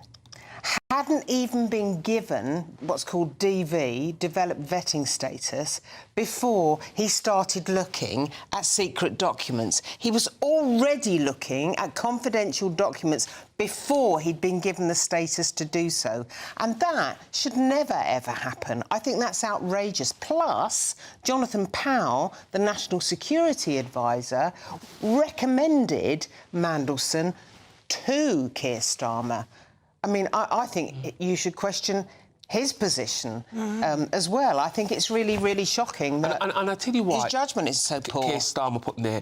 hadn't even been given what's called DV, developed vetting status, before he started looking at secret documents. He was already looking at confidential documents before he'd been given the status to do so. And that should never, ever happen. I think that's outrageous. Plus, Jonathan Powell, the National Security Advisor, recommended Mandelson to Keir Starmer. I mean, I think you should question his position as well. I think it's really, really shocking that and I tell you why his judgment is so poor. Keir Starmer put in there.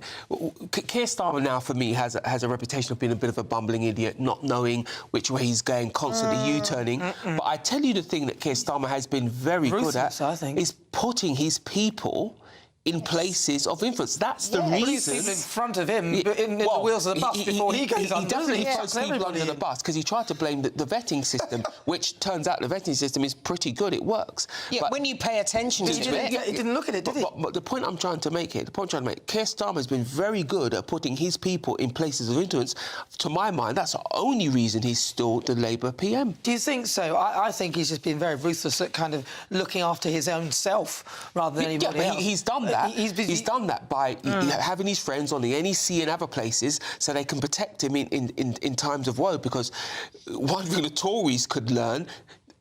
Keir Starmer now, for me, has a reputation of being a bit of a bumbling idiot, not knowing which way he's going, constantly U-turning. But I tell you the thing that Keir Starmer has been very good at, I think, is putting his people in places of influence. That's the reason. People in front of him, in the wheels of the bus before he goes on. He definitely puts people under the bus because he tried to blame the vetting system, which turns out the vetting system is pretty good. It works. Yeah, but when you pay attention to it. He didn't look at it, did he? But the point I'm trying to make here, Keir Starmer has been very good at putting his people in places of influence. To my mind, that's the only reason he's still the Labour PM. Do you think so? I think he's just been very ruthless at kind of looking after his own self rather than anybody else. He's done that. He's done that by having his friends on the NEC and other places so they can protect him in times of woe, because one thing the Tories could learn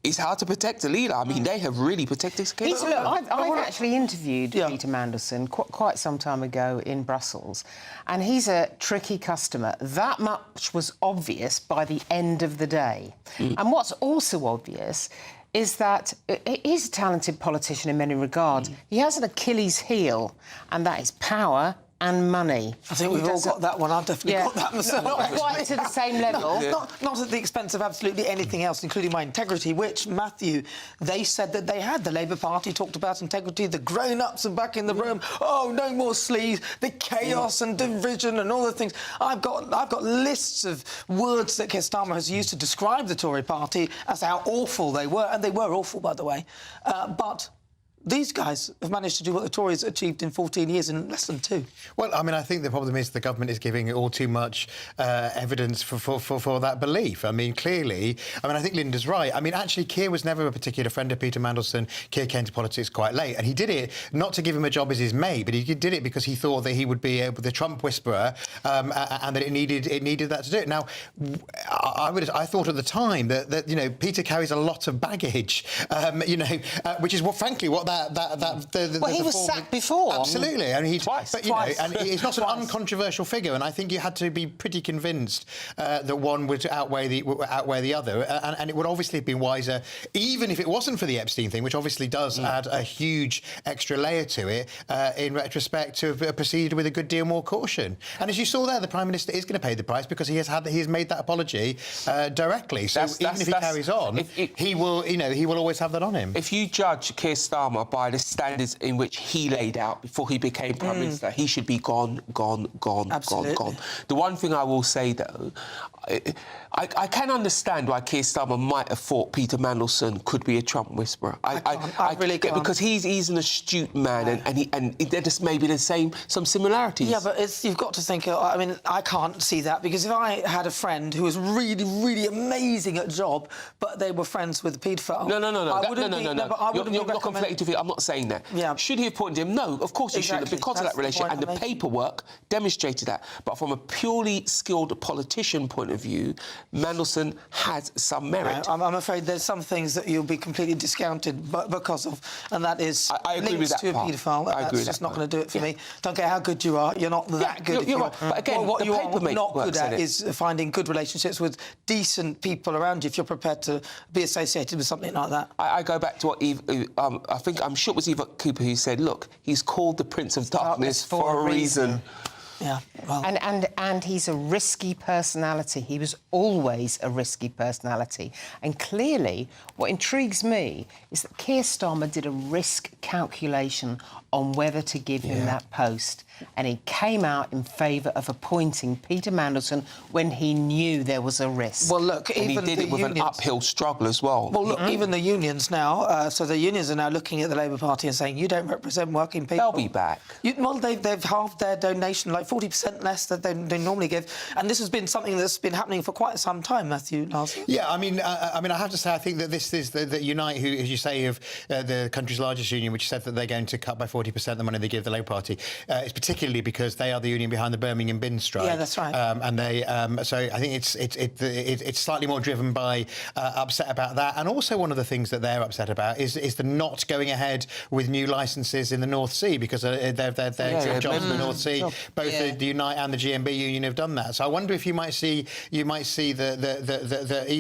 is how to protect a leader. I mean, they have really protected Keir Starmer. I've actually interviewed Peter Mandelson quite some time ago in Brussels, and he's a tricky customer. That much was obvious by the end of the day. And what's also obvious is that he's a talented politician in many regards. He has an Achilles heel, and that is power and money. I think we've all got that one. I've definitely got that myself. Not quite to the same level. Not at the expense of absolutely anything else, including my integrity, which, Matthew, they said that they had. The Labour Party talked about integrity, the grown-ups are back in the room. Oh, no more sleaze, the chaos and division and all the things. I've got lists of words that Keir Starmer has used to describe the Tory party as how awful they were, and they were awful, by the way. But these guys have managed to do what the Tories achieved in 14 years in less than 2. Well, I mean, I think the problem is the government is giving all too much evidence for that belief. I mean, clearly, I think Linda's right. I mean, actually, Keir was never a particular friend of Peter Mandelson. Keir came to politics quite late, and he did it not to give him a job as his mate, but he did it because he thought that he would be the Trump whisperer, and that it needed that to do it. Now, I thought at the time that Peter carries a lot of baggage, which is frankly what Well, he was sacked before. Absolutely, and he Twice. But and he's not an uncontroversial figure, and I think you had to be pretty convinced that one would outweigh the other, and it would obviously have been wiser, even if it wasn't for the Epstein thing, which obviously does add a huge extra layer to it. In retrospect, to have proceeded with a good deal more caution. And as you saw there, the Prime Minister is going to pay the price because he has made that apology directly. So even if he carries on, he will always have that on him. If you judge Keir Starmer by the standards in which he laid out before he became Prime Minister, he should be gone. Absolutely. The one thing I will say, though, I can understand why Keir Starmer might have thought Peter Mandelson could be a Trump whisperer. I really can't. Because he's an astute man, and there just maybe some similarities. Yeah, but you've got to think. I mean, I can't see that because if I had a friend who was really, really amazing at a job, but they were friends with a paedophile. No. I wouldn't be. You're conflating two things. I'm not saying that. Yeah. Should he have appointed him? No, of course he shouldn't, because of that relationship, and the paperwork demonstrated that. But from a purely skilled politician point of view, Mandelson has some merit. I'm afraid there's some things that you'll be completely discounted because of, and that is I agree with that to a part. paedophile. I agree with That's that not part. going to do it for me. Don't care how good you are, you're not that good. You're right. But again, what the you paper are not works good at in it. is finding good relationships with decent people around you if you're prepared to be associated with something like that. I go back to what I'm sure it was Eva Cooper who said, look, he's called the Prince of Darkness for a reason. Yeah, well. And he's a risky personality. He was always a risky personality. And clearly, what intrigues me is that Keir Starmer did a risk calculation on whether to give him that post. And he came out in favour of appointing Peter Mandelson when he knew there was a risk. Well, look, and he did it with an uphill struggle as well. Well, look, even the unions now, so the unions are now looking at the Labour Party and saying, you don't represent working people. They'll be back. They've halved their donation, like 40% less than they normally give. And this has been something that's been happening for quite some time, Matthew Larson. Yeah, I mean, I have to say, I think that this is the Unite, who, as you say, of the country's largest union, which said that they're going to cut by 40% the money they give the Labour Party. It's particularly because they are the union behind the Birmingham bin strike. Yeah, that's right. And they, so I think it's slightly more driven by upset about that. And also one of the things that they're upset about is the not going ahead with new licences in the North Sea, because they're jobs in the North Sea. Both the Unite and the GMB union have done that. So I wonder if you might see the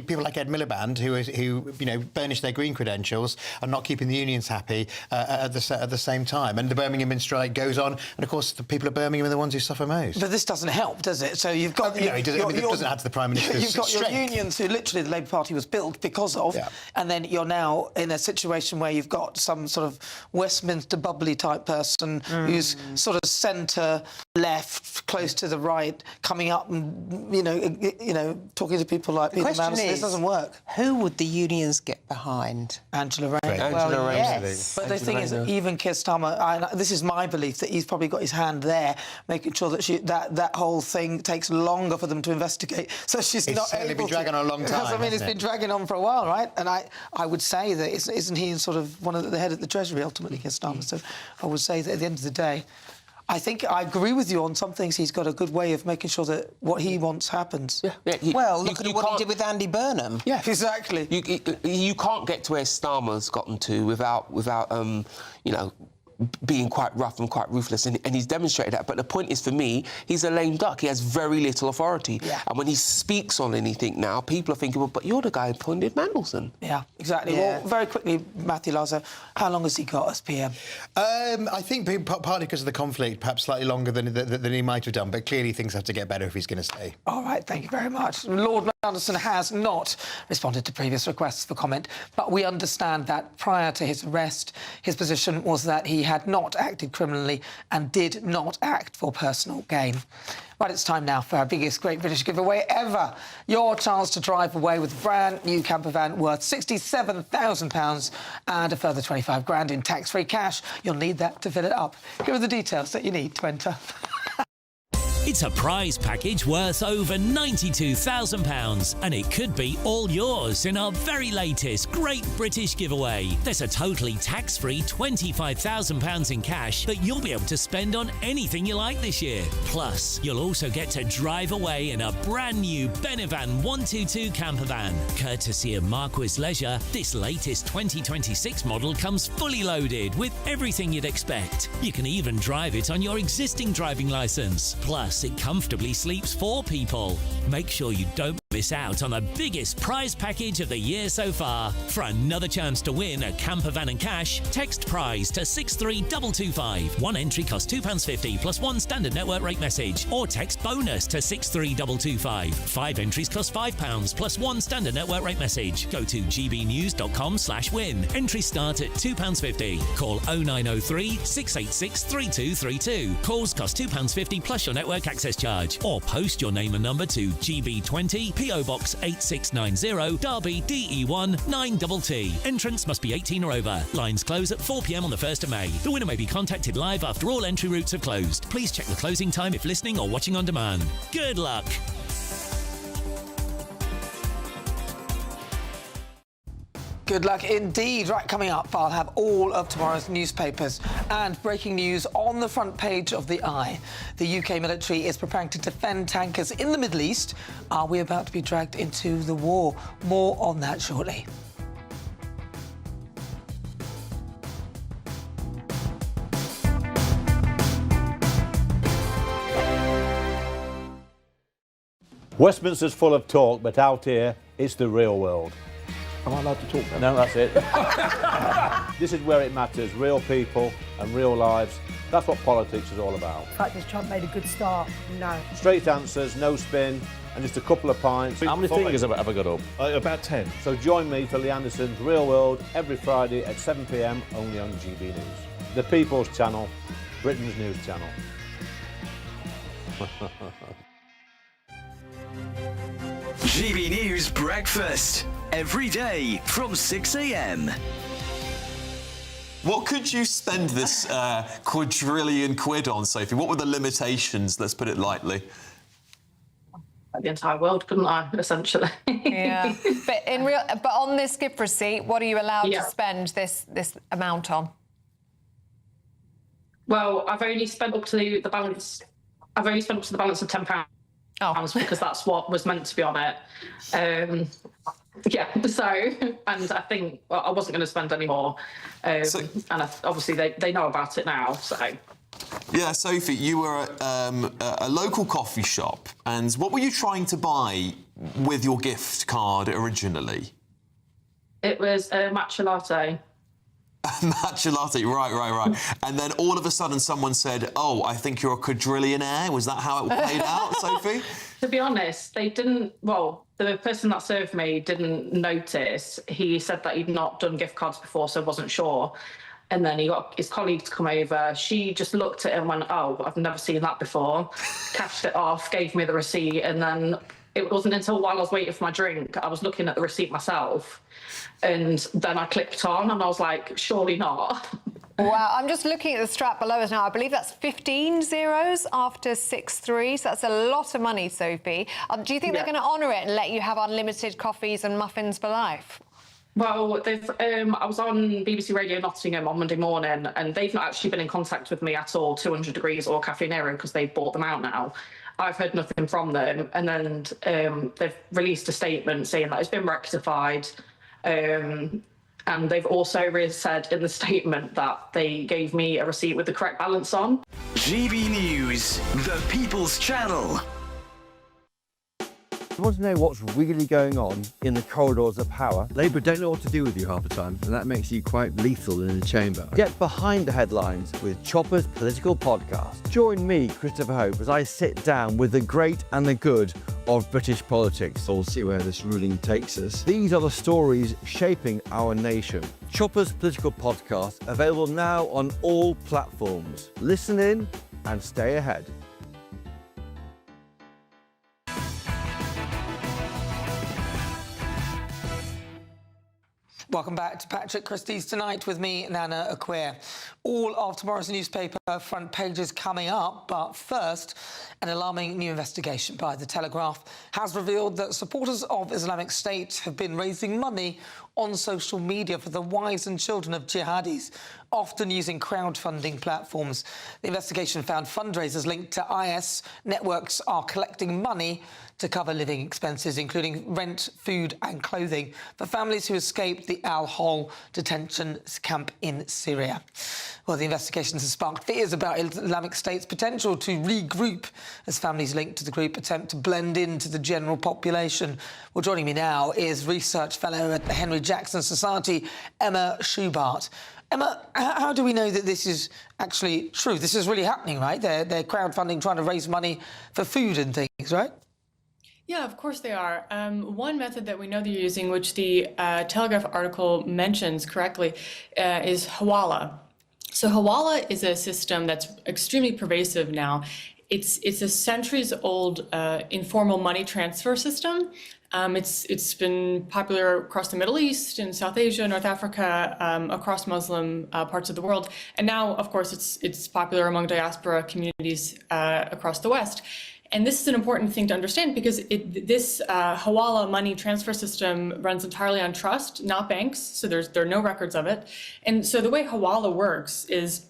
people like Ed Miliband who burnish their green credentials and not keeping the unions happy at the same time. And the Birmingham bin strike goes on, and of course the people of Birmingham are the ones who suffer most. But this doesn't help, does it? So you've got it doesn't add to the Prime Minister's You've got strength. your unions who literally the Labour Party was built because of, and then you're now in a situation where you've got some sort of Westminster bubbly type person who's sort of centre left, close to the right, coming up and talking to people like Peter Mandelson. This doesn't work. Who would the unions get behind? Angela Rayner. Angela Rayner. Yes. But the thing is, even Keir Starmer, this is my belief, that he's probably got his hand there, making sure that that whole thing takes longer for them to investigate. So she's not able to... It's been dragging on a long time, I mean, it's been dragging on for a while, right? And I would say that isn't he sort of one of the head of the Treasury, ultimately, Keir Starmer? So I would say that at the end of the day, I think I agree with you on some things. He's got a good way of making sure that what he wants happens. Look at what he did with Andy Burnham. Yeah, exactly. You can't get to where Starmer's gotten to without being quite rough and quite ruthless, and he's demonstrated that. But the point is, for me, he's a lame duck. He has very little authority. Yeah. And when he speaks on anything now, people are thinking, well, but you're the guy who appointed Mandelson. Yeah, exactly. Yeah. Well, very quickly, Matthew Larson, how long has he got as PM? I think partly because of the conflict, perhaps slightly longer than he might have done, but clearly things have to get better if he's going to stay. All right, thank you very much. Lord Mandelson has not responded to previous requests for comment, but we understand that prior to his arrest, his position was that he had not acted criminally and did not act for personal gain. Right, it's time now for our biggest Great British giveaway ever. Your chance to drive away with a brand new camper van worth £67,000 and a further 25 grand in tax-free cash. You'll need that to fill it up. Here are the details that you need to enter. It's a prize package worth over £92,000, and it could be all yours in our very latest Great British Giveaway. There's a totally tax-free £25,000 in cash that you'll be able to spend on anything you like this year. Plus, you'll also get to drive away in a brand new Benevan 122 camper van. Courtesy of Marquis Leisure, this latest 2026 model comes fully loaded with everything you'd expect. You can even drive it on your existing driving licence. Plus, it comfortably sleeps 4 people. Make sure you don't miss out on the biggest prize package of the year so far. For another chance to win a camper van and cash, text prize to 63225. One entry costs £2.50 plus one standard network rate message, or text bonus to 63225. 5 entries cost £5 plus one standard network rate message. Go to gbnews.com/win. Entries start at £2.50. Call 0903 686 3232. Calls cost £2.50 plus your network access charge, or post your name and number to GB20 PO Box 8690 Derby DE1 9TT. Entrance must be 18 or over. Lines close at 4 p.m. on the 1st of May. The winner may be contacted live after all entry routes have closed. Please check the closing time if listening or watching on demand. Good luck. Good luck indeed. Right, coming up, I'll have all of tomorrow's newspapers and breaking news on the front page of The Eye. The UK military is preparing to defend tankers in the Middle East. Are we about to be dragged into the war? More on that shortly. Westminster's full of talk, but out here, it's the real world. Am I allowed to talk then? No, that's it. This is where it matters. Real people and real lives. That's what politics is all about. In fact, has Trump made a good start? No. Straight answers, no spin, and just a couple of pints. How many fingers have I got up? About 10. So join me for Lee Anderson's Real World every Friday at 7 p.m. only on GB News. The People's Channel, Britain's news channel. GB News Breakfast, every day from 6 a.m. What could you spend this quadrillion quid on, Sophie? What were the limitations, let's put it lightly? The entire world, couldn't I, essentially? Yeah, but on this gift receipt, what are you allowed to spend this amount on? Well, I've only spent up to the balance. I've only spent up to the balance of £10. Because that's what was meant to be on it. And I think I wasn't going to spend any more. Obviously they know about it now, so. Yeah, Sophie, you were at a local coffee shop, and what were you trying to buy with your gift card originally? It was a matcha latte. Matcha latte, right. And then all of a sudden someone said, oh, I think you're a quadrillionaire. Was that how it played out, Sophie? To be honest, they didn't, the person that served me didn't notice. He said that he'd not done gift cards before, so wasn't sure. And then he got his colleague to come over. She just looked at it and went, oh, I've never seen that before. Cashed it off, gave me the receipt, and then it wasn't until while I was waiting for my drink, I was looking at the receipt myself. And then I clicked on and I was like, surely not. Wow, I'm just looking at the strap below us now. I believe that's 15 zeros after 6-3, so that's a lot of money, Sophie. Do you think they're going to honour it and let you have unlimited coffees and muffins for life? Well, I was on BBC Radio Nottingham on Monday morning, and they've not actually been in contact with me at all, 200 Degrees or Cafe Nero, because they've bought them out now. I've heard nothing from them, and then they've released a statement saying that it's been rectified. And they've also said in the statement that they gave me a receipt with the correct balance on. GB News, the People's Channel. You want to know what's really going on in the corridors of power? Labour don't know what to do with you half the time, and that makes you quite lethal in the chamber. Get behind the headlines with Chopper's Political Podcast. Join me, Christopher Hope, as I sit down with the great and the good of British politics. We'll see where this ruling takes us. These are the stories shaping our nation. Chopper's Political Podcast, available now on all platforms. Listen in and stay ahead. Welcome back to Patrick Christys tonight with me, Nana Acquia. All of tomorrow's newspaper front pages coming up, but first, an alarming new investigation by The Telegraph has revealed that supporters of Islamic State have been raising money on social media for the wives and children of jihadis, often using crowdfunding platforms. The investigation found fundraisers linked to IS networks are collecting money to cover living expenses, including rent, food and clothing, for families who escaped the Al-Hol detention camp in Syria. Well, the investigations have sparked fears about Islamic State's potential to regroup as families linked to the group attempt to blend into the general population. Well, joining me now is research fellow at the Henry Jackson Society, Emma Schubert. Emma, how do we know that this is actually true? This is really happening, right? They're crowdfunding, trying to raise money for food and things, right? Yeah, of course they are. One method that we know they're using, which the Telegraph article mentions correctly, is Hawala. So Hawala is a system that's extremely pervasive now. It's a centuries-old informal money transfer system. It's been popular across the Middle East, in South Asia, North Africa, across Muslim parts of the world, and now, of course, it's popular among diaspora communities across the West. And this is an important thing to understand because this Hawala money transfer system runs entirely on trust, not banks, so there are no records of it. And so the way Hawala works is,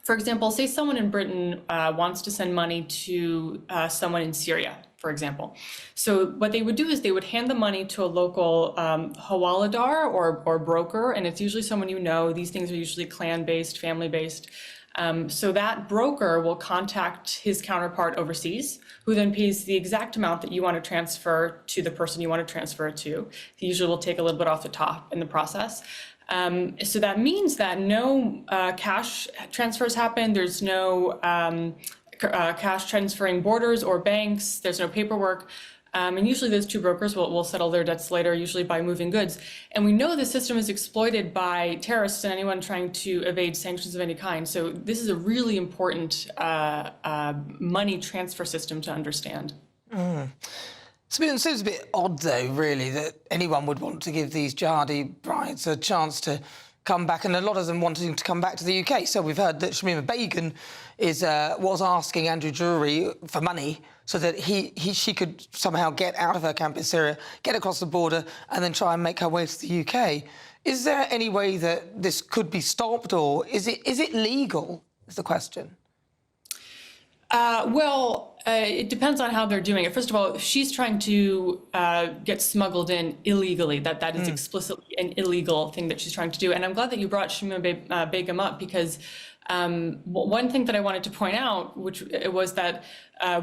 for example, say someone in Britain wants to send money to someone in Syria, for example. So what they would do is they would hand the money to a local Hawaladar or broker, and it's usually someone you know. These things are usually clan-based, family-based. So that broker will contact his counterpart overseas, who then pays the exact amount that you want to transfer to the person you want to transfer it to. He usually will take a little bit off the top in the process. So that means that no cash transfers happen. There's no cash transferring borders or banks. There's no paperwork. And usually those two brokers will settle their debts later, usually by moving goods. And we know the system is exploited by terrorists and anyone trying to evade sanctions of any kind. So this is a really important money transfer system to understand. So it seems a bit odd, though, really, that anyone would want to give these jihadi brides a chance to come back, and a lot of them wanting to come back to the UK. So we've heard that Shamima Begum was asking Andrew Drury for money so that she could somehow get out of her camp in Syria, get across the border, and then try and make her way to the UK. Is there any way that this could be stopped, or is it legal, is the question? It depends on how they're doing it. First of all, if she's trying to get smuggled in illegally, that is explicitly an illegal thing that she's trying to do. And I'm glad that you brought Shamima Begum up, because one thing that I wanted to point out, which was that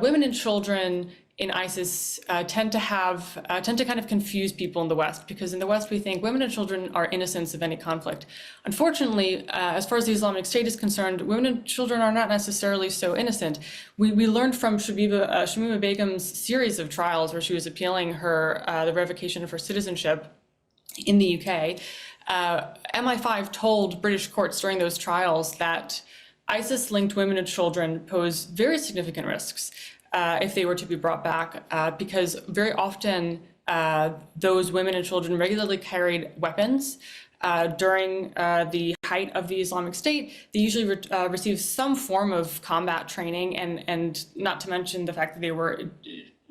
women and children in ISIS tend to kind of confuse people in the West, because in the West we think women and children are innocents of any conflict. Unfortunately, as far as the Islamic State is concerned, women and children are not necessarily so innocent. We learned from Shamima Begum's series of trials where she was appealing the revocation of her citizenship in the UK. MI5 told British courts during those trials that ISIS-linked women and children pose very significant risks if they were to be brought back, because very often those women and children regularly carried weapons. During the height of the Islamic State, they usually received some form of combat training, and not to mention the fact that they were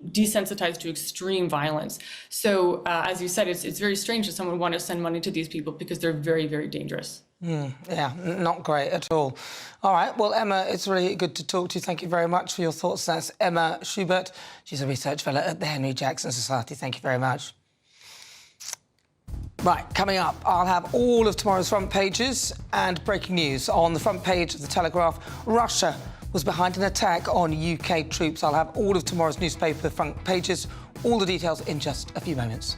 desensitized to extreme violence. So, as you said, it's very strange that someone would want to send money to these people, because they're very, very dangerous. Yeah, not great at all. All right, well, Emma, it's really good to talk to you. Thank you very much for your thoughts. That's Emma Schubert. She's a research fellow at the Henry Jackson Society. Thank you very much. Right, coming up, I'll have all of tomorrow's front pages and breaking news. On the front page of The Telegraph, Russia was behind an attack on UK troops. I'll have all of tomorrow's newspaper front pages, all the details in just a few moments.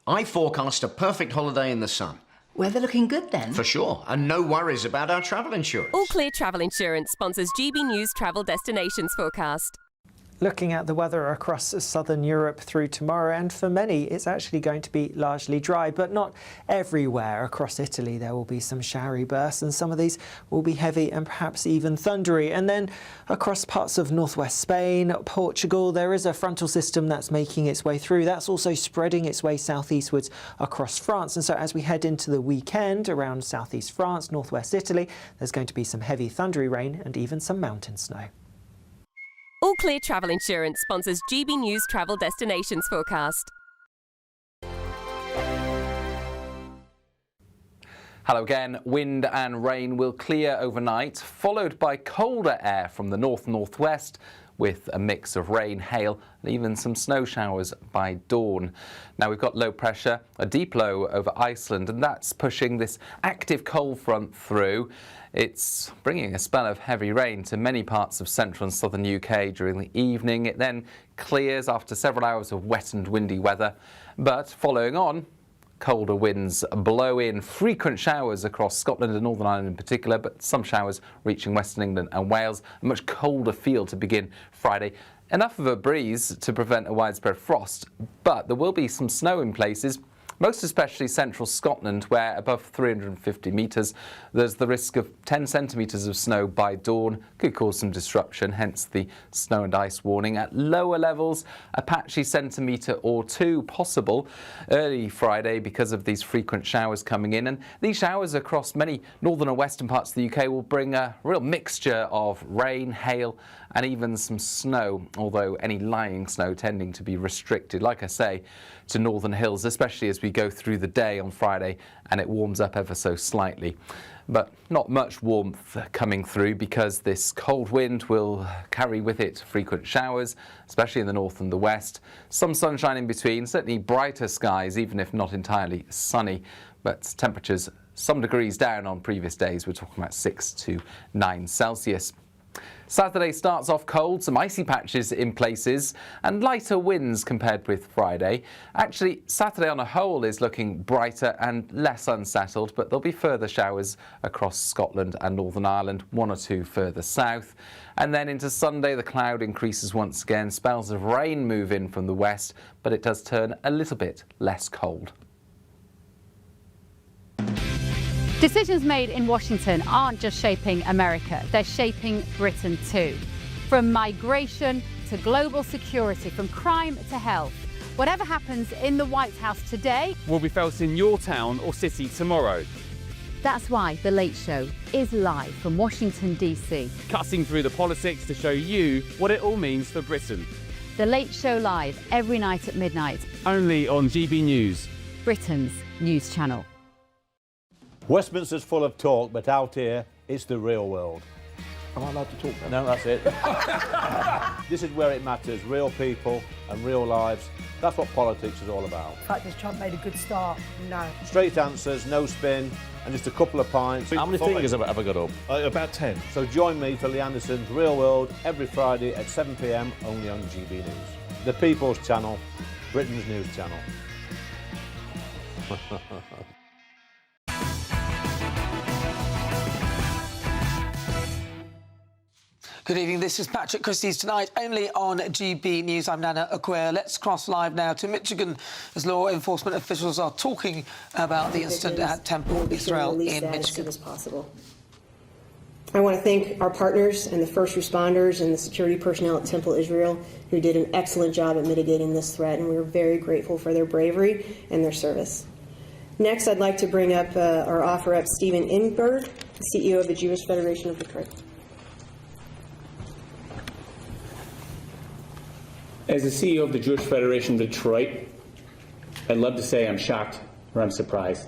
I forecast a perfect holiday in the sun. Weather looking good then? For sure, and no worries about our travel insurance. All Clear Travel Insurance sponsors GB News Travel Destinations Forecast. Looking at the weather across southern Europe through tomorrow, and for many it's actually going to be largely dry, but not everywhere. Across Italy there will be some showery bursts, and some of these will be heavy and perhaps even thundery. And then across parts of northwest Spain, Portugal, there is a frontal system that's making its way through. That's also spreading its way southeastwards across France. And so as we head into the weekend around southeast France, northwest Italy, there's going to be some heavy thundery rain and even some mountain snow. All Clear Travel Insurance sponsors GBNews Travel Destinations Forecast. Hello again. Wind and rain will clear overnight, followed by colder air from the north-northwest, with a mix of rain, hail and even some snow showers by dawn. Now we've got low pressure, a deep low over Iceland, and that's pushing this active cold front through. It's bringing a spell of heavy rain to many parts of central and southern UK during the evening. It then clears after several hours of wet and windy weather, but following on, colder winds blow in, frequent showers across Scotland and Northern Ireland in particular, but some showers reaching Western England and Wales. A much colder feel to begin Friday. Enough of a breeze to prevent a widespread frost, but there will be some snow in places, most especially central Scotland, where above 350 metres, there's the risk of 10 centimetres of snow by dawn. Could cause some disruption, hence the snow and ice warning. At lower levels, a patchy centimetre or two possible early Friday because of these frequent showers coming in. And these showers across many northern and western parts of the UK will bring a real mixture of rain, hail and even some snow, although any lying snow tending to be restricted, like I say, to northern hills, especially as we go through the day on Friday and it warms up ever so slightly. But not much warmth coming through because this cold wind will carry with it frequent showers, especially in the north and the west. Some sunshine in between, certainly brighter skies, even if not entirely sunny, but temperatures some degrees down on previous days. We're talking about 6 to 9 Celsius. Saturday starts off cold, some icy patches in places and lighter winds compared with Friday. Actually, Saturday on a whole is looking brighter and less unsettled, but there'll be further showers across Scotland and Northern Ireland, one or two further south. And then into Sunday, the cloud increases once again. Spells of rain move in from the west, but it does turn a little bit less cold. Decisions made in Washington aren't just shaping America, they're shaping Britain too. From migration to global security, from crime to health. Whatever happens in the White House today will be felt in your town or city tomorrow. That's why The Late Show is live from Washington, D.C. Cutting through the politics to show you what it all means for Britain. The Late Show live every night at midnight. Only on GB News, Britain's news channel. Westminster's full of talk, but out here, it's the real world. Am I allowed to talk now? No, that's it. This is where it matters, real people and real lives. That's what politics is all about. The fact has Trump made a good start? No. Straight answers, no spin, and just a couple of pints. How many fingers have I got up? About 10. So join me for Lee Anderson's Real World every Friday at 7 p.m. only on GB News. The People's Channel, Britain's news channel. Good evening, this is Patrick Christys tonight, only on GB News. I'm Nana Acquare. Let's cross live now to Michigan as law enforcement officials are talking about the incident at Temple Israel in Michigan. As soon as possible. I want to thank our partners and the first responders and the security personnel at Temple Israel who did an excellent job at mitigating this threat, and we're very grateful for their bravery and their service. Next, I'd like to bring up or offer up Stephen Ingberg, CEO of the Jewish Federation of Detroit. As the CEO of the Jewish Federation of Detroit, I'd love to say I'm shocked or I'm surprised,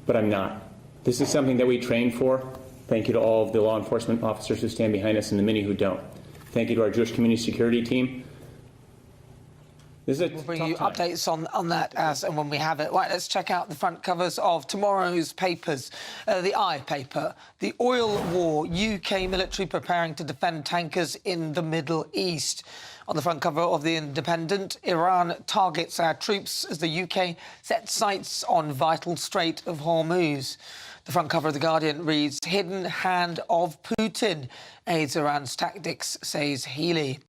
but I'm not. This is something that we train for. Thank you to all of the law enforcement officers who stand behind us and the many who don't. Thank you to our Jewish community security team. We'll bring you updates on that as and when we have it. Right, let's check out the front covers of tomorrow's papers. The I paper, the oil war, UK military preparing to defend tankers in the Middle East. On the front cover of The Independent, Iran targets our troops as the UK sets sights on vital Strait of Hormuz. The front cover of The Guardian reads, Hidden hand of Putin aids Iran's tactics, says Healy.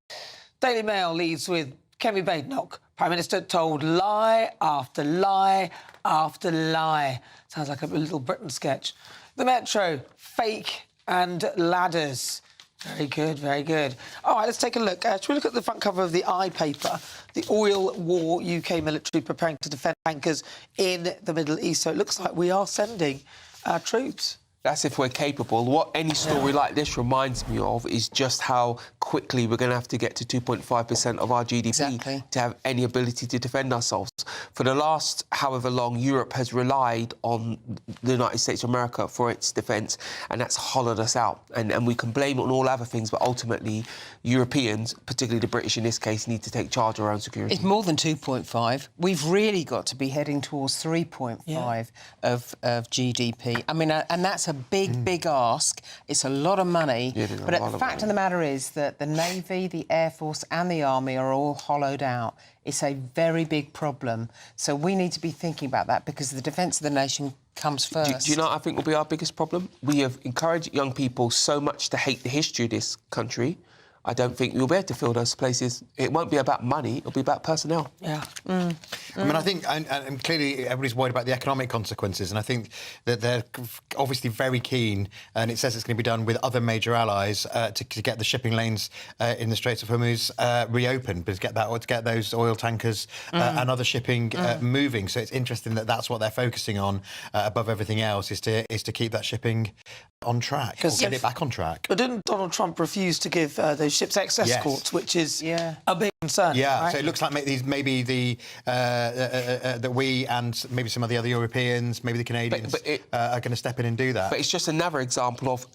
Daily Mail leads with Kemi Badenoch. Prime Minister told lie after lie after lie. Sounds like a Little Britain sketch. The Metro, fake and ladders. Very good, very good. All right, let's take a look. Shall we look at the front cover of the I paper? The oil war, UK military preparing to defend tankers in the Middle East. So it looks like we are sending our troops. That's if we're capable. What any story like this reminds me of is just how quickly we're going to have to get to 2.5% of our GDP to have any ability to defend ourselves. For the last however long, Europe has relied on the United States of America for its defence, and that's hollowed us out. And we can blame it on all other things, but ultimately Europeans, particularly the British in this case, need to take charge of our own security. It's more than 2.5. We've really got to be heading towards 3.5 of GDP. I mean, and that's a big ask. It's a lot of money. But the fact of the matter is that the Navy, the Air Force and the Army are all hollowed out. It's a very big problem. So we need to be thinking about that because the defence of the nation comes first. Do you know what I think will be our biggest problem? We have encouraged young people so much to hate the history of this country. I don't think we'll be able to fill those places. It won't be about money, it'll be about personnel. Yeah. I mean, I think, and clearly everybody's worried about the economic consequences, and I think that they're obviously very keen, and it says it's going to be done with other major allies to get the shipping lanes in the Straits of Hormuz reopened, but to get those oil tankers and other shipping moving. So it's interesting that that's what they're focusing on above everything else, is to keep that shipping on track, or get it back on track. But didn't Donald Trump refuse to give those ships escorts, which is a big concern? Yeah, right? so it looks like maybe that we and maybe some of the other Europeans, maybe the Canadians, are going to step in and do that. But it's just another example of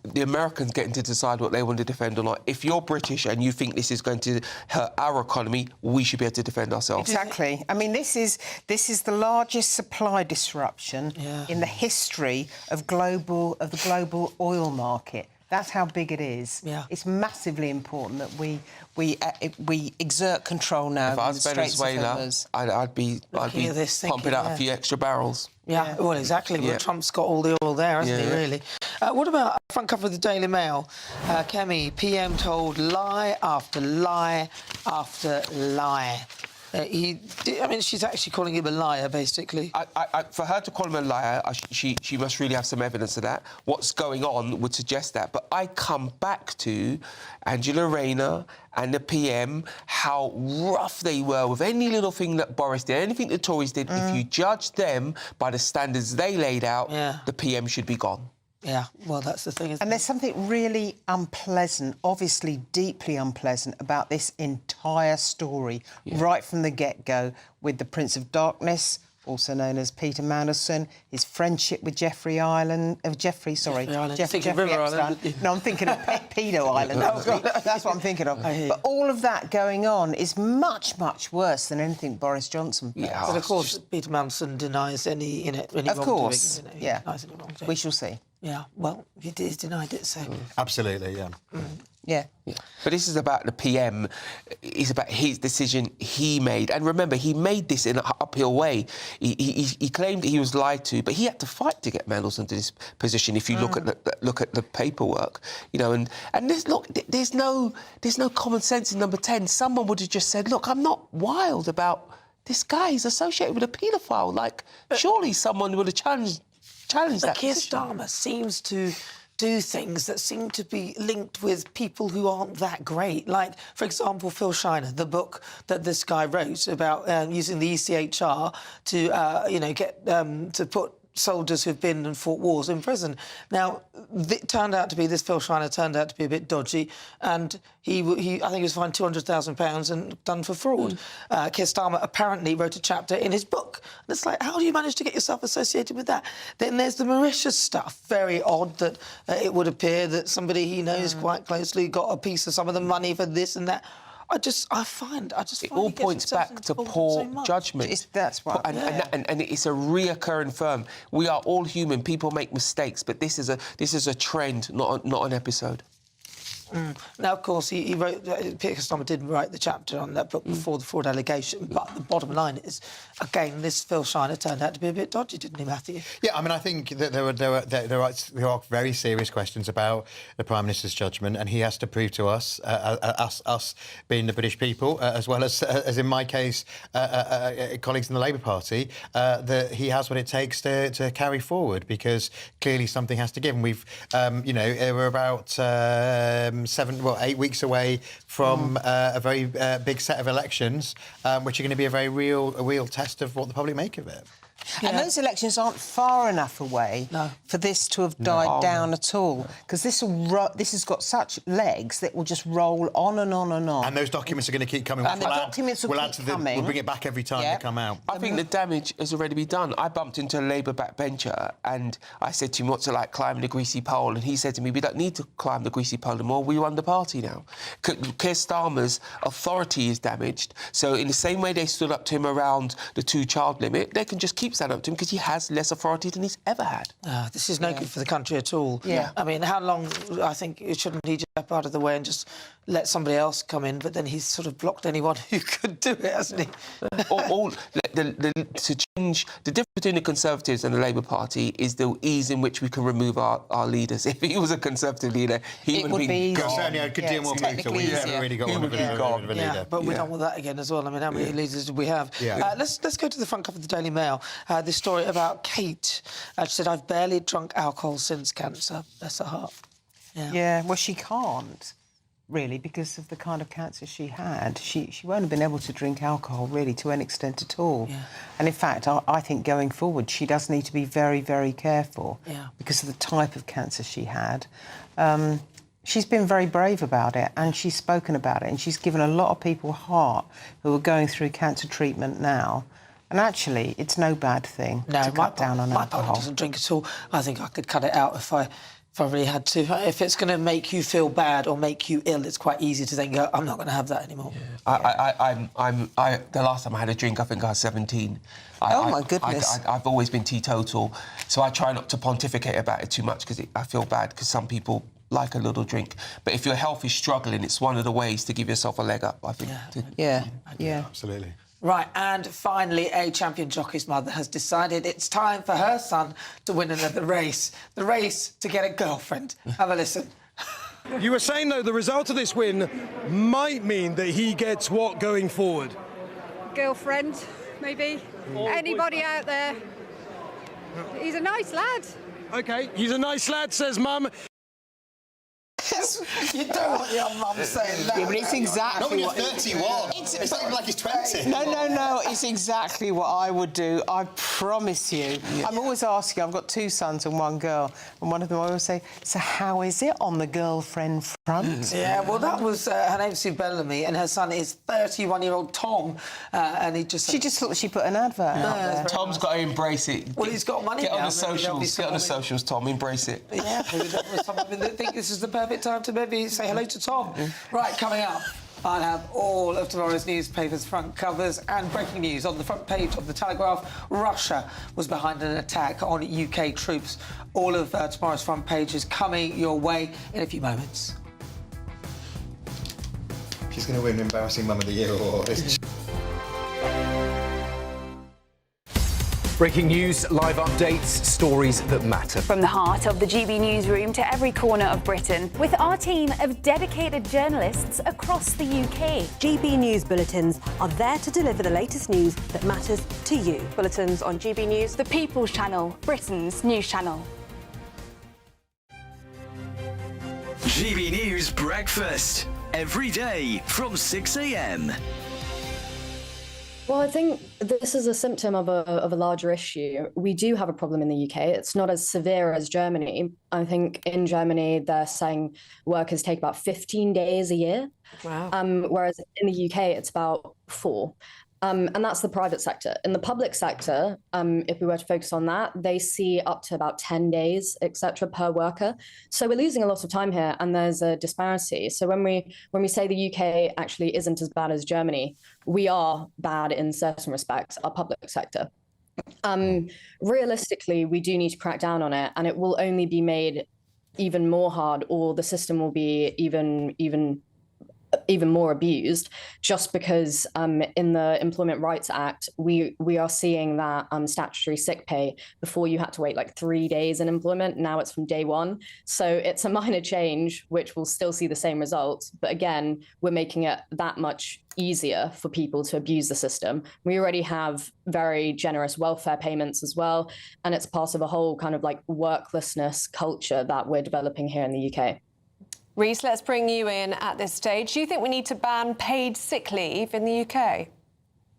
the Americans getting to decide what they want to defend or not. If you're British and you think this is going to hurt our economy, we should be able to defend ourselves. Exactly. I mean, this is the largest supply disruption in the history of the global oil market. That's how big it is. Yeah. It's massively important that we exert control now. If I was Venezuela, I'd be pumping out a few extra barrels. Yeah, well, exactly. Well, Trump's got all the oil there, hasn't he, really? What about front cover of the Daily Mail? Kemi, PM told lie after lie after lie. I mean, she's actually calling him a liar, basically. For her to call him a liar, she must really have some evidence of that. What's going on would suggest that. But I come back to Angela Rayner and the PM, how rough they were with any little thing that Boris did, anything the Tories did. If you judge them by the standards they laid out, the PM should be gone. Yeah, well, that's the thing. And there's something really unpleasant, obviously deeply unpleasant, about this entire story, right from the get-go, with the Prince of Darkness, also known as Peter Mandelson, his friendship with Jeffrey Island... Jeffrey River Island. No, I'm thinking of Pedo Island. That's what I'm thinking of. But all of that going on is much, much worse than anything Boris Johnson does. But, of course, Peter Mandelson denies any wrongdoing. Of course, we shall see. Yeah, well, he's denied it, so... Absolutely, yeah. Yeah. But this is about the PM. It's about his decision he made. And remember, he made this in an uphill way. He claimed that he was lied to, but he had to fight to get Mandelson to this position. If you look at the paperwork, you know, and there's no common sense in number 10. Someone would have just said, look, I'm not wild about this guy. He's associated with a paedophile. Like, surely someone would have challenged that. Keir Starmer seems to do things that seem to be linked with people who aren't that great. Like, for example, Phil Shiner, the book that this guy wrote about using the ECHR to, get to put soldiers who've been and fought wars in prison. Now, this Phil Shiner turned out to be a bit dodgy, and I think he was fined £200,000 and done for fraud. Keir Starmer apparently wrote a chapter in his book. And it's like, how do you manage to get yourself associated with that? Then there's the Mauritius stuff. Very odd that it would appear that somebody he knows quite closely got a piece of some of the money for this and that. It all points back to poor judgment. That's right. And it's a reoccurring firm. We are all human. People make mistakes, but this is a trend, not an episode. Now, of course, he wrote. Peter Starmer did write the chapter on that book before the fraud allegation. But the bottom line is, again, this Phil Shiner turned out to be a bit dodgy, didn't he, Matthew? Yeah, I mean, I think that there are very serious questions about the Prime Minister's judgment, and he has to prove to us, us being the British people, as well as in my case, colleagues in the Labour Party, that he has what it takes to carry forward, because clearly something has to give. And we've, we're about 8 weeks away from a very big set of elections, which are going to be a very real test of what the public make of it. Yeah. And those elections aren't far enough away for this to have died down at all, because this has got such legs that will just roll on and on and on. And those documents are going to keep coming. And the documents will keep coming. We'll bring it back every time they come out. I think the damage has already been done. I bumped into a Labour backbencher and I said to him, what's it like climbing the greasy pole? And he said to me, we don't need to climb the greasy pole anymore. We run the party now. Keir Starmer's authority is damaged. So in the same way they stood up to him around the 2-child limit, they can just keep standing up to him because he has less authority than he's ever had. This is no good for the country at all. Yeah. I mean, how long, I think, shouldn't he step out of the way and just let somebody else come in? But then he's sort of blocked anyone who could do it, hasn't he? To change... The difference between the Conservatives and the Labour Party is the ease in which we can remove our leaders. If he was a Conservative leader, he would be gone. Certainly, I could deal more people. We've never really got one of a leader. Yeah, but we don't want that again as well. I mean, how many leaders do we have? Yeah. Let's go to the front cover of the Daily Mail. This story about Kate. She said, I've barely drunk alcohol since cancer. Bless her heart. Yeah, well, she can't, really, because of the kind of cancer she had. She won't have been able to drink alcohol, really, to any extent at all. Yeah. And, in fact, I think going forward, she does need to be very, very careful because of the type of cancer she had. She's been very brave about it, and she's spoken about it, and she's given a lot of people heart who are going through cancer treatment now. And actually, it's no bad thing to cut down on alcohol. My partner doesn't drink at all. I think I could cut it out if I really had to. If it's going to make you feel bad or make you ill, it's quite easy to then go, I'm not going to have that anymore. The last time I had a drink, I think I was 17. My goodness. I've always been teetotal, so I try not to pontificate about it too much because I feel bad because some people like a little drink. But if your health is struggling, it's one of the ways to give yourself a leg up, I think. Yeah, absolutely. Right, and finally, a champion jockey's mother has decided it's time for her son to win another race. The race to get a girlfriend. Have a listen. You were saying, though, the result of this win might mean that he gets what going forward? Girlfriend, maybe. Anybody out there? He's a nice lad. OK, he's a nice lad, says Mum. You don't want your mum saying that. Yeah, but it's exactly Not when you're what... 31. It's not even like he's 20. No, it's exactly what I would do, I promise you. Yeah. I'm always asking, I've got 2 sons and 1 girl, and one of them I always say, so how is it on the girlfriend front? Yeah, well, that was... her name's Sue Bellamy, and her son is 31-year-old Tom, and he just... She just thought she put an advert out there. Tom's got to embrace it. Well, he's got money now. Get on the socials, Tom, embrace it. Yeah, maybe there's some women that think this is the perfect time to maybe say hello to Tom. Right, coming up, I'll have all of tomorrow's newspapers' front covers and breaking news. On the front page of The Telegraph, Russia was behind an attack on UK troops. All of tomorrow's front page is coming your way in a few moments. She's going to win Embarrassing Mum of the Year award, isn't she? Breaking news, live updates, stories that matter. From the heart of the GB newsroom to every corner of Britain, with our team of dedicated journalists across the UK. GB News bulletins are there to deliver the latest news that matters to you. Bulletins on GB News, the People's Channel, Britain's news channel. GB News Breakfast, every day from 6 a.m. Well, I think this is a symptom of a larger issue. We do have a problem in the UK. It's not as severe as Germany. I think in Germany, they're saying workers take about 15 days a year. Wow. Whereas in the UK, it's about 4. And that's the private sector. In the public sector, if we were to focus on that, they see up to about 10 days, etc., per worker. So we're losing a lot of time here, and there's a disparity. So when we say the UK actually isn't as bad as Germany, we are bad in certain respects, our public sector. Realistically, we do need to crack down on it, and it will only be made even more hard, or the system will be even more abused, just because in the Employment Rights Act, we are seeing that statutory sick pay, before you had to wait like 3 days in employment, now it's from day one. So it's a minor change, which will still see the same results. But again, we're making it that much easier for people to abuse the system. We already have very generous welfare payments as well. And it's part of a whole kind of like worklessness culture that we're developing here in the UK. Reese, let's bring you in at this stage. Do you think we need to ban paid sick leave in the UK?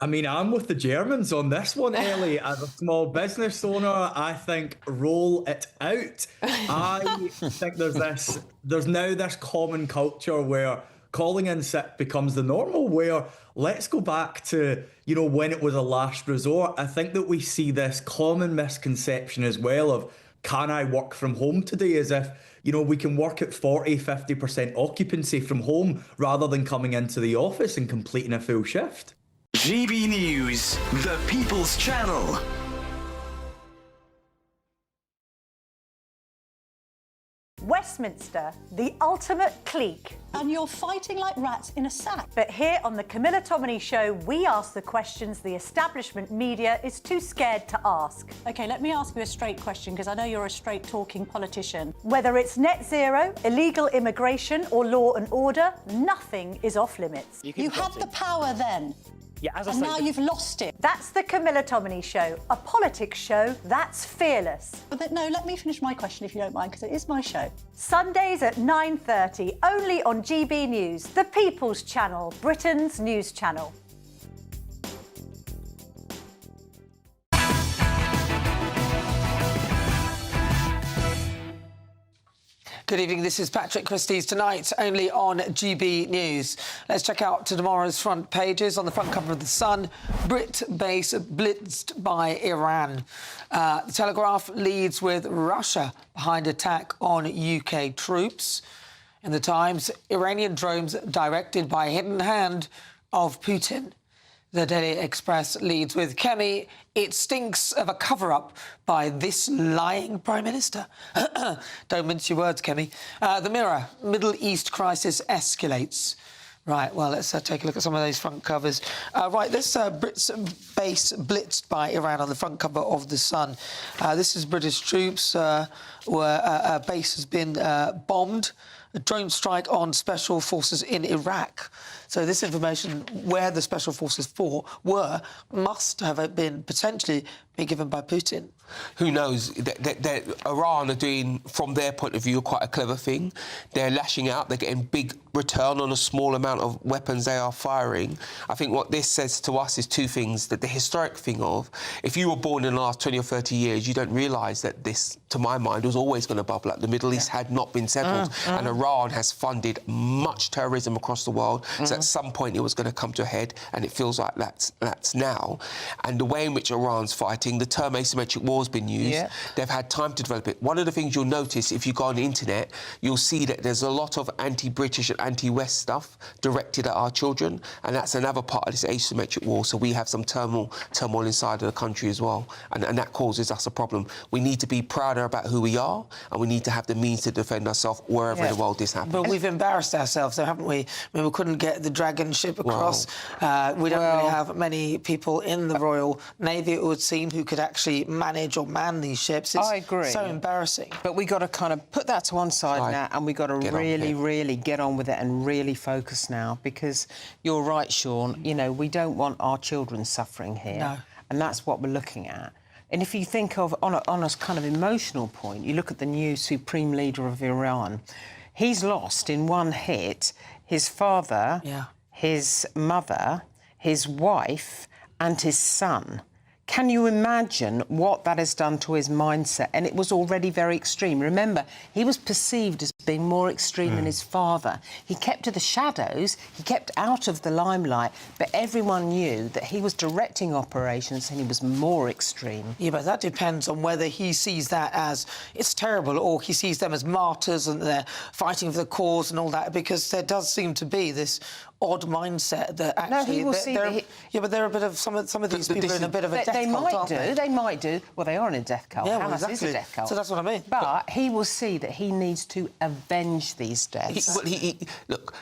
I mean, I'm with the Germans on this one, Ellie. As a small business owner, I think roll it out. I think there's now this common culture where calling in sick becomes the normal, where let's go back to, you know, when it was a last resort. I think that we see this common misconception as well of, can I work from home today? As if, you know, we can work at 40, 50% occupancy from home rather than coming into the office and completing a full shift. GB News, the People's Channel. Westminster, the ultimate clique. And you're fighting like rats in a sack. But here on the Camilla Tominey Show, we ask the questions the establishment media is too scared to ask. OK, let me ask you a straight question, because I know you're a straight-talking politician. Whether it's net zero, illegal immigration or law and order, nothing is off limits. You had the power then. Yeah, as I and say, now you've lost it. That's the Camilla Tominey Show, a politics show that's fearless. But no, let me finish my question if you don't mind, because it is my show. Sundays at 9:30, only on GB News, the People's Channel, Britain's news channel. Good evening, this is Patrick Christys. Tonight, only on GB News. Let's check out tomorrow's front pages. On the front cover of The Sun, Brit base blitzed by Iran. The Telegraph leads with Russia behind attack on UK troops. In the Times, Iranian drones directed by hidden hand of Putin. The Daily Express leads with Kemi, it stinks of a cover-up by this lying Prime Minister. Don't mince your words, Kemi. The Mirror, Middle East crisis escalates. Right, well, let's take a look at some of those front covers. Right, this Brits base blitzed by Iran on the front cover of The Sun. This is British troops where a base has been bombed. A drone strike on special forces in Iraq. So this information, where the special forces were, must have been potentially been given by Putin. Who knows? Iran are doing, from their point of view, quite a clever thing. They're lashing out. They're getting big return on a small amount of weapons they are firing. I think what this says to us is two things. That the historic thing of, if you were born in the last 20 or 30 years, you don't realise that this, to my mind, was always going to bubble up. The Middle East had not been settled, and Iran has funded much terrorism across the world. So at some point it was going to come to a head, and it feels like that's now. And the way in which Iran's fighting, the term asymmetric war has been used. Yeah. They've had time to develop it. One of the things you'll notice if you go on the internet, you'll see that there's a lot of anti-British and anti-West stuff directed at our children, and that's another part of this asymmetric war. So we have some turmoil inside of the country as well, and that causes us a problem. We need to be prouder about who we are, and we need to have the means to defend ourselves wherever in the world this happens. But we've embarrassed ourselves, though, haven't we? I mean, we couldn't get the Dragon ship across. We don't really have many people in the Royal Navy, it would seem, who could actually manage or man these ships. It's I agree. So embarrassing. But we got to kind of put that to one side now, and we got to really get on with it and really focus now, because you're right, Sean. You know, we don't want our children suffering here, No. and that's what we're looking at. And if you think of, on a kind of emotional point, you look at the new supreme leader of Iran. He's lost in one hit his father, his mother, his wife, and his son. Can you imagine what that has done to his mindset? And it was already very extreme. Remember, he was perceived as being more extreme than his father. He kept to the shadows, he kept out of the limelight, but everyone knew that he was directing operations and he was more extreme. Yeah, but that depends on whether he sees that as it's terrible or he sees them as martyrs and they're fighting for the cause and all that, because there does seem to be this odd mindset that actually... No, he will see that... Yeah, but they're a bit of... Some of these people are in a bit of a death cult, They might do. Well, they are in a death cult. Yeah, Hamas is a death cult. So that's what I mean. But he will see that he needs to avenge these deaths. Look...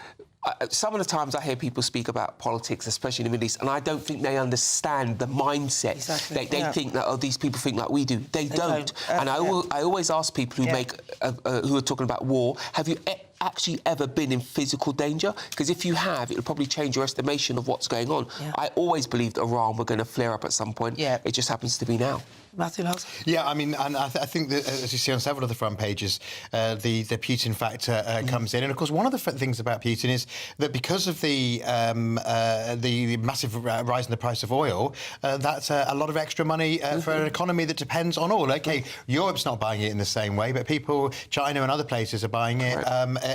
some of the times I hear people speak about politics, especially in the Middle East, and I don't think they understand the mindset. Exactly. They think that, oh, these people think like we do. They don't. And I always ask people who who are talking about war, have you actually ever been in physical danger? Because if you have, it'll probably change your estimation of what's going on. Yeah. I always believed Iran were going to flare up at some point. Yeah. It just happens to be now. Matthew Lance? Yeah, I mean, and I think that, as you see on several of the front pages, the Putin factor comes in. And, of course, one of the things about Putin is that because of the massive rise in the price of oil, that's a lot of extra money for an economy that depends on oil. OK, Europe's not buying it in the same way, but people, China and other places, are buying it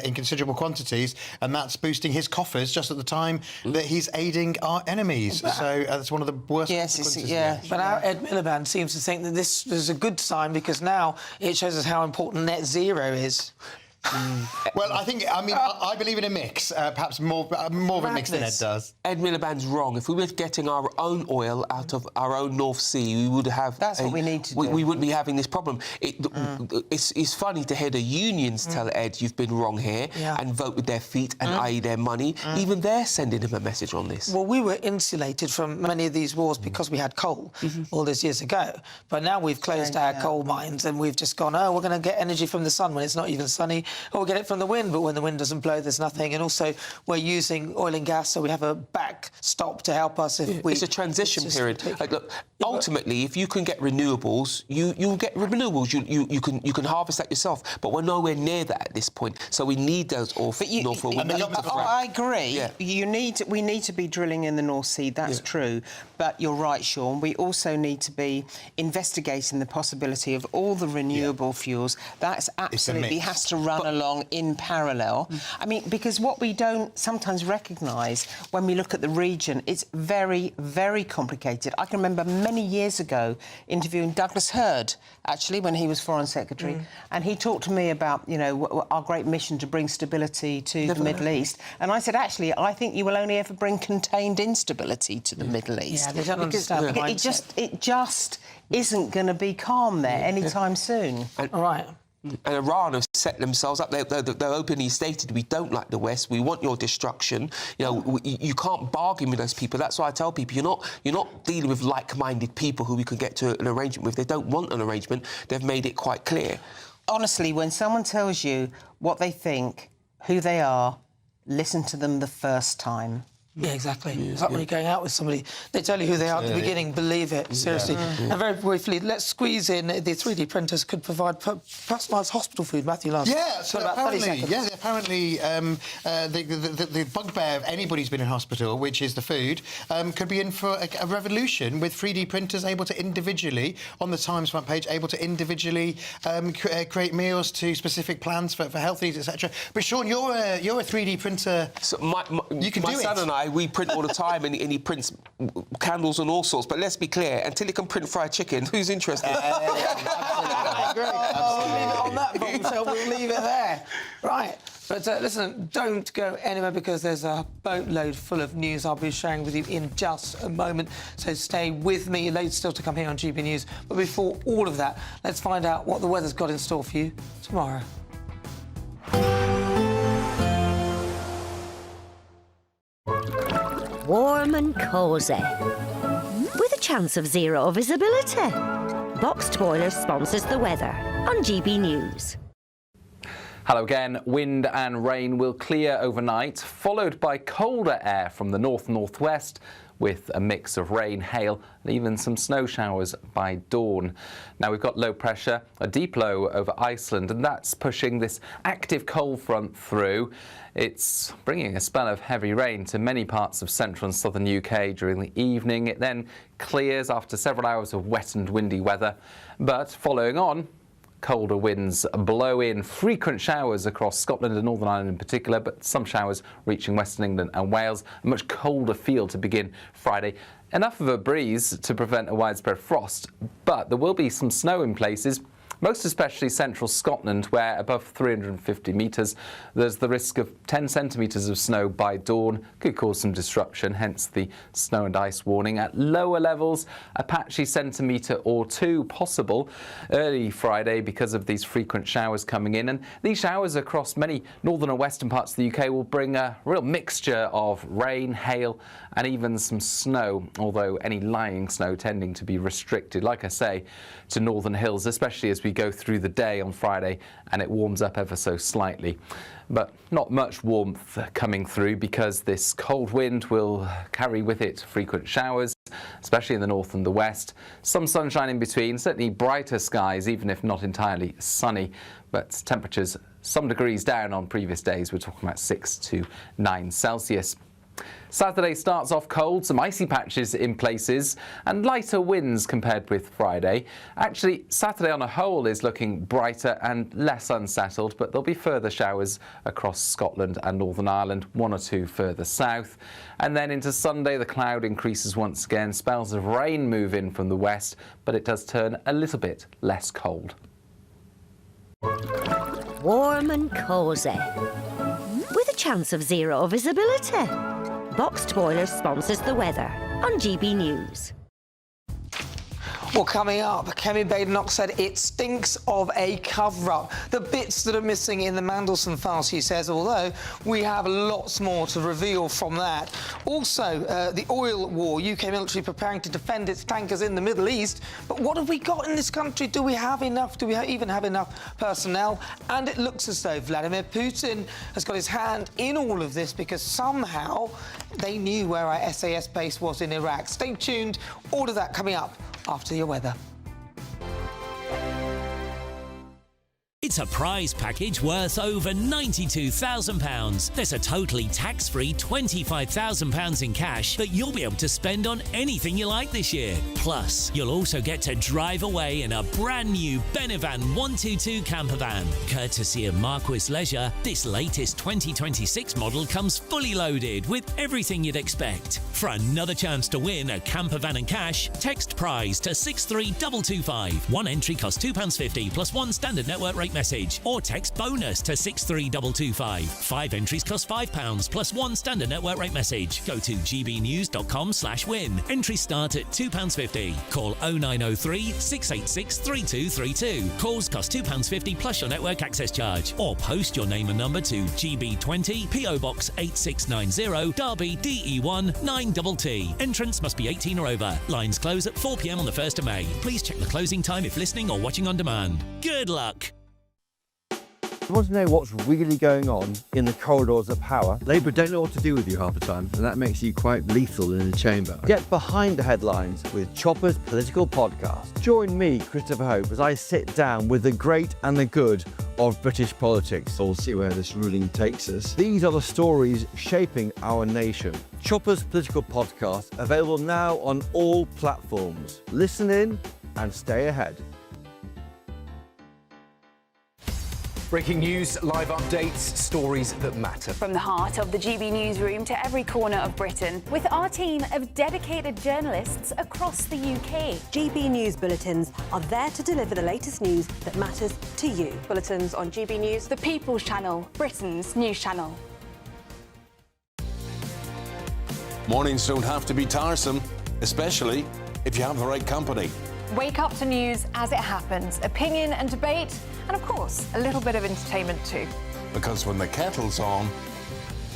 in considerable quantities, and that's boosting his coffers just at the time that he's aiding our enemies. So that's one of the worst consequences. But our Ed Miliband seems to think that this is a good sign because now it shows us how important net zero is. Well, I believe in a mix, perhaps more of a mix than Ed does. Ed Miliband's wrong. If we were getting our own oil out of our own North Sea, we would have... That's what we need to do. We wouldn't be having this problem. It's funny to hear the unions tell Ed, you've been wrong here, and vote with their feet, and i.e. their money. Even they're sending him a message on this. Well, we were insulated from many of these wars because we had coal all those years ago. But now we've closed our coal mines and we've just gone, oh, we're going to get energy from the sun when it's not even sunny. Or we'll get it from the wind, but when the wind doesn't blow, there's nothing. And also, we're using oil and gas, so we have a backstop to help us if we... It's a transition period. Like, look, ultimately, if you can get renewables, you'll get renewables. You can harvest that yourself. But we're nowhere near that at this point. So we need those North oil. I agree. Yeah. We need to be drilling in the North Sea. That's true. But you're right, Sean. We also need to be investigating the possibility of all the renewable fuels. That's absolutely has to run along in parallel. I mean, because what we don't sometimes recognise when we look at the region, it's very, very complicated. I can remember many years ago interviewing Douglas Hurd, actually, when he was Foreign Secretary, and he talked to me about, you know, our great mission to bring stability to the Middle East. And I said, actually, I think you will only ever bring contained instability to the Middle East. Yeah, they don't understand the mindset. It just isn't going to be calm there anytime soon. All right. And Iran have set themselves up. They're openly stated, we don't like the West. We want your destruction. You know, you can't bargain with those people. That's why I tell people you're not dealing with like-minded people who we can get to an arrangement with. They don't want an arrangement. They've made it quite clear. Honestly, when someone tells you what they think, who they are, listen to them the first time. Yeah, exactly. It's like when you're going out with somebody, they tell you who they are at the beginning, believe it, seriously. And very briefly, let's squeeze in the 3D printers could provide personalised hospital food. Matthew Lance. Yeah, so apparently, the bugbear of anybody who's been in hospital, which is the food, could be in for a revolution with 3D printers able to individually, on the Times front page, able to individually create meals to specific plans for health needs, etc. But Sean, you're a 3D printer. So you can do it. My son and I, we print all the time, and he prints candles and all sorts. But let's be clear, until he can print fried chicken, who's interested? I agree. We'll leave it on that bombshell. We'll leave it there. Right. But listen, don't go anywhere because there's a boatload full of news I'll be sharing with you in just a moment. So stay with me. Loads still to come here on GB News. But before all of that, let's find out what the weather's got in store for you tomorrow. Warm and cosy, with a chance of zero visibility. Boxed Boiler sponsors the weather on GB News. Hello again. Wind and rain will clear overnight, followed by colder air from the north-northwest, with a mix of rain, hail and even some snow showers by dawn. Now we've got low pressure, a deep low over Iceland, and that's pushing this active cold front through. It's bringing a spell of heavy rain to many parts of central and southern UK during the evening. It then clears after several hours of wet and windy weather, but following on, colder winds blow in, frequent showers across Scotland and Northern Ireland in particular, but some showers reaching Western England and Wales. A much colder feel to begin Friday. Enough of a breeze to prevent a widespread frost, but there will be some snow in places. most especially central Scotland, where above 350 metres, there's the risk of 10 centimetres of snow by dawn. Could cause some disruption, hence the snow and ice warning. At lower levels, a patchy centimetre or two possible early Friday because of these frequent showers coming in. And these showers across many northern and western parts of the UK will bring a real mixture of rain, hail and even some snow, although any lying snow tending to be restricted, like I say, to northern hills, especially as we go through the day on Friday and it warms up ever so slightly. But not much warmth coming through because this cold wind will carry with it frequent showers, especially in the north and the west. Some sunshine in between, certainly brighter skies, even if not entirely sunny, but temperatures some degrees down on previous days. We're talking about 6 to 9 Celsius. Saturday starts off cold, some icy patches in places and lighter winds compared with Friday. Actually, Saturday on a whole is looking brighter and less unsettled, but there'll be further showers across Scotland and Northern Ireland, 1 or 2 further south. And then into Sunday, the cloud increases once again. Spells of rain move in from the west, but it does turn a little bit less cold. Warm and cosy, with a chance of zero visibility. Boxed Boiler sponsors the weather on GB News. Well, coming up, Kemi Badenoch said it stinks of a cover-up. The bits that are missing in the Mandelson file, she says, although we have lots more to reveal from that. Also, the oil war, UK military preparing to defend its tankers in the Middle East. But what have we got in this country? Do we have enough? Do we even have enough personnel? And it looks as though Vladimir Putin has got his hand in all of this because somehow they knew where our SAS base was in Iraq. Stay tuned. All of that coming up after your weather. It's a prize package worth over £92,000. There's a totally tax-free £25,000 in cash that you'll be able to spend on anything you like this year. Plus, you'll also get to drive away in a brand new Benevan 122 camper van. Courtesy of Marquis Leisure, this latest 2026 model comes fully loaded with everything you'd expect. For another chance to win a camper van and cash, text prize to 63225. One entry costs £2.50 plus one standard network rate message, or text bonus to 63225. 5 entries cost £5 plus one standard network rate message. Go to gbnews.com/win. Entries start at £2.50. Call 0903 686 3232. Calls cost £2.50 plus your network access charge. Or post your name and number to GB20 PO Box 8690 Derby DE1 9TT. Entrance must be 18 or over. Lines close at 4 p.m. on the 1st of May. Please check the closing time if listening or watching on demand. Good luck. You want to know what's really going on in the corridors of power? Labour don't know what to do with you half the time, and that makes you quite lethal in the chamber. Get behind the headlines with Chopper's political podcast. Join me, Christopher Hope, as I sit down with the great and the good of British politics. We'll see where this ruling takes us. These are the stories shaping our nation. Chopper's political podcast, available now on all platforms. Listen in and stay ahead. Breaking news, live updates, stories that matter. From the heart of the GB newsroom to every corner of Britain, with our team of dedicated journalists across the UK. GB News bulletins are there to deliver the latest news that matters to you. Bulletins on GB News, the People's Channel, Britain's news channel. Mornings don't have to be tiresome, especially if you have the right company. Wake up to news as it happens, opinion and debate, and of course, a little bit of entertainment too. Because when the kettle's on,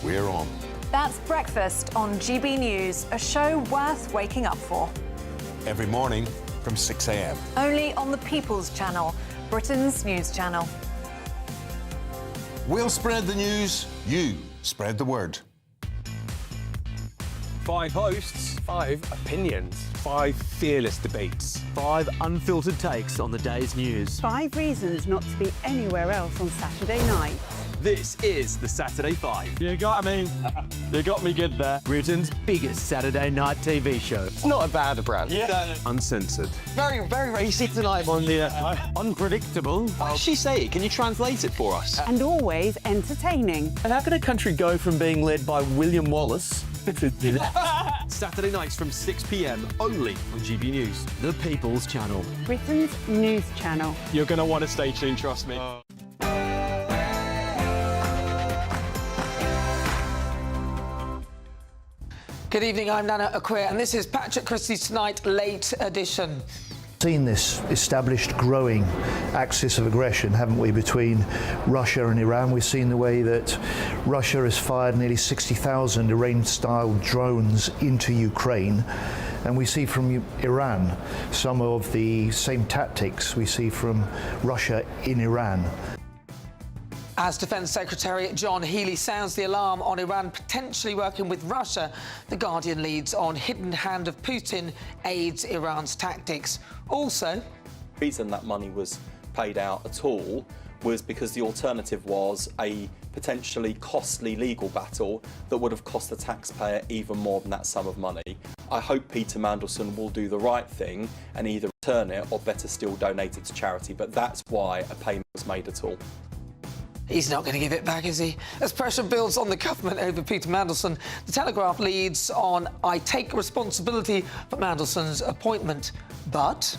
we're on. That's Breakfast on GB News, a show worth waking up for. Every morning from 6 a.m. Only on the People's Channel, Britain's news channel. We'll spread the news, you spread the word. 5 hosts, 5 opinions, 5 fearless debates, 5 unfiltered takes on the day's news. 5 reasons not to be anywhere else on Saturday night. This is the Saturday 5. You got me good there. Britain's biggest Saturday night TV show. It's not a bad brand. Yeah. Uncensored. Very, very racy tonight. On the unpredictable. What did she say? Can you translate it for us? And always entertaining. And how can a country go from being led by William Wallace Saturday nights from 6 p.m. only on GB News, the People's Channel. Britain's news channel. You're going to want to stay tuned, trust me. Good evening, I'm Nana Aquia, and this is Patrick Christys Tonight Late Edition. Seen this established growing axis of aggression, haven't we, between Russia and Iran? We've seen the way that Russia has fired nearly 60,000 Iranian-style drones into Ukraine, and we see from Iran some of the same tactics we see from Russia in Iran. As Defence Secretary John Healey sounds the alarm on Iran potentially working with Russia, The Guardian leads on hidden hand of Putin aids Iran's tactics. Also, the reason that money was paid out at all was because the alternative was a potentially costly legal battle that would have cost the taxpayer even more than that sum of money. I hope Peter Mandelson will do the right thing and either return it or better still donate it to charity, but that's why a payment was made at all. He's not going to give it back, is he? As pressure builds on the government over Peter Mandelson, The Telegraph leads on I take responsibility for Mandelson's appointment, but